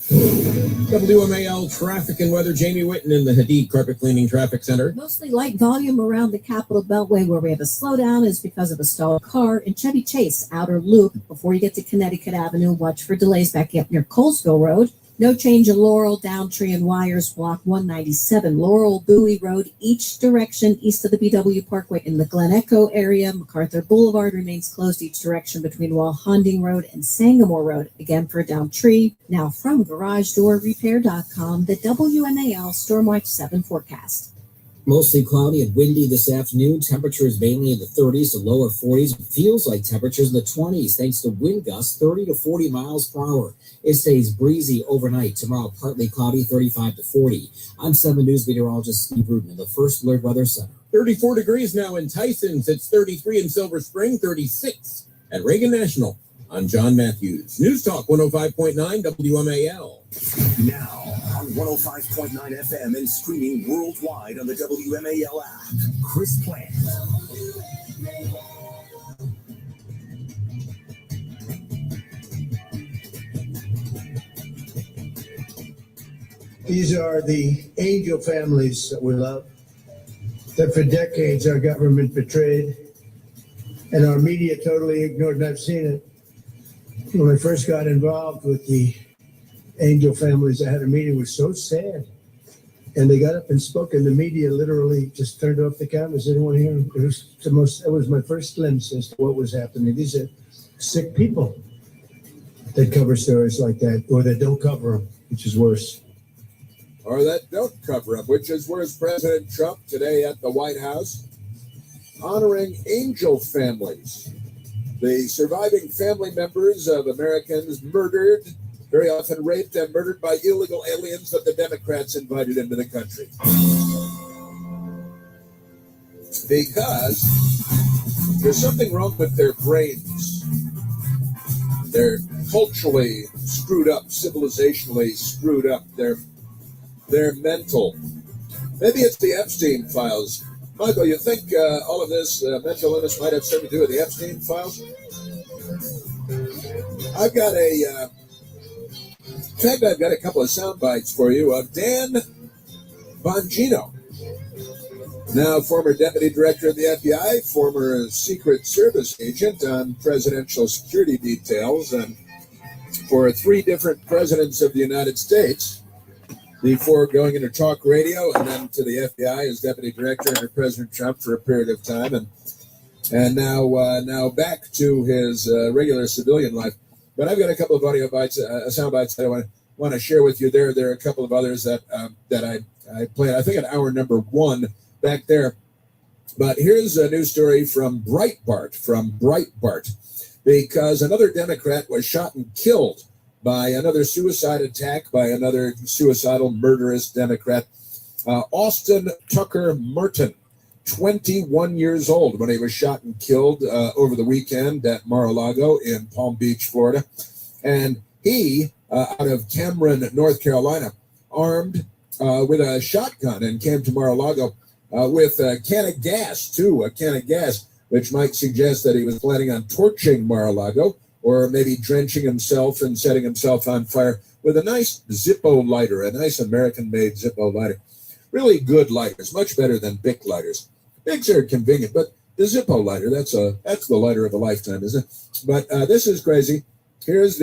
S12: WMAL traffic and weather. Jamie Whitten in the Hadid Carpet Cleaning Traffic Center.
S21: Mostly light volume around the Capitol Beltway. Where we have a slowdown is because of a stalled car in Chevy Chase outer loop. Before you get to Connecticut Avenue, watch for delays back up near Colesville Road. No change in Laurel, Downtree, and Wires, block 197. Laurel, Bowie Road, each direction east of the BW Parkway. In the Glen Echo area, MacArthur Boulevard remains closed each direction between Walhonding Road and Sangamore Road. Again for Downtree. Now from GarageDoorRepair.com, the WMAL Stormwatch 7 forecast.
S25: Mostly cloudy and windy this afternoon. Temperatures mainly in the 30s to lower 40s. It feels like temperatures in the 20s thanks to wind gusts 30 to 40 miles per hour. It stays breezy overnight. Tomorrow, partly cloudy, 35 to 40. I'm 7 News meteorologist Steve Rudin in the First Alert Weather Center.
S12: 34 degrees now in Tyson's. It's 33 in Silver Spring, 36 at Reagan National. I'm John Matthews. News Talk 105.9 WMAL.
S2: Now on 105.9 FM and streaming worldwide on the WMAL app. Chris Plant.
S26: These are the angel families that we love, that for decades our government betrayed and our media totally ignored, and I've seen it. When I first got involved with the angel families, I had a meeting. It was so sad. And they got up and spoke, and the media literally just turned off the cameras. They didn't want to hear them. It was my first glimpse as to what was happening. These are sick people that cover stories like that, or that don't cover them, which is worse.
S23: Or that don't cover up, which is worse. President Trump today at the White House honoring angel families, the surviving family members of Americans murdered, very often raped and murdered by illegal aliens that the Democrats invited into the country. Because there's something wrong with their brains. They're culturally screwed up, civilizationally screwed up. They're mental. Maybe it's the Epstein files. Michael, you think all of this mental illness might have something to do with the Epstein files? I've got a couple of sound bites for you of Dan Bongino. Now, former deputy director of the FBI, former Secret Service agent on presidential security details, and for 3 different presidents of the United States, before going into talk radio and then to the FBI as deputy director under President Trump for a period of time, and now back to his regular civilian life. But I've got a couple of audio bites, sound bites that I want to share with you. There are a couple of others that I played. I think at hour number 1 back there. But here's a news story from Breitbart. Because another Democrat was shot and killed by another suicide attack by another suicidal, murderous Democrat. Austin Tucker Martin, 21 years old when he was shot and killed over the weekend at Mar-a-Lago in Palm Beach, Florida. And he, out of Cameron, North Carolina, armed with a shotgun and came to Mar-a-Lago with a can of gas, too, which might suggest that he was planning on torching Mar-a-Lago or maybe drenching himself and setting himself on fire with a nice Zippo lighter, a nice American-made Zippo lighter. Really good lighters, much better than Bic lighters. Bics are convenient, but the Zippo lighter, that's the lighter of a lifetime, isn't it? But this is crazy. Here's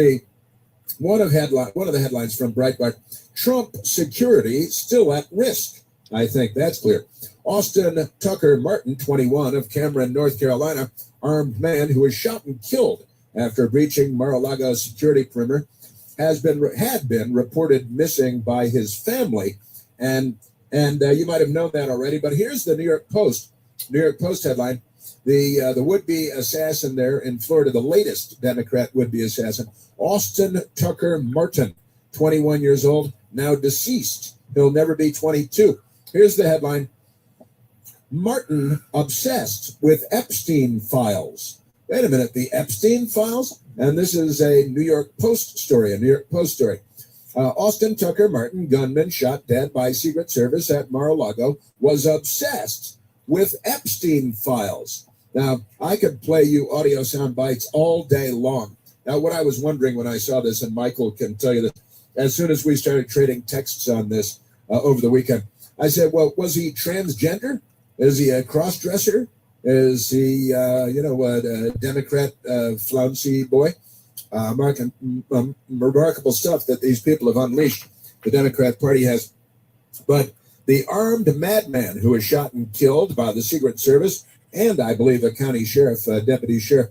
S23: one of the headlines from Breitbart. Trump security still at risk. I think that's clear. Austin Tucker Martin, 21, of Cameron, North Carolina, armed man who was shot and killed after breaching Mar-a-Lago security perimeter, had been reported missing by his family, and you might have known that already. But here's the New York Post headline: the would-be assassin there in Florida, the latest Democrat would-be assassin, Austin Tucker Martin, 21 years old, now deceased. He'll never be 22. Here's the headline: Martin obsessed with Epstein files. Wait a minute, the Epstein files? And this is a New York Post story, Austin Tucker Martin, gunman shot dead by Secret Service at Mar-a-Lago, was obsessed with Epstein files. Now, I could play you audio sound bites all day long. Now, what I was wondering when I saw this, and Michael can tell you this, as soon as we started trading texts on this over the weekend, I said, well, was he transgender? Is he a cross-dresser? Is he, a Democrat flouncy boy? Remarkable stuff that these people have unleashed. The Democrat Party has. But the armed madman who was shot and killed by the Secret Service and, I believe, a county sheriff, deputy sheriff,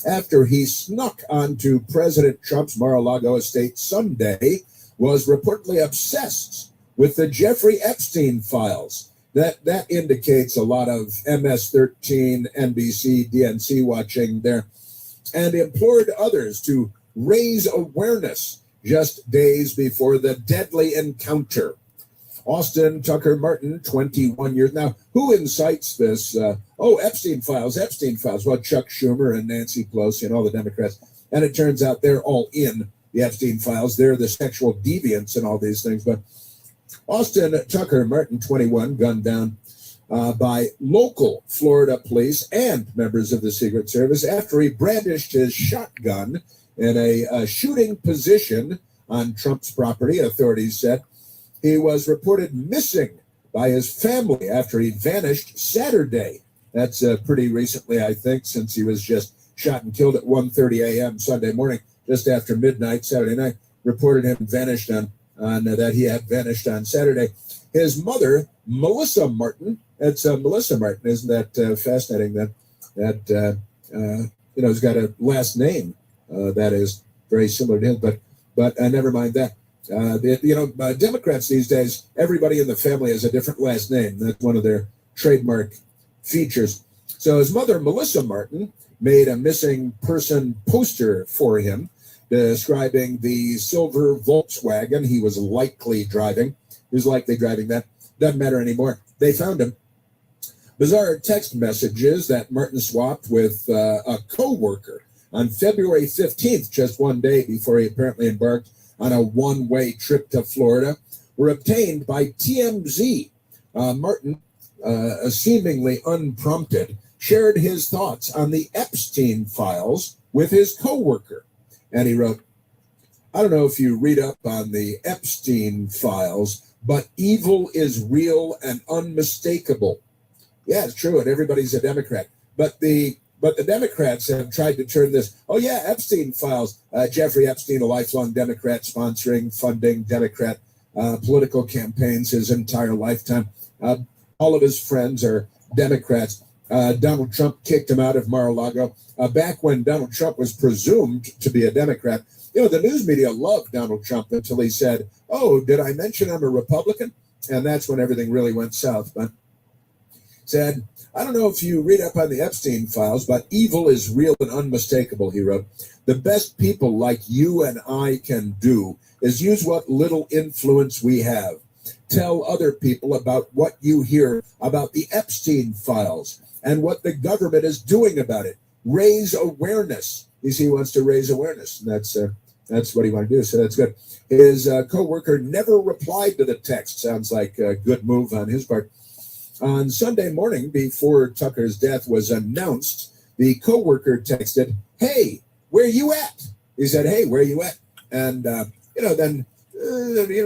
S23: after he snuck onto President Trump's Mar-a-Lago estate Sunday, was reportedly obsessed with the Jeffrey Epstein files. That indicates a lot of MS-13, NBC, DNC watching there, and implored others to raise awareness just days before the deadly encounter. Austin Tucker Martin, 21 years. Now, who incites this? Epstein files. Well, Chuck Schumer and Nancy Pelosi and all the Democrats. And it turns out they're all in the Epstein files. They're the sexual deviants and all these things. But Austin Tucker Martin, 21, gunned down by local Florida police and members of the Secret Service after he brandished his shotgun in a shooting position on Trump's property, authorities said. He was reported missing by his family after he vanished Saturday. That's pretty recently, I think, since he was just shot and killed at 1:30 a.m. Sunday morning, just after midnight Saturday night. Reported him vanished that he had vanished on Saturday. His mother, Melissa Martin, that's Melissa Martin, isn't that fascinating? That has got a last name that is very similar to his, but never mind that. Democrats these days, everybody in the family has a different last name. That's one of their trademark features. So his mother, Melissa Martin, made a missing person poster for him, describing the silver Volkswagen he was likely driving. He was likely driving that. Doesn't matter anymore. They found him. Bizarre text messages that Martin swapped with a co-worker on February 15th, just one day before he apparently embarked on a one-way trip to Florida, were obtained by TMZ. Martin, seemingly unprompted, shared his thoughts on the Epstein files with his co-worker. And he wrote, I don't know if you read up on the Epstein files, but evil is real and unmistakable. Yeah, it's true, and everybody's a Democrat. But the Democrats have tried to turn this. Oh yeah, Epstein files. Jeffrey Epstein, a lifelong Democrat, sponsoring, funding Democrat political campaigns his entire lifetime. All of his friends are Democrats. Donald Trump kicked him out of Mar-a-Lago. Back when Donald Trump was presumed to be a Democrat, the news media loved Donald Trump until he said, "Oh, did I mention I'm a Republican?" And that's when everything really went south. But said, "I don't know if you read up on the Epstein files, but evil is real and unmistakable," he wrote. "The best people like you and I can do is use what little influence we have. Tell other people about what you hear about the Epstein files and what the government is doing about it. Raise awareness." You see, he wants to raise awareness. And that's what he wanted to do. So that's good. His co-worker never replied to the text. Sounds like a good move on his part. On Sunday morning, before Tucker's death was announced, the co-worker texted, "Hey, where you at?" He said, "Hey, where you at?" And, then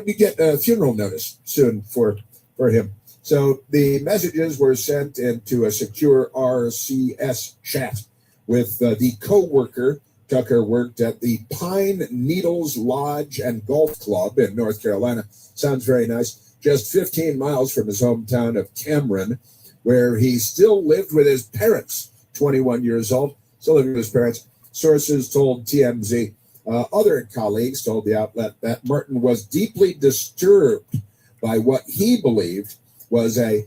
S23: we get a funeral notice soon for him. So the messages were sent into a secure RCS chat with the co-worker. Tucker worked at the Pine Needles Lodge and Golf Club in North Carolina. Sounds very nice. Just 15 miles from his hometown of Cameron, where he still lived with his parents, 21 years old, still living with his parents. Sources told TMZ. Other colleagues told the outlet that Martin was deeply disturbed by what he believed was a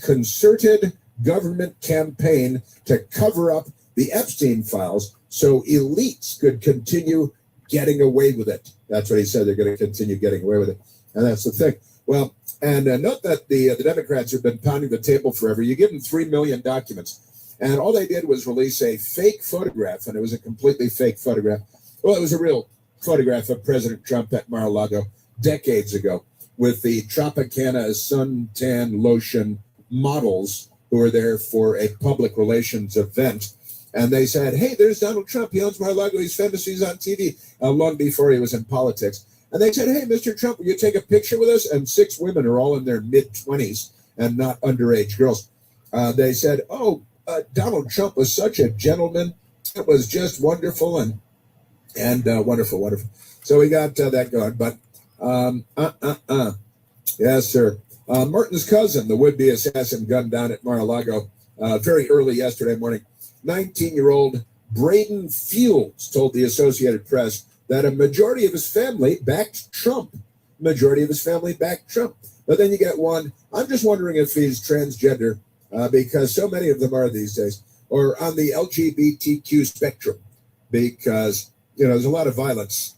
S23: concerted government campaign to cover up the Epstein files so elites could continue getting away with it. That's what he said. They're going to continue getting away with it. And that's the thing. Well, and note that the Democrats have been pounding the table forever. You give them 3 million documents, and all they did was release a fake photograph, and it was a completely fake photograph. Well, it was a real photograph of President Trump at Mar-a-Lago decades ago with the Tropicana suntan lotion models who were there for a public relations event. And they said, "Hey, there's Donald Trump. He owns Mar-a-Lago. He's famous. He's on TV," long before he was in politics. And they said, "Hey, Mr. Trump, will you take a picture with us?" And 6 women are all in their mid-20s and not underage girls. They said, "Oh, Donald Trump was such a gentleman. It was just wonderful and wonderful, wonderful." So we got that going. But yes, sir. Martin's cousin, the would-be assassin, gunned down at Mar-a-Lago very early yesterday morning. 19-year-old Braden Fields told the Associated Press that a majority of his family backed Trump. But then you get one. I'm just wondering if he's transgender, because so many of them are these days, or on the LGBTQ spectrum, because there's a lot of violence,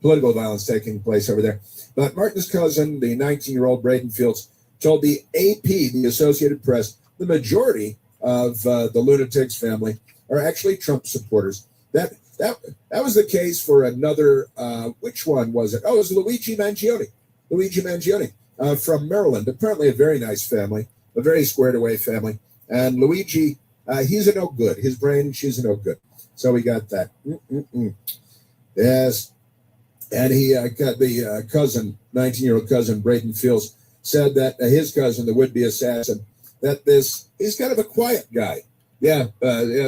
S23: political violence taking place over there. But Martin's cousin, the 19-year-old Braden Fields, told the AP, the Associated Press, the majority of the Lunatics family are actually Trump supporters. That was the case for another, which one was it? Oh, it was Luigi Mangione from Maryland. Apparently a very nice family, a very squared away family. And Luigi, he's a no good. His brain, she's a no good. So we got that. Yes. And he got the cousin, 19-year-old cousin, Braden Fields, said that his cousin, the would-be assassin, that he's kind of a quiet guy. Yeah,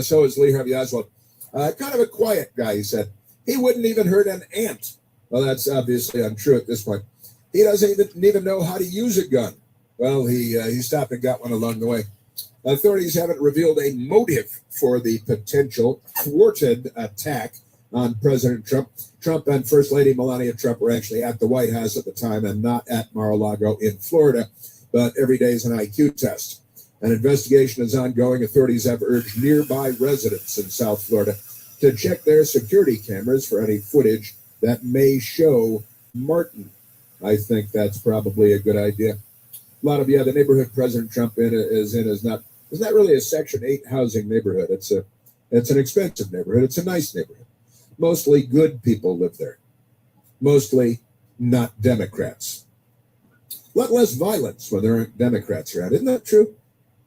S23: so is Lee Harvey Oswald. Kind of a quiet guy, he said. He wouldn't even hurt an ant. Well, that's obviously untrue at this point. He doesn't even know how to use a gun. Well, he stopped and got one along the way. Authorities haven't revealed a motive for the potential thwarted attack on President Trump. Trump and First Lady Melania Trump were actually at the White House at the time and not at Mar-a-Lago in Florida. But every day is an IQ test. An investigation is ongoing. Authorities have urged nearby residents in South Florida to check their security cameras for any footage that may show Martin. I think that's probably a good idea. A lot of, the neighborhood President Trump is not really a Section 8 housing neighborhood. It's an expensive neighborhood. It's a nice neighborhood. Mostly good people live there. Mostly not Democrats. A lot less violence when there aren't Democrats around. Isn't that true?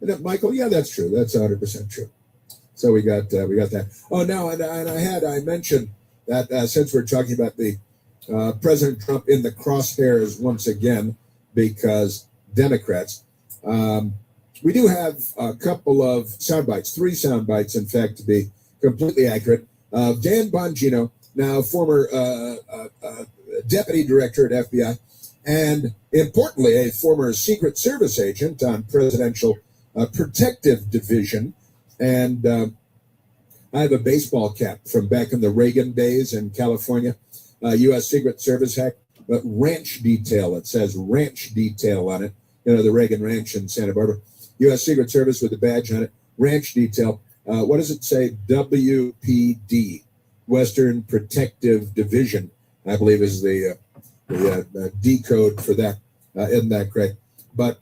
S23: Isn't it, Michael? Yeah, that's true. That's 100% true. So we got that. Oh, no, and I mentioned that since we're talking about the President Trump in the crosshairs once again because Democrats, we do have a couple of sound bites, 3 sound bites, in fact, to be completely accurate. Dan Bongino, now former deputy director at FBI, and importantly, a former Secret Service agent on Presidential Protective Division. And I have a baseball cap from back in the Reagan days in California, U.S. Secret Service hack, but ranch detail. It says ranch detail on it. You know, the Reagan Ranch in Santa Barbara. U.S. Secret Service with a badge on it. Ranch detail. What does it say? WPD, Western Protective Division, I believe is the D code for that. Isn't that great? But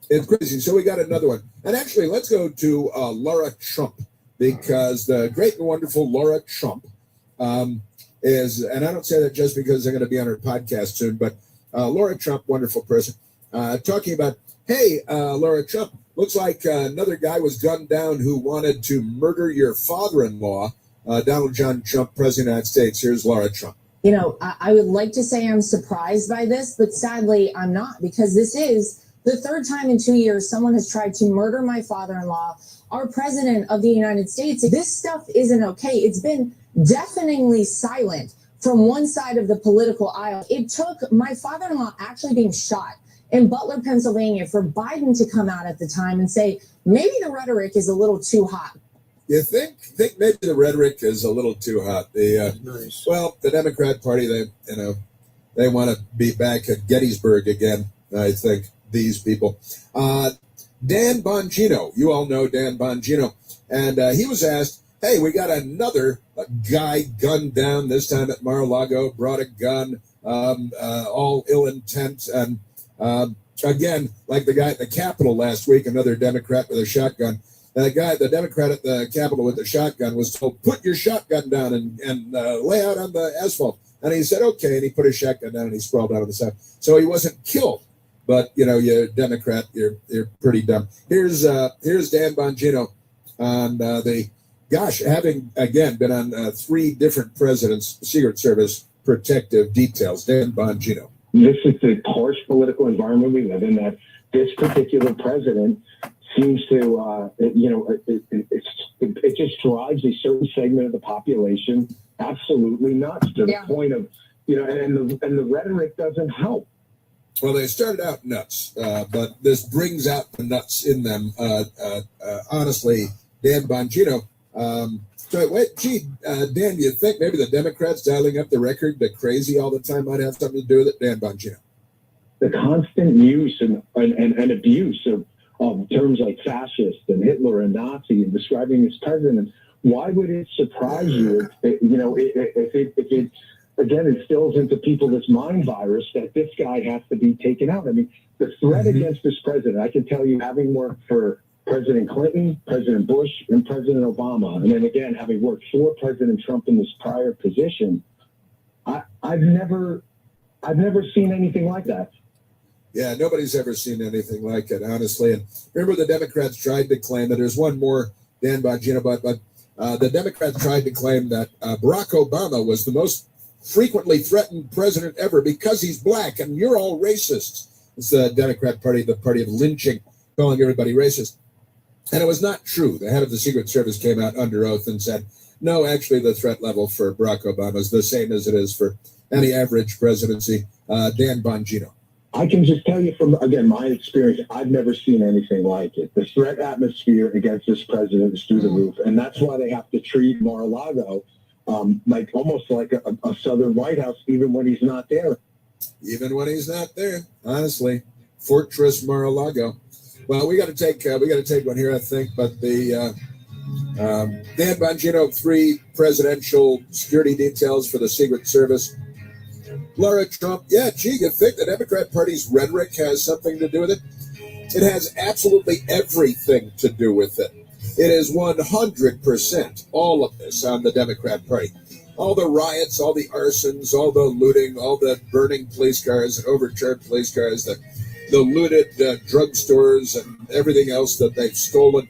S23: it's crazy. So we got another one. And actually, let's go to Laura Trump, because the great and wonderful Laura Trump is, and I don't say that just because they're going to be on her podcast soon, but Laura Trump, wonderful person, talking about, hey, Laura Trump, looks like another guy was gunned down who wanted to murder your father-in-law, Donald John Trump, President of the United States. Here's Laura Trump.
S7: You know, I would like to say I'm surprised by this, but sadly I'm not, because this is the 3rd time in 2 years someone has tried to murder my father-in-law, our president of the United States. This stuff isn't okay. It's been deafeningly silent from one side of the political aisle. It took my father-in-law actually being shot in Butler, Pennsylvania, for Biden to come out at the time and say, maybe the rhetoric is a little too hot.
S23: You think maybe the rhetoric is a little too hot? Nice. Well, the Democrat Party, they want to be back at Gettysburg again. I think these people. Dan Bongino, you all know Dan Bongino, and he was asked, "Hey, we got another guy gunned down. This time at Mar-a-Lago, brought a gun, all ill intent, and again, like the guy at the Capitol last week, another Democrat with a shotgun." The Democrat at the Capitol with the shotgun was told, put your shotgun down and lay out on the asphalt. And he said, okay. And he put his shotgun down and he sprawled out on the side. So he wasn't killed. But, you know, you're a Democrat, you're pretty dumb. Here's Dan Bongino on having, again, been on 3 different presidents' Secret Service protective details. Dan Bongino.
S8: This is the harsh political environment we live in, that this particular president seems to, it just drives a certain segment of the population absolutely nuts to the point of, and the rhetoric doesn't help.
S23: Well, they started out nuts, but this brings out the nuts in them. Honestly, Dan Bongino. Dan, do you think maybe the Democrats dialing up the record to crazy all the time might have something to do with it? Dan Bongino.
S8: The constant use and abuse of terms like fascist and Hitler and Nazi and describing his president, why would it surprise you if it again instills into people this mind virus that this guy has to be taken out? I mean, the threat against this president, I can tell you, having worked for President Clinton, President Bush, and President Obama, and then again having worked for President Trump in this prior position, I've never seen anything like that.
S23: Yeah, nobody's ever seen anything like it, honestly. And remember, the Democrats tried to claim that there's one more, Dan Bongino, but the Democrats tried to claim that Barack Obama was the most frequently threatened president ever because he's black, and you're all racists. It's the Democrat Party, the party of lynching, calling everybody racist. And it was not true. The head of the Secret Service came out under oath and said, no, actually, the threat level for Barack Obama is the same as it is for any average presidency. Dan Bongino.
S8: I can just tell you from, again, my experience, I've never seen anything like it. The threat atmosphere against this president is through the roof. And that's why they have to treat Mar-a-Lago almost like a Southern White House, even when he's not there.
S23: Even when he's not there, honestly. Fortress Mar-a-Lago. Well, we got to take one here, I think. But the Dan Bongino, 3 presidential security details for the Secret Service. Laura Trump, you think the Democrat Party's rhetoric has something to do with it? It has absolutely everything to do with it. It is 100% all of this on the Democrat Party. All the riots, all the arsons, all the looting, all the burning police cars and overturned police cars, the looted drugstores and everything else that they've stolen.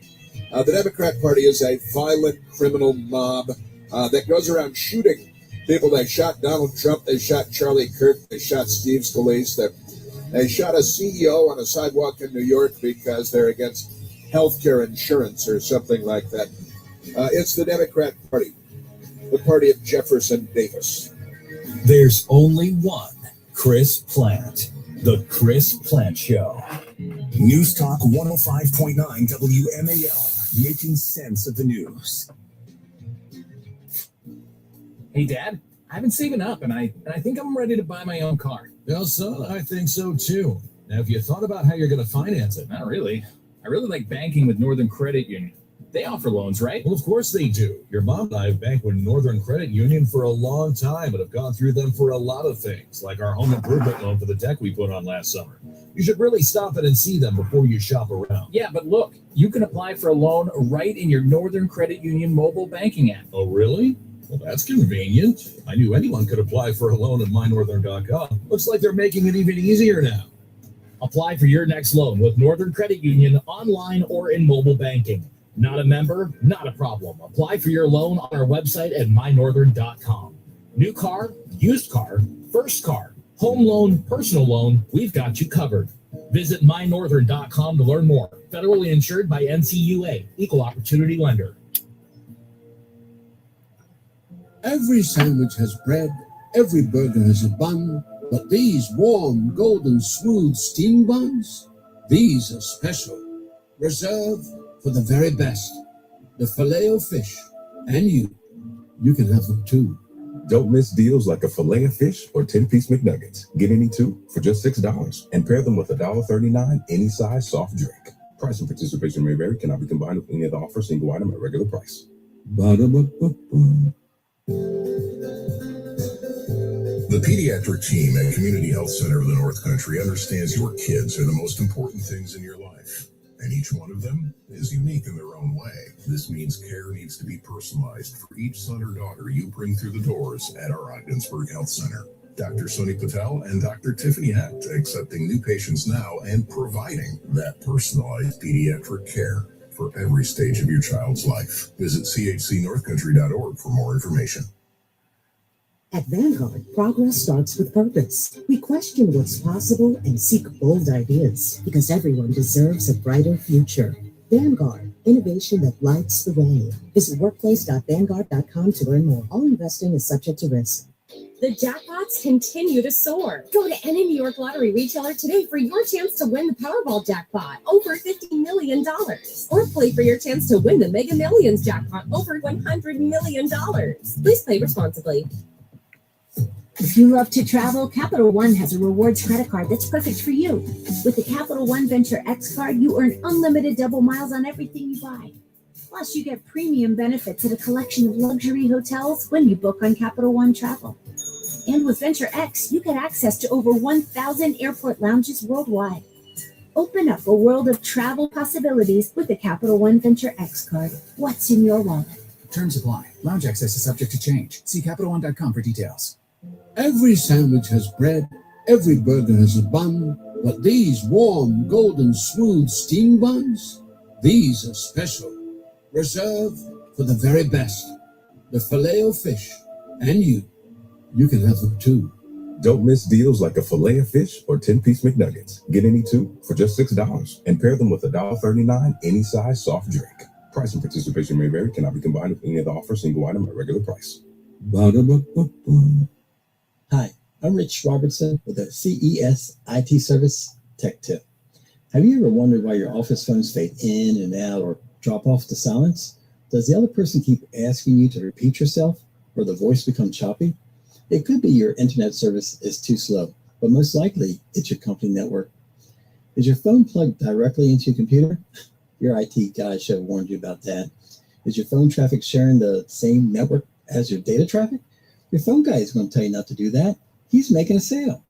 S23: The Democrat Party is a violent criminal mob that goes around shooting people. They shot Donald Trump. They shot Charlie Kirk. They shot Steve Scalise. They shot a CEO on a sidewalk in New York because they're against healthcare insurance or something like that. It's the Democrat Party, the party of Jefferson Davis.
S2: There's only one Chris Plant. The Chris Plant Show. News Talk 105.9 WMAL. Making sense of the news.
S5: Hey, Dad, I've been saving up, and I think I'm ready to buy my own car.
S18: Well, son, I think so too. Now, have you thought about how you're going to finance it?
S5: Not really. I really like banking with Northern Credit Union. They offer loans, right?
S18: Well, of course they do. Your mom and I have banked with Northern Credit Union for a long time and have gone through them for a lot of things, like our home improvement loan for the deck we put on last summer. You should really stop in and see them before you shop around.
S5: Yeah, but look, you can apply for a loan right in your Northern Credit Union mobile banking app.
S18: Oh, really? Well, that's convenient. I knew anyone could apply for a loan at mynorthern.com. Looks like they're making it even easier now.
S5: Apply for your next loan with Northern Credit Union online or in mobile banking. Not a member? Not a problem. Apply for your loan on our website at mynorthern.com. New car, used car, first car, home loan, personal loan, we've got you covered. Visit mynorthern.com to learn more. Federally insured by NCUA, Equal Opportunity Lender.
S10: Every sandwich has bread, every burger has a bun, but these warm, golden, smooth steam buns, these are special, reserved for the very best. The Filet-O-Fish, and you can have them too.
S13: Don't miss deals like a Filet-O-Fish or 10-piece McNuggets. Get any two for just $6 and pair them with $1.39 any size soft drink. Price and participation may vary, cannot be combined with any other offer, single item at regular price.
S10: Ba-da-ba-ba-ba.
S11: The pediatric team at Community Health Center of the North Country understands your kids are the most important things in your life, and each one of them is unique in their own way. This means care needs to be personalized for each son or daughter you bring through the doors at our Ogdensburg Health Center. Dr. Sunny Patel and Dr. Tiffany Hecht accepting new patients now and providing that personalized pediatric care for every stage of your child's life. Visit chcnorthcountry.org for more information.
S4: At Vanguard, progress starts with purpose. We question what's possible and seek bold ideas because everyone deserves a brighter future. Vanguard, innovation that lights the way. Visit workplace.vanguard.com to learn more. All investing is subject to risk.
S6: The jackpots continue to soar. Go to any New York lottery retailer today for your chance to win the Powerball jackpot, over $50 million. Or play for your chance to win the Mega Millions jackpot, over $100 million. Please play responsibly.
S21: If you love to travel, Capital One has a rewards credit card that's perfect for you. With the Capital One Venture X card, you earn unlimited double miles on everything you buy. Plus, you get premium benefits at a collection of luxury hotels when you book on Capital One Travel. And with Venture X, you get access to over 1,000 airport lounges worldwide. Open up a world of travel possibilities with the Capital One Venture X card. What's in your wallet?
S14: Terms apply. Lounge access is subject to change. See CapitalOne.com for details.
S10: Every sandwich has bread, every burger has a bun, but these warm, golden, smooth steam buns, these are special, reserved for the very best. The Filet-O-Fish, and you can have them too.
S13: Don't miss deals like a Filet-O-Fish or 10-piece McNuggets. Get any two for just $6 and pair them with $1.39 any size soft drink. Price and participation may vary, cannot be combined with any other offer, single item at regular price.
S10: Ba-da-ba-ba-ba.
S19: Hi, I'm Rich Robertson with a CES IT Service Tech Tip. Have you ever wondered why your office phones fade in and out or drop off to silence? Does the other person keep asking you to repeat yourself or the voice become choppy? It could be your internet service is too slow, but most likely it's your company network. Is your phone plugged directly into your computer? Your IT guy should have warned you about that. Is your phone traffic sharing the same network as your data traffic? Your phone guy is going to tell you not to do that. He's making a sale.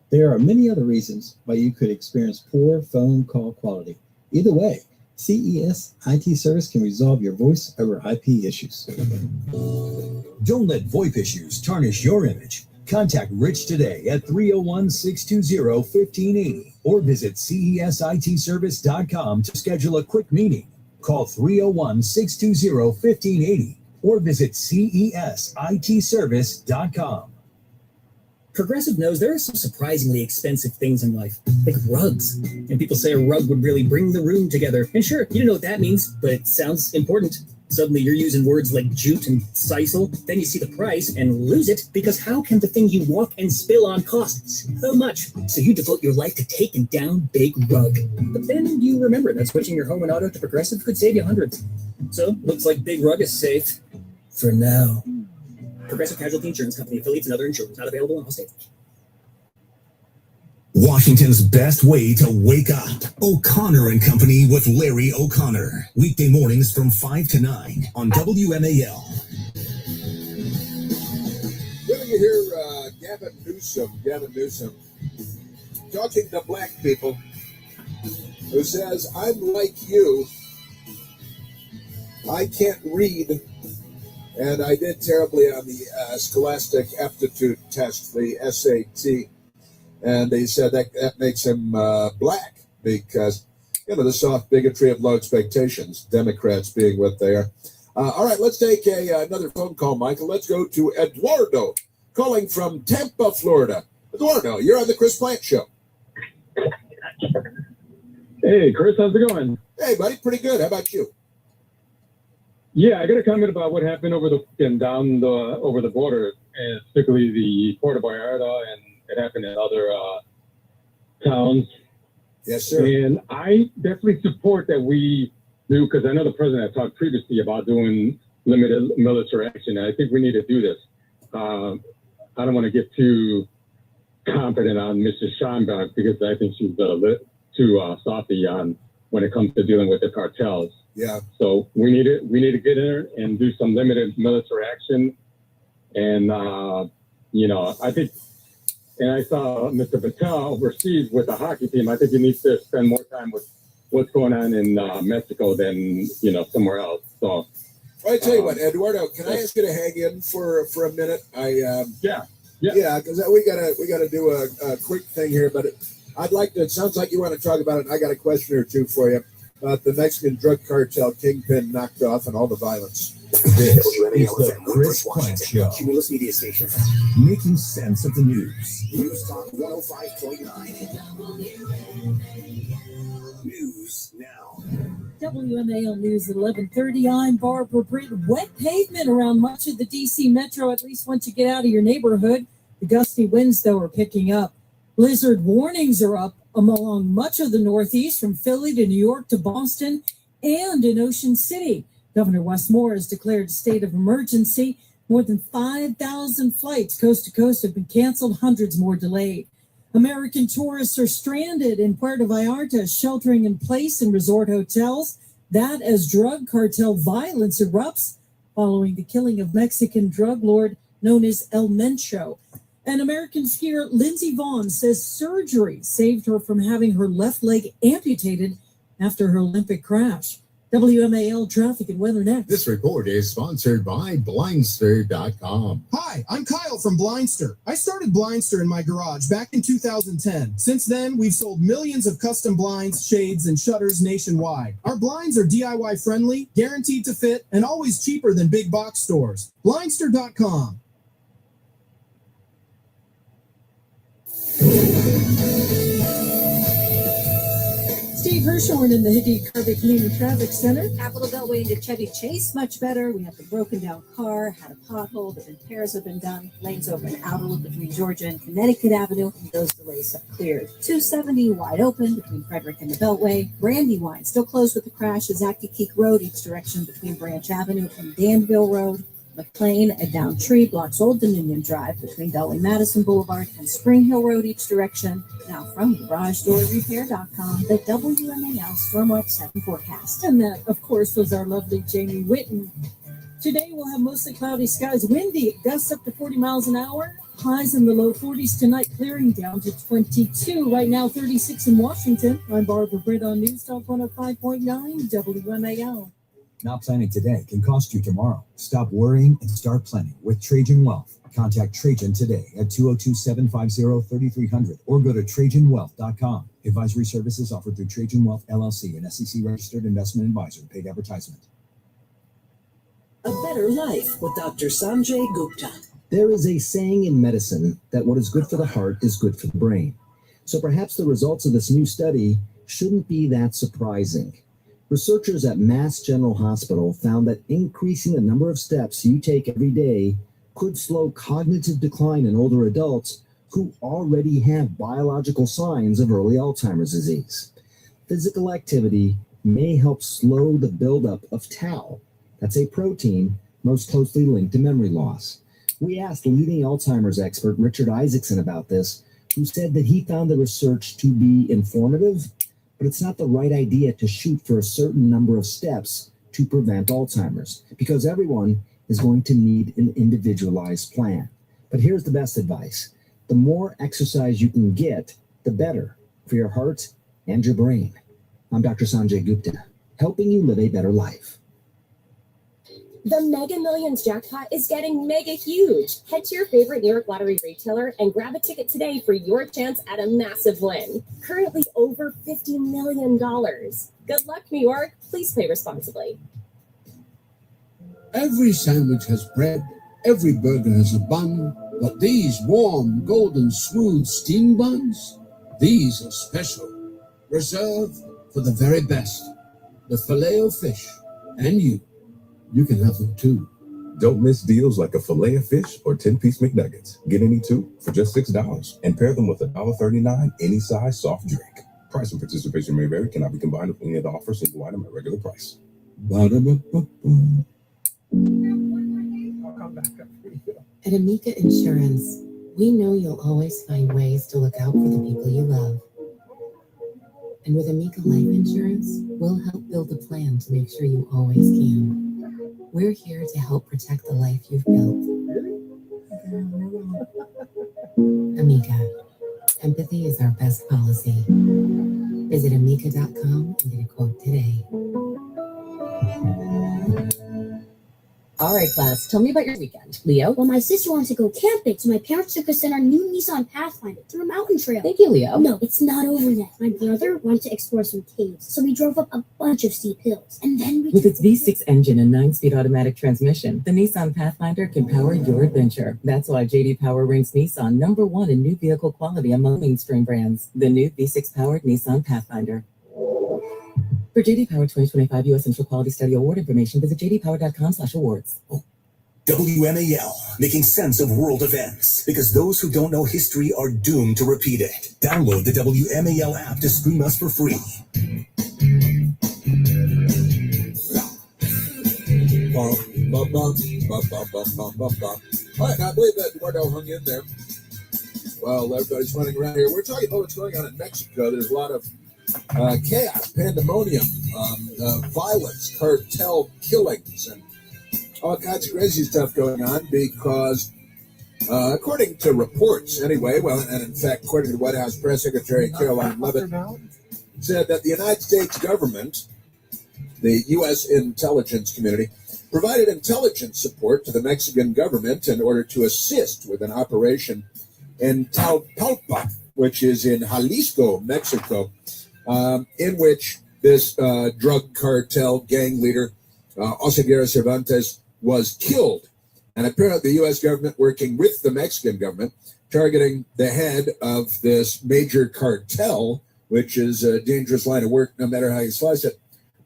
S19: There are many other reasons why you could experience poor phone call quality. Either way, CES IT Service can resolve your voice over IP issues.
S2: Don't let VoIP issues tarnish your image. Contact Rich today at 301-620-1580 or visit CESITservice.com to schedule a quick meeting. Call 301-620-1580 or visit CESITservice.com.
S1: Progressive knows there are some surprisingly expensive things in life, like rugs. And people say a rug would really bring the room together. And sure, you don't know what that means, but it sounds important. Suddenly you're using words like jute and sisal, then you see the price and lose it, because how can the thing you walk and spill on cost so much? So you devote your life to taking down Big Rug. But then you remember that switching your home and auto to Progressive could save you hundreds. So looks like Big Rug is safe. For now. Progressive Casualty Insurance Company, affiliates, and other insurers. Not available in all states.
S2: Washington's best way to wake up. O'Connor and Company with Larry O'Connor. Weekday mornings from 5 to 9 on WMAL.
S23: Will you hear Gavin Newsom talking to black people, who says, I'm like you, I can't read, and I did terribly on the Scholastic Aptitude Test, the SAT. And they said that makes him black because, the soft bigotry of low expectations, Democrats being what they are. All right, let's take another phone call, Michael. Let's go to Eduardo, calling from Tampa, Florida. Eduardo, you're on the Chris Plant Show.
S3: Hey, Chris, how's it going?
S23: Hey, buddy, pretty good. How about you?
S3: Yeah, I got a comment about what happened over the border, and particularly the Puerto Vallarta, and it happened in other towns.
S23: Yes, sir.
S3: And I definitely support that we do, because I know the president had talked previously about doing limited military action, and I think we need to do this. I don't want to get too confident on Mrs. Schomburg, because I think she's a bit too softy on when it comes to dealing with the cartels.
S23: Yeah.
S3: So we need to get in there and do some limited military action. And, I think, and I saw Mr. Patel overseas with the hockey team. I think he needs to spend more time with what's going on in Mexico than, somewhere else. So,
S23: Well, I tell you what, Eduardo, can I ask you to hang in for a minute?
S3: Yeah,
S23: because we gotta do a quick thing here, but I'd like to. It sounds like you want to talk about it. And I got a question or two for you about the Mexican drug cartel kingpin knocked off and all the violence.
S2: This is the Chris Plant Show.
S23: Cumulus Media Station.
S2: Making sense of the news.
S23: News Talk 105.9.
S2: News now.
S9: WMAL News at 11:30. I'm Barbara Britt. Wet pavement around much of the D.C. metro, at least once you get out of your neighborhood. The gusty winds, though, are picking up. Blizzard warnings are up along much of the Northeast, from Philly to New York to Boston and in Ocean City. Governor Wes Moore has declared a state of emergency. More than 5,000 flights coast to coast have been canceled, hundreds more delayed. American tourists are stranded in Puerto Vallarta, sheltering in place in resort hotels. That as drug cartel violence erupts following the killing of Mexican drug lord known as El Mencho. An American skier, Lindsey Vonn, says surgery saved her from having her left leg amputated after her Olympic crash. WMAL traffic and weather next.
S16: This report is sponsored by Blindster.com.
S24: Hi, I'm Kyle from Blindster. I started Blindster in my garage back in 2010. Since then, we've sold millions of custom blinds, shades, and shutters nationwide. Our blinds are DIY friendly, guaranteed to fit, and always cheaper than big box stores. Blindster.com.
S9: Steve Hirschhorn in the Hickey Kirby Community Traffic Center. Capitol Beltway into Chevy Chase, much better. We have the broken down car, had a pothole, the repairs have been done. Lanes open outer loop between Georgia and Connecticut Avenue. And those delays have cleared. 270 wide open between Frederick and the Beltway. Brandywine still closed with the crash as Acton-Keek Road each direction between Branch Avenue and Danville Road. McLean and Down Tree blocks Old Dominion Drive between Dolly Madison Boulevard and Spring Hill Road each direction. Now from GarageDoorRepair.com, the WMAL Stormwatch 7 forecast. And that, of course, was our lovely Jamie Whitten. Today we'll have mostly cloudy skies, windy, gusts up to 40 miles an hour. Highs in the low 40s tonight, clearing down to 22. Right now, 36 in Washington. I'm Barbara Britt on News Talk 105.9 WMAL.
S20: Not planning today can cost you tomorrow. Stop worrying and start planning with Trajan Wealth. Contact Trajan today at 202-750-3300 or go to TrajanWealth.com. Advisory services offered through Trajan Wealth, LLC, an SEC-registered investment advisor. Paid advertisement.
S4: A better life with Dr. Sanjay Gupta.
S12: There is a saying in medicine that what is good for the heart is good for the brain. So perhaps the results of this new study shouldn't be that surprising. Researchers at Mass General Hospital found that increasing the number of steps you take every day could slow cognitive decline in older adults who already have biological signs of early Alzheimer's disease. Physical activity may help slow the buildup of tau. That's a protein most closely linked to memory loss. We asked leading Alzheimer's expert Richard Isaacson about this, who said that he found the research to be informative, but it's not the right idea to shoot for a certain number of steps to prevent Alzheimer's, because everyone is going to need an individualized plan. But here's the best advice. The more exercise you can get, the better for your heart and your brain. I'm Dr. Sanjay Gupta, helping you live a better life.
S6: The Mega Millions jackpot is getting mega huge. Head to your favorite New York Lottery retailer and grab a ticket today for your chance at a massive win. Currently over $50 million. Good luck, New York. Please play responsibly.
S10: Every sandwich has bread, every burger has a bun, but these warm, golden, smooth steam buns, these are special, reserved for the very best. The Filet-O-Fish, and you can have them too.
S15: Don't miss deals like a fillet of fish or 10-piece McNuggets. Get any two for just $6 and pair them with a $1.39 any size soft drink. Price and participation may vary, cannot be combined with any other offer, single item at regular price.
S10: Ba-da-ba-ba-ba.
S17: At Amica Insurance, we know you'll always find ways to look out for the people you love. And with Amica Life Insurance, we'll help build a plan to make sure you always can. We're here to help protect the life you've built. Amica, empathy is our best policy. Visit amica.com and get a quote today.
S22: All right, class, tell me about your weekend. Leo?
S25: Well, my sister wanted to go camping, so my parents took us in our new Nissan Pathfinder through a mountain trail.
S22: Thank you, Leo.
S25: No, it's not over yet. My brother wanted to explore some caves, so we drove up a bunch of steep hills, and then we...
S17: With its V6 engine and 9-speed automatic transmission, the Nissan Pathfinder can power your adventure. That's why J.D. Power ranks Nissan #1 in new vehicle quality among mainstream brands. The new V6-powered Nissan Pathfinder. For J.D. Power 2025 U.S. Central Quality Study Award information, visit jdpower.com/awards.
S2: WMAL, making sense of world events, because those who don't know history are doomed to repeat it. Download the WMAL app to stream us for free.
S23: All right, I believe that Eduardo hung in there. Well, everybody's running around here. We're talking about what's going on in Mexico. There's a lot of chaos, pandemonium, violence, cartel killings, and all kinds of crazy stuff going on because, according to reports anyway, well, and in fact, according to White House Press Secretary Caroline Leavitt, said that the United States government, the U.S. intelligence community, provided intelligence support to the Mexican government in order to assist with an operation in Talpalpa, which is in Jalisco, Mexico, in which this drug cartel gang leader, Oseguera Cervantes, was killed. And apparently the U.S. government, working with the Mexican government, targeting the head of this major cartel, which is a dangerous line of work no matter how you slice it.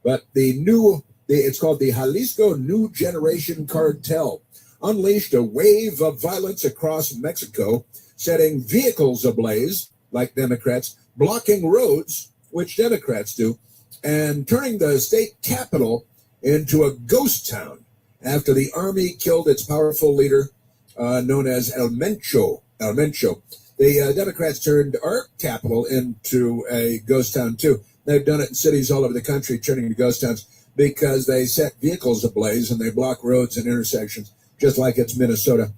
S23: But it's called the Jalisco New Generation Cartel, unleashed a wave of violence across Mexico, setting vehicles ablaze, like Democrats, blocking roads, which Democrats do, and turning the state capital into a ghost town after the army killed its powerful leader, known as El Mencho. The Democrats turned our capital into a ghost town, too. They've done it in cities all over the country, turning into ghost towns, because they set vehicles ablaze and they block roads and intersections, just like it's Minnesota.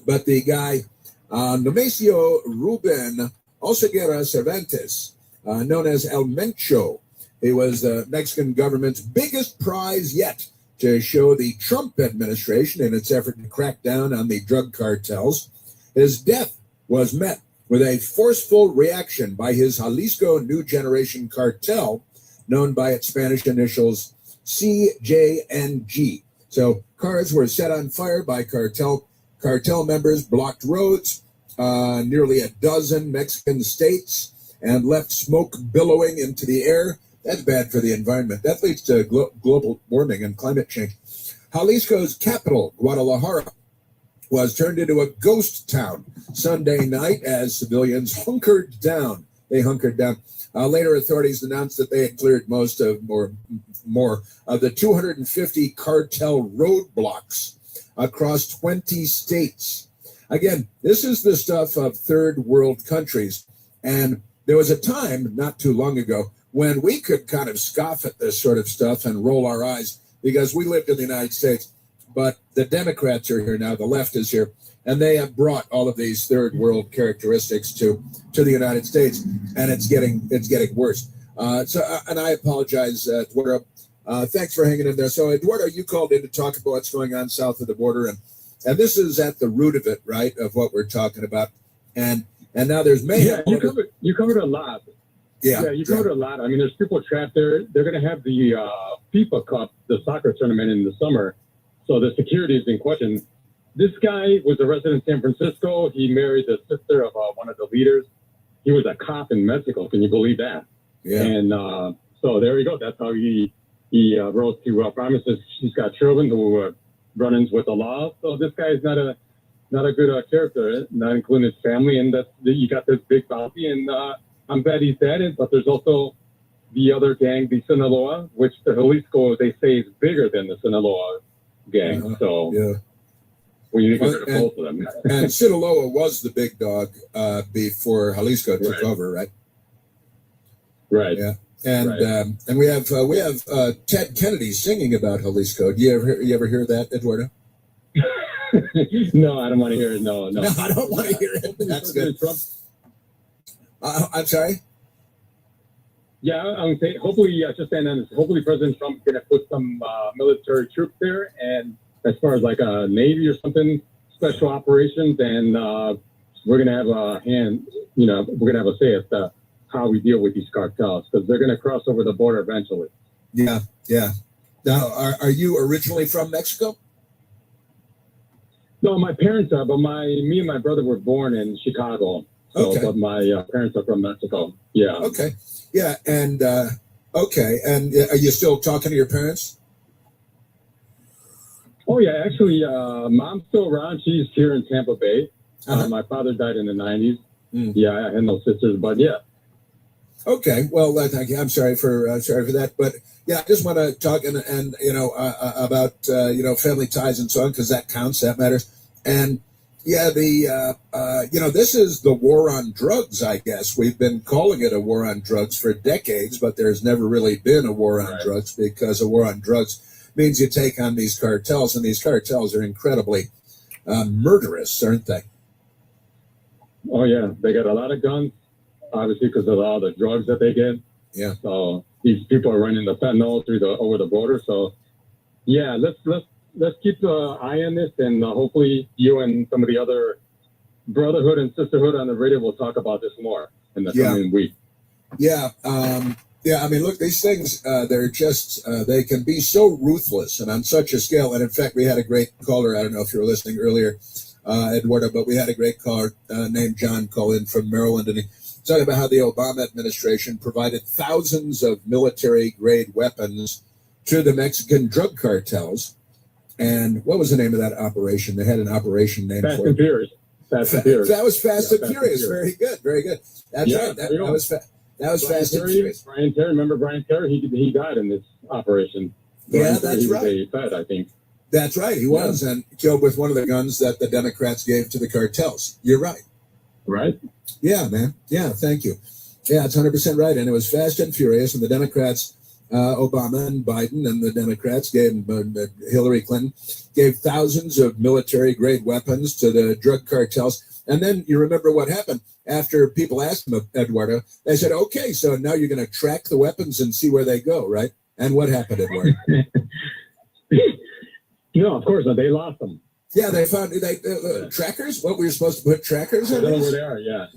S23: But the guy, Nemesio Ruben Oseguera Cervantes, known as El Mencho, he was the Mexican government's biggest prize yet to show the Trump administration in its effort to crack down on the drug cartels. His death was met with a forceful reaction by his Jalisco New Generation Cartel, known by its Spanish initials CJNG. So cars were set on fire by cartel Cartel members blocked roads, nearly a dozen Mexican states, and left smoke billowing into the air. That's bad for the environment. That leads to global warming and climate change. Jalisco's capital, Guadalajara, was turned into a ghost town Sunday night as civilians hunkered down. They hunkered down. Later, authorities announced that they had cleared most of, or more of the 250 cartel roadblocks across 20 states. Again, this is the stuff of third world countries. And there was a time not too long ago when we could kind of scoff at this sort of stuff and roll our eyes because we lived in the United States. But the Democrats are here now, the left is here, and they have brought all of these third world characteristics to the United States, and it's getting worse. And I apologize, Eduardo. Thanks for hanging in there. So, Eduardo, you called in to talk about what's going on south of the border, and this is at the root of it, right, of what we're talking about. And now there's mayhem.
S3: Yeah, you covered a lot.
S23: Yeah,
S3: you covered a lot. I mean, there's people trapped there. They're going to have the FIFA Cup, the soccer tournament in the summer. So the security is in question. This guy was a resident in San Francisco. He married the sister of one of the leaders. He was a cop in Mexico. Can you believe that?
S23: Yeah.
S3: And so there you go. That's how he wrote to promises. He's got children who run-ins with the law. So this guy is not a good character, not including his family. And you got this big bounty. And I'm glad he's dead. But there's also the other gang, the Sinaloa, which the Jalisco, they say, is bigger than the Sinaloa gang. So
S23: yeah.
S3: Well, you need to consider both of them.
S23: And Sinaloa was the big dog before Jalisco took over, right?
S3: Right.
S23: Yeah. And and we have Ted Kennedy singing about Jalisco. Do you ever hear that, Eduardo?
S3: No, I don't want to hear it. No,
S23: No, I don't want to hear it. That's good.
S3: Trump.
S23: I'm sorry.
S3: Yeah, I'm saying hopefully, just saying that, hopefully President Trump's going to put some military troops there, and as far as like a Navy or something, special operations, and we're going to have a hand, we're going to have a say as to how we deal with these cartels, because they're going to cross over the border eventually.
S23: Yeah, yeah. Now, are you originally from Mexico?
S3: No, my parents are, but me and my brother were born in Chicago. So,
S23: Okay.
S3: But my parents are from Mexico. Yeah.
S23: Okay. Yeah, and okay. And are you still talking to your parents?
S3: Oh, yeah. Actually, mom's still around. She's here in Tampa Bay. My father died in the 90s. Yeah, I had no sisters, but yeah.
S23: Okay. Well, thank you. I'm sorry for that, but yeah, I just want to talk and about family ties and so on, because that counts, that matters. And yeah, this is the war on drugs. I guess we've been calling it a war on drugs for decades, but there's never really been a war on drugs, because a war on drugs means you take on these cartels, and these cartels are incredibly murderous, aren't they?
S3: Oh, yeah. They got a lot of guns, obviously, because of all the drugs that they get.
S23: Yeah.
S3: So these people are running the fentanyl over the border. So, yeah, let's keep an eye on this, and hopefully you and some of the other brotherhood and sisterhood on the radio will talk about this more in the coming week.
S23: Yeah. Yeah, I mean, look, these things, they're just, they can be so ruthless and on such a scale. And in fact, we had a great caller. I don't know if you were listening earlier, Eduardo, but we had a great caller named John call in from Maryland. And he talked about how the Obama administration provided thousands of military-grade weapons to the Mexican drug cartels. And what was the name of that operation? They had an operation named
S3: Fast
S23: for
S3: and Furious. Fast and Furious.
S23: That was Fast
S3: Yeah,
S23: and Furious. Very good. Very good. That's
S3: Yeah,
S23: right.
S3: there you go.
S23: That was
S3: Brian
S23: Fast and
S3: Terry,
S23: Furious.
S3: Brian Terry, remember Brian Terry? He died in this operation.
S23: Yeah,
S3: Brian Terry,
S23: that's
S3: he was
S23: right.
S3: a Fed, I think.
S23: That's right. He was, and killed with one of the guns that the Democrats gave to the cartels. You're right.
S3: Right?
S23: Yeah, man. Yeah, thank you. Yeah, it's 100% right. And it was Fast and Furious, and the Democrats, Obama and Biden, and the Democrats gave, Hillary Clinton, gave thousands of military-grade weapons to the drug cartels. And then you remember what happened after people asked them, Eduardo. They said, okay, so now you're going to track the weapons and see where they go, right? And what happened, Eduardo?
S3: No, of course not. They lost them.
S23: Yeah, they found trackers. What, we were supposed to put trackers
S3: I
S23: on?
S3: don't know
S23: these?
S3: where they are. Yeah.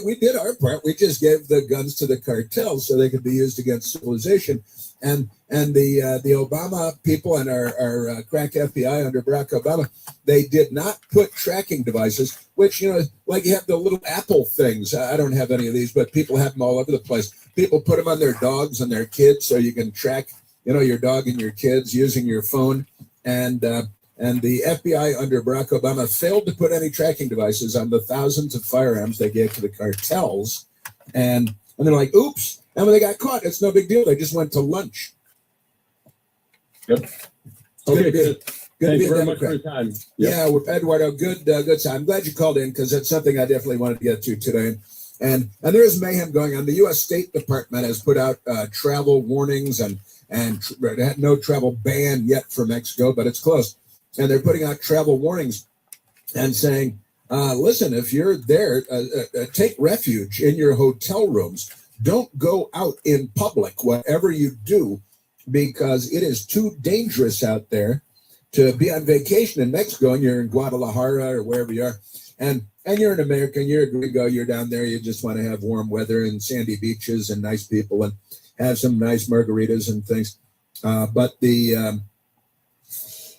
S23: We did our part. We just gave the guns to the cartels so they could be used against civilization. And the Obama people and our crack FBI under Barack Obama, they did not put tracking devices, which, like you have the little Apple things. I don't have any of these, but people have them all over the place. People put them on their dogs and their kids so you can track, your dog and your kids using your phone. And the FBI under Barack Obama failed to put any tracking devices on the thousands of firearms they gave to the cartels. And they're like, oops. And when they got caught, it's no big deal. They just went to lunch.
S3: Yep. Okay, good. Thank you very much for your time. Yep.
S23: Yeah, Eduardo, good time. I'm glad you called in because it's something I definitely wanted to get to today. And there is mayhem going on. The U.S. State Department has put out travel warnings and no travel ban yet for Mexico, but it's close. And they're putting out travel warnings and saying, listen, if you're there, take refuge in your hotel rooms. Don't go out in public, whatever you do, because it is too dangerous out there to be on vacation in Mexico and you're in Guadalajara or wherever you are. And you're an American, you're a gringo, you're down there, you just want to have warm weather and sandy beaches and nice people and have some nice margaritas and things. But the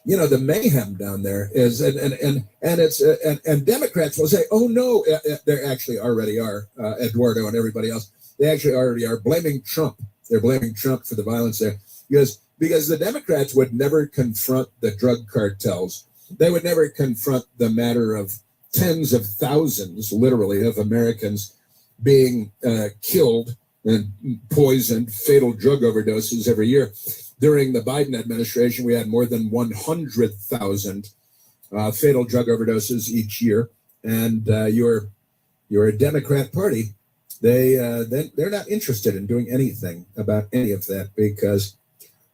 S23: mayhem down there is, and Democrats will say, oh no, there actually already are, Eduardo and everybody else. They actually already are blaming Trump. They're blaming Trump for the violence there because the Democrats would never confront the drug cartels. They would never confront the matter of tens of thousands, literally, of Americans being killed and poisoned, fatal drug overdoses every year. During the Biden administration, we had more than 100,000 fatal drug overdoses each year. And your Democrat Party, they're not interested in doing anything about any of that because,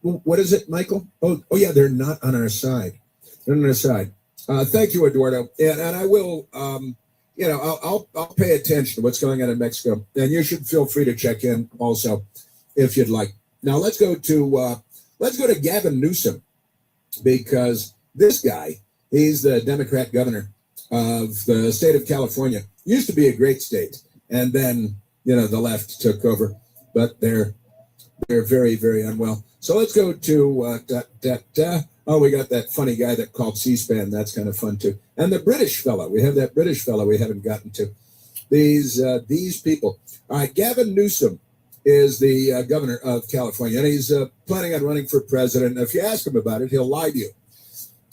S23: well, what is it, Michael? Oh yeah, they're not on our side. They're on our side. Thank you, Eduardo. And I will, I'll pay attention to what's going on in Mexico. And you should feel free to check in also if you'd like. Now let's go to Gavin Newsom, because this guy, he's the Democrat governor of the state of California. Used to be a great state, and then the left took over, but they're very, very unwell. So let's go to we got that funny guy that called C-SPAN. That's kind of fun too. And the British fellow, we have that British fellow we haven't gotten to. These people. All right, Gavin Newsom is the governor of California, and he's planning on running for president. If you ask him about it, he'll lie to you.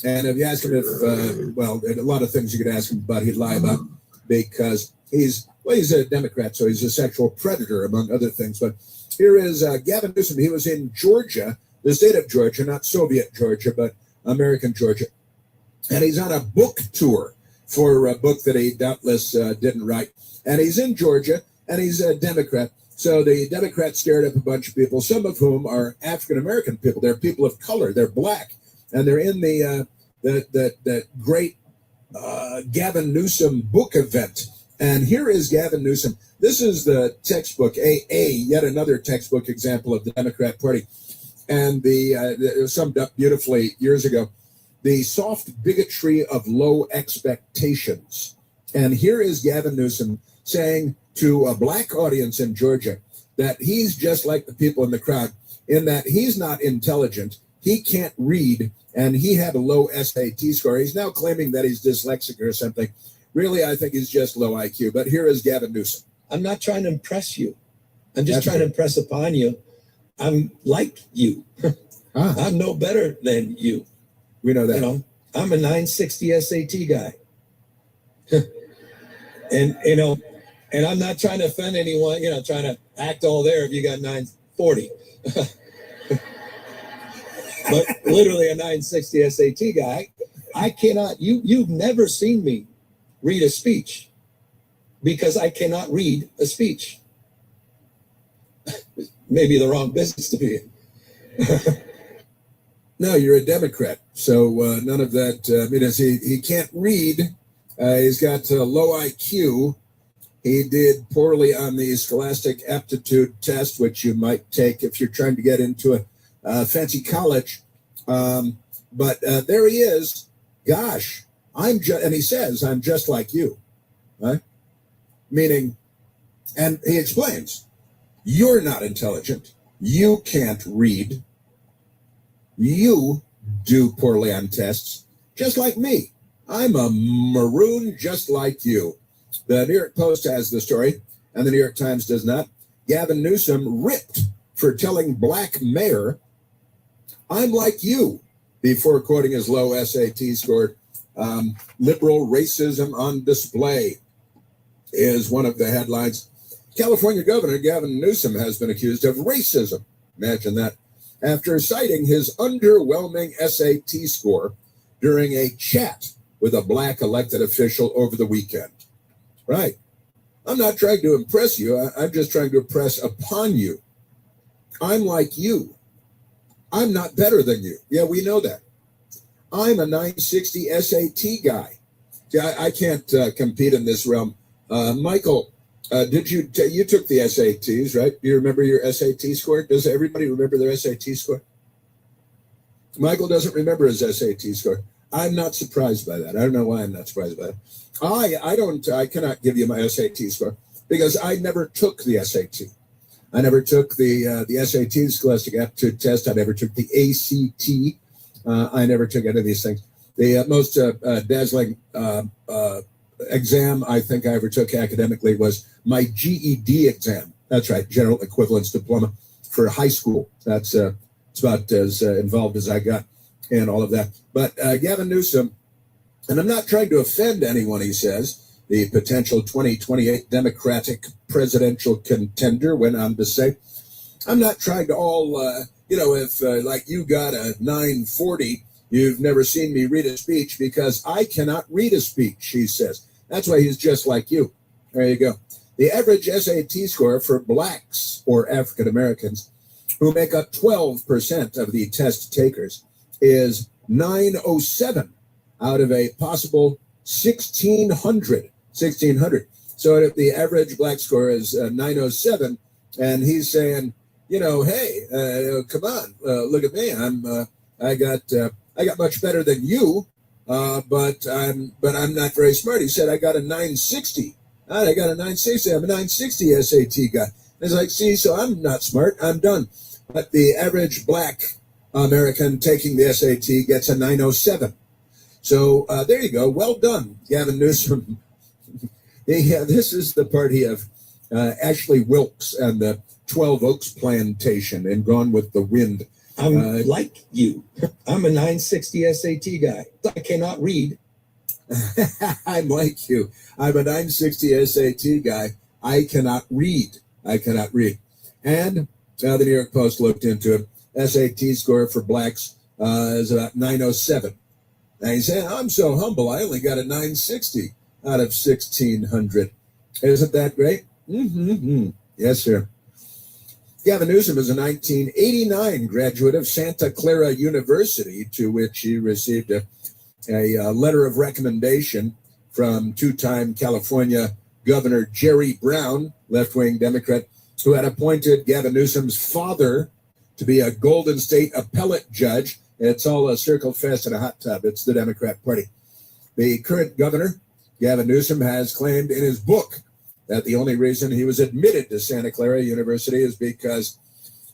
S23: And if you ask him a lot of things you could ask him about, he'd lie about, because he's a Democrat, so he's a sexual predator, among other things. But here is Gavin Newsom. He was in Georgia, the state of Georgia, not Soviet Georgia, but American Georgia. And he's on a book tour for a book that he doubtless didn't write. And he's in Georgia, and he's a Democrat. So the Democrats scared up a bunch of people, some of whom are African-American people. They're people of color. They're black. And they're in the great Gavin Newsom book event. And here is Gavin Newsom. This is the textbook, yet another textbook example of the Democrat Party. And it was summed up beautifully years ago. The soft bigotry of low expectations. And here is Gavin Newsom saying to a black audience in Georgia that he's just like the people in the crowd, in that he's not intelligent, he can't read, and he had a low SAT score. He's now claiming that he's dyslexic or something. Really, I think he's just low IQ. But here is Gavin Newsom.
S5: I'm not trying to impress you. I'm just trying to impress upon you. I'm like you. I'm no better than you.
S23: We know that.
S5: I'm a 960 SAT guy. And I'm not trying to offend anyone, trying to act all there if you got 940. But literally a 960 SAT guy. I cannot, you've never seen me read a speech, because I cannot read a speech. Maybe the wrong business to be in.
S23: No, you're a Democrat. So none of that. He can't read. He's got low IQ. He did poorly on the Scholastic Aptitude Test, which you might take if you're trying to get into a fancy college.
S7: But there he is. Gosh, and he says, I'm just like you. Right? Meaning, and he explains, you're not intelligent. You can't read. You do poorly on tests, just like me. I'm a maroon just like you. The New York Post has the story, and the New York Times does not. Gavin Newsom ripped for telling black mayor, I'm like you, before quoting his low SAT score. Liberal racism on display is one of the headlines. California Governor Gavin Newsom has been accused of racism. Imagine that. After citing his underwhelming SAT score during a chat with a black elected official over the weekend. Right. I'm not trying to impress you. I'm just trying to impress upon you. I'm like you. I'm not better than you. Yeah, we know that. I'm a 960 SAT guy. See, I can't compete in this realm. Michael, did you took the SATs, right? Do you remember your SAT score? Does everybody remember their SAT score? Michael doesn't remember his SAT score. I'm not surprised by that. I don't know why I'm not surprised by that. I cannot give you my SAT score because I never took the SAT. I never took the SAT, Scholastic Aptitude Test. I never took the ACT. I never took any of these things. The most dazzling exam I think I ever took academically was my GED exam. That's right, General Equivalence Diploma for high school. That's it's about as involved as I got in all of that. But Gavin Newsom, and I'm not trying to offend anyone, he says, the potential 2028 Democratic presidential contender went on to say, I'm not trying to if like you got a 940, you've never seen me read a speech because I cannot read a speech, he says. That's why he's just like you. There you go. The average SAT score for blacks or African Americans, who make up 12% of the test takers, is 907 out of a possible 1,600. So if the average black score is 907, and he's saying, hey, come on, look at me. I got much better than you, but I'm not very smart. He said I got a 960. I got a 960. I'm a 960 SAT guy. It's like, see, so I'm not smart. I'm done. But the average black American taking the SAT gets a 907. So there you go. Well done, Gavin Newsom. Yeah, this is the party of Ashley Wilkes and the 12 Oaks Plantation and Gone with the Wind.
S5: I'm like you. I'm a 960 SAT guy. I cannot read.
S7: I'm like you. I'm a 960 SAT guy. I cannot read. And the New York Post looked into it. SAT score for blacks is about 907. And he said, I'm so humble, I only got a 960 out of 1,600. Isn't that great? Mm-hmm. Yes, sir. Gavin Newsom is a 1989 graduate of Santa Clara University, to which he received a letter of recommendation from two-time California Governor Jerry Brown, left-wing Democrat, who had appointed Gavin Newsom's father to be a Golden State appellate judge. It's all a circle fest in a hot tub. It's the Democrat Party. The current governor, Gavin Newsom, has claimed in his book that the only reason he was admitted to Santa Clara University is because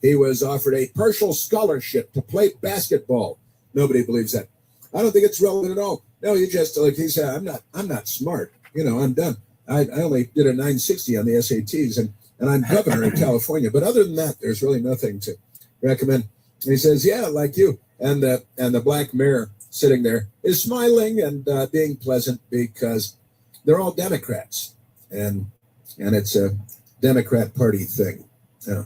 S7: he was offered a partial scholarship to play basketball. Nobody believes that. I don't think it's relevant at all. No, you just, like he said, I'm not smart. I'm done. I only did a 960 on the SATs, and I'm governor in California. But other than that, there's really nothing to recommend. And he says, yeah, like you. And the black mayor sitting there is smiling and being pleasant because they're all Democrats. And it's a Democrat Party thing. Yeah.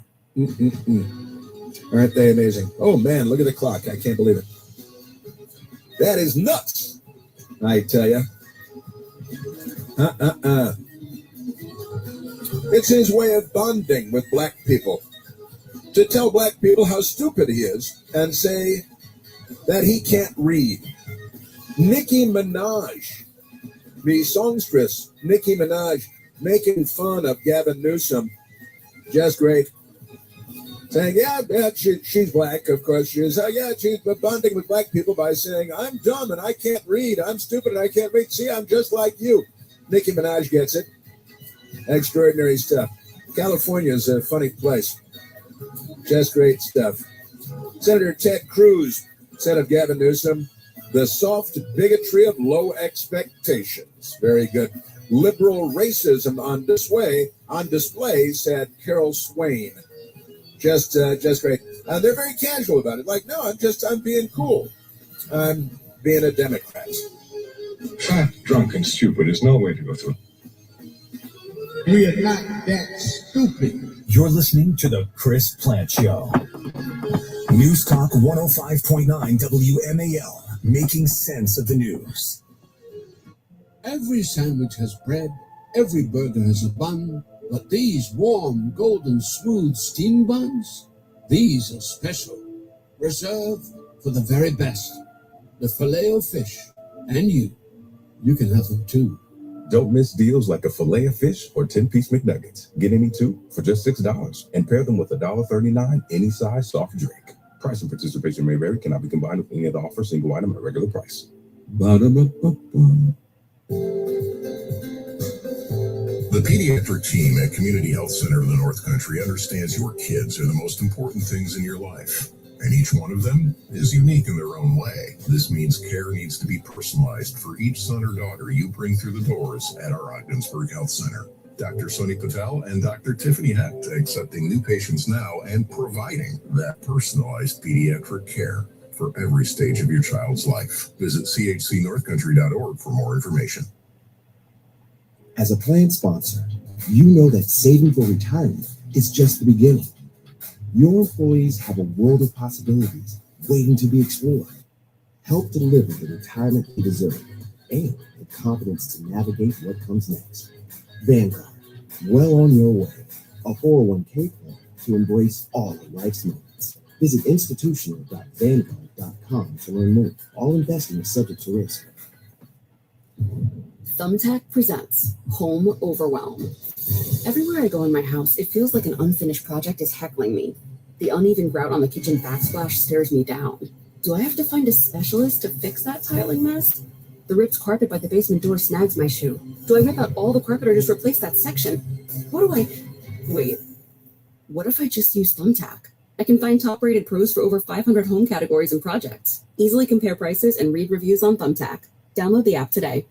S7: Aren't they amazing? Oh, man, look at the clock. I can't believe it. That is nuts, I tell you. It's his way of bonding with black people, to tell black people how stupid he is and say that he can't read. Nicki Minaj, the songstress Nicki Minaj, making fun of Gavin Newsom. Just great. saying, she's black, of course she is. She's bonding with black people by saying, I'm dumb and I can't read. I'm stupid and I can't read. See, I'm just like you. Nicki Minaj gets it. Extraordinary stuff. California is a funny place. Just great stuff. Senator Ted Cruz said of Gavin Newsom, the soft bigotry of low expectations. Very good. Liberal racism on display, said Carol Swain. Just great. They're very casual about it. Like, no, I'm being cool. I'm being a Democrat.
S15: Fat, drunk, and stupid is no way to go through.
S10: We are not that stupid.
S2: You're listening to The Chris Plant Show. News Talk 105.9 WMAL, making sense of the news.
S10: Every sandwich has bread, every burger has a bun, but these warm, golden, smooth steam buns, these are special, reserved for the very best. The Filet-O-Fish, and you can have them too.
S15: Don't miss deals like a fillet of fish or 10-piece McNuggets. Get any two for just $6 and pair them with $1.39 any size soft drink. Price and participation may vary, cannot be combined with any other offer, single item at a regular price.
S10: Ba-da-ba-ba-ba.
S2: The pediatric team at Community Health Center of the North Country understands your kids are the most important things in your life, and each one of them is unique in their own way. This means care needs to be personalized for each son or daughter you bring through the doors at our Ogdensburg Health Center. Dr. Sonny Patel and Dr. Tiffany Hecht accepting new patients now and providing that personalized pediatric care for every stage of your child's life. Visit chcnorthcountry.org for more information.
S8: As a plan sponsor, you know that saving for retirement is just the beginning. Your employees have a world of possibilities waiting to be explored. Help deliver the retirement they deserve and the confidence to navigate what comes next. Vanguard, well on your way. A 401k plan to embrace all of life's moments. Visit institutional.vanguard.com to learn more. All investing is subject to risk.
S11: Thumbtack presents Home Overwhelm. Everywhere I go in my house, it feels like an unfinished project is heckling me. The uneven grout on the kitchen backsplash stares me down. Do I have to find a specialist to fix that tiling mess? The ripped carpet by the basement door snags my shoe. Do I rip out all the carpet or just replace that section? Wait, what if I just use Thumbtack? I can find top-rated pros for over 500 home categories and projects. Easily compare prices and read reviews on Thumbtack. Download the app today.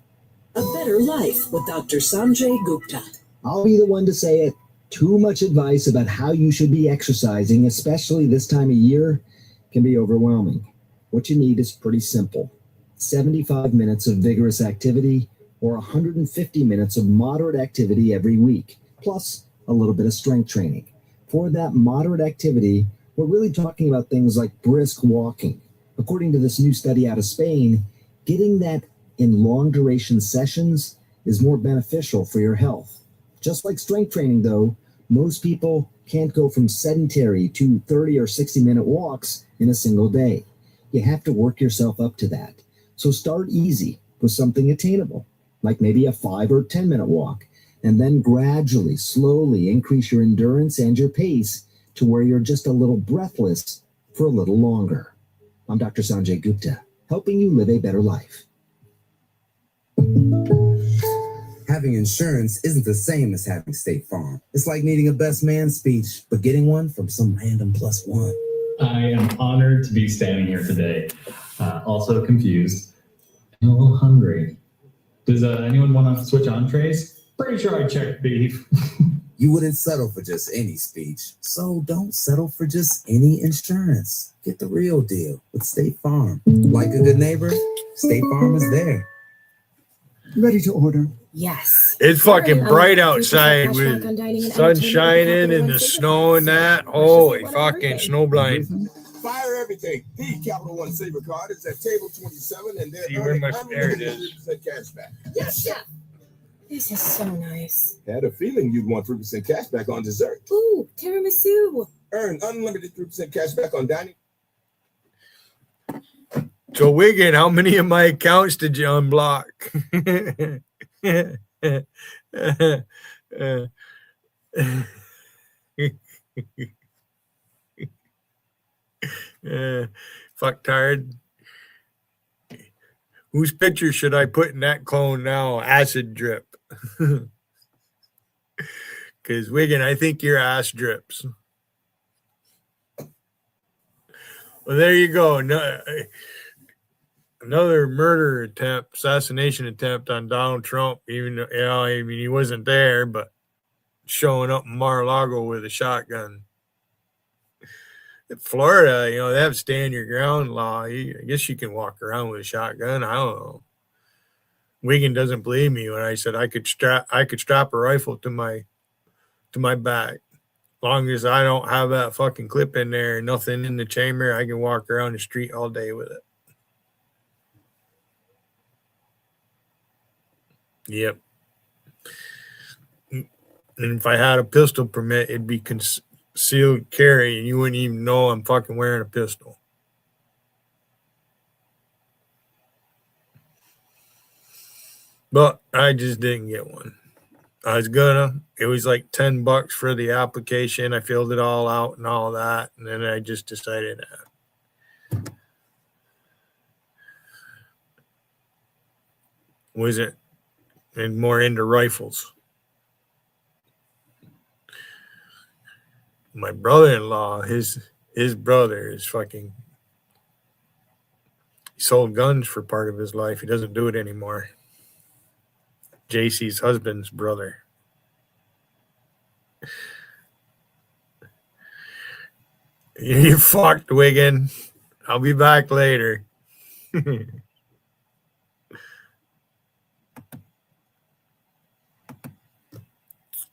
S4: A Better Life with Dr. Sanjay Gupta.
S12: I'll be the one to say it. Too much advice about how you should be exercising, especially this time of year, can be overwhelming. What you need is pretty simple. 75 minutes of vigorous activity or 150 minutes of moderate activity every week, plus a little bit of strength training. For that moderate activity, we're really talking about things like brisk walking. According to this new study out of Spain, getting that in long duration sessions is more beneficial for your health. Just like strength training, though, most people can't go from sedentary to 30 or 60-minute walks in a single day. You have to work yourself up to that. So start easy with something attainable, like maybe a 5 or 10-minute walk, and then gradually, slowly increase your endurance and your pace to where you're just a little breathless for a little longer. I'm Dr. Sanjay Gupta, helping you live a better life.
S14: Having insurance isn't the same as having State Farm. It's like needing a best man speech, but getting one from some random +1.
S18: I am honored to be standing here today. Also confused and a little hungry. Does anyone want to switch entrees? Pretty sure I checked beef.
S14: You wouldn't settle for just any speech, so don't settle for just any insurance. Get the real deal with State Farm. Like a good neighbor, State Farm is there.
S4: Ready to order?
S11: Yes.
S21: It's fucking bright outside with sun shining and the snow and that. Holy fucking snowblind.
S23: Fire everything. The Capital One Saver card is at table 27 and they're
S21: There it is.
S23: cash back.
S11: Yes, chef. This is so nice.
S23: Had a feeling you'd want 3% cash back on dessert.
S11: Ooh, tiramisu.
S23: Earn unlimited 3% cash back on dining.
S21: So Wigan, how many of my accounts did you unblock? Fuck tired. Whose picture should I put in that clone now? Acid drip. Because Wiggin, I think your ass drips. Well, there you go. No, another murder attempt, assassination attempt on Donald Trump. Even though, I mean, he wasn't there, but showing up in Mar-a-Lago with a shotgun. In Florida, they have stand your ground law. I guess you can walk around with a shotgun. I don't know. Wiggin doesn't believe me when I said I could strap a rifle to my back. As long as I don't have that fucking clip in there and nothing in the chamber, I can walk around the street all day with it. Yep. And if I had a pistol permit, it'd be concealed carry, and you wouldn't even know I'm fucking wearing a pistol. But I just didn't get one. I was gonna. It was like $10 for the application. I filled it all out and all that, and then I just decided wasn't and more into rifles. My brother-in-law, his brother is fucking. He sold guns for part of his life. He doesn't do it anymore. JC's husband's brother. You fucked, Wiggin. I'll be back later.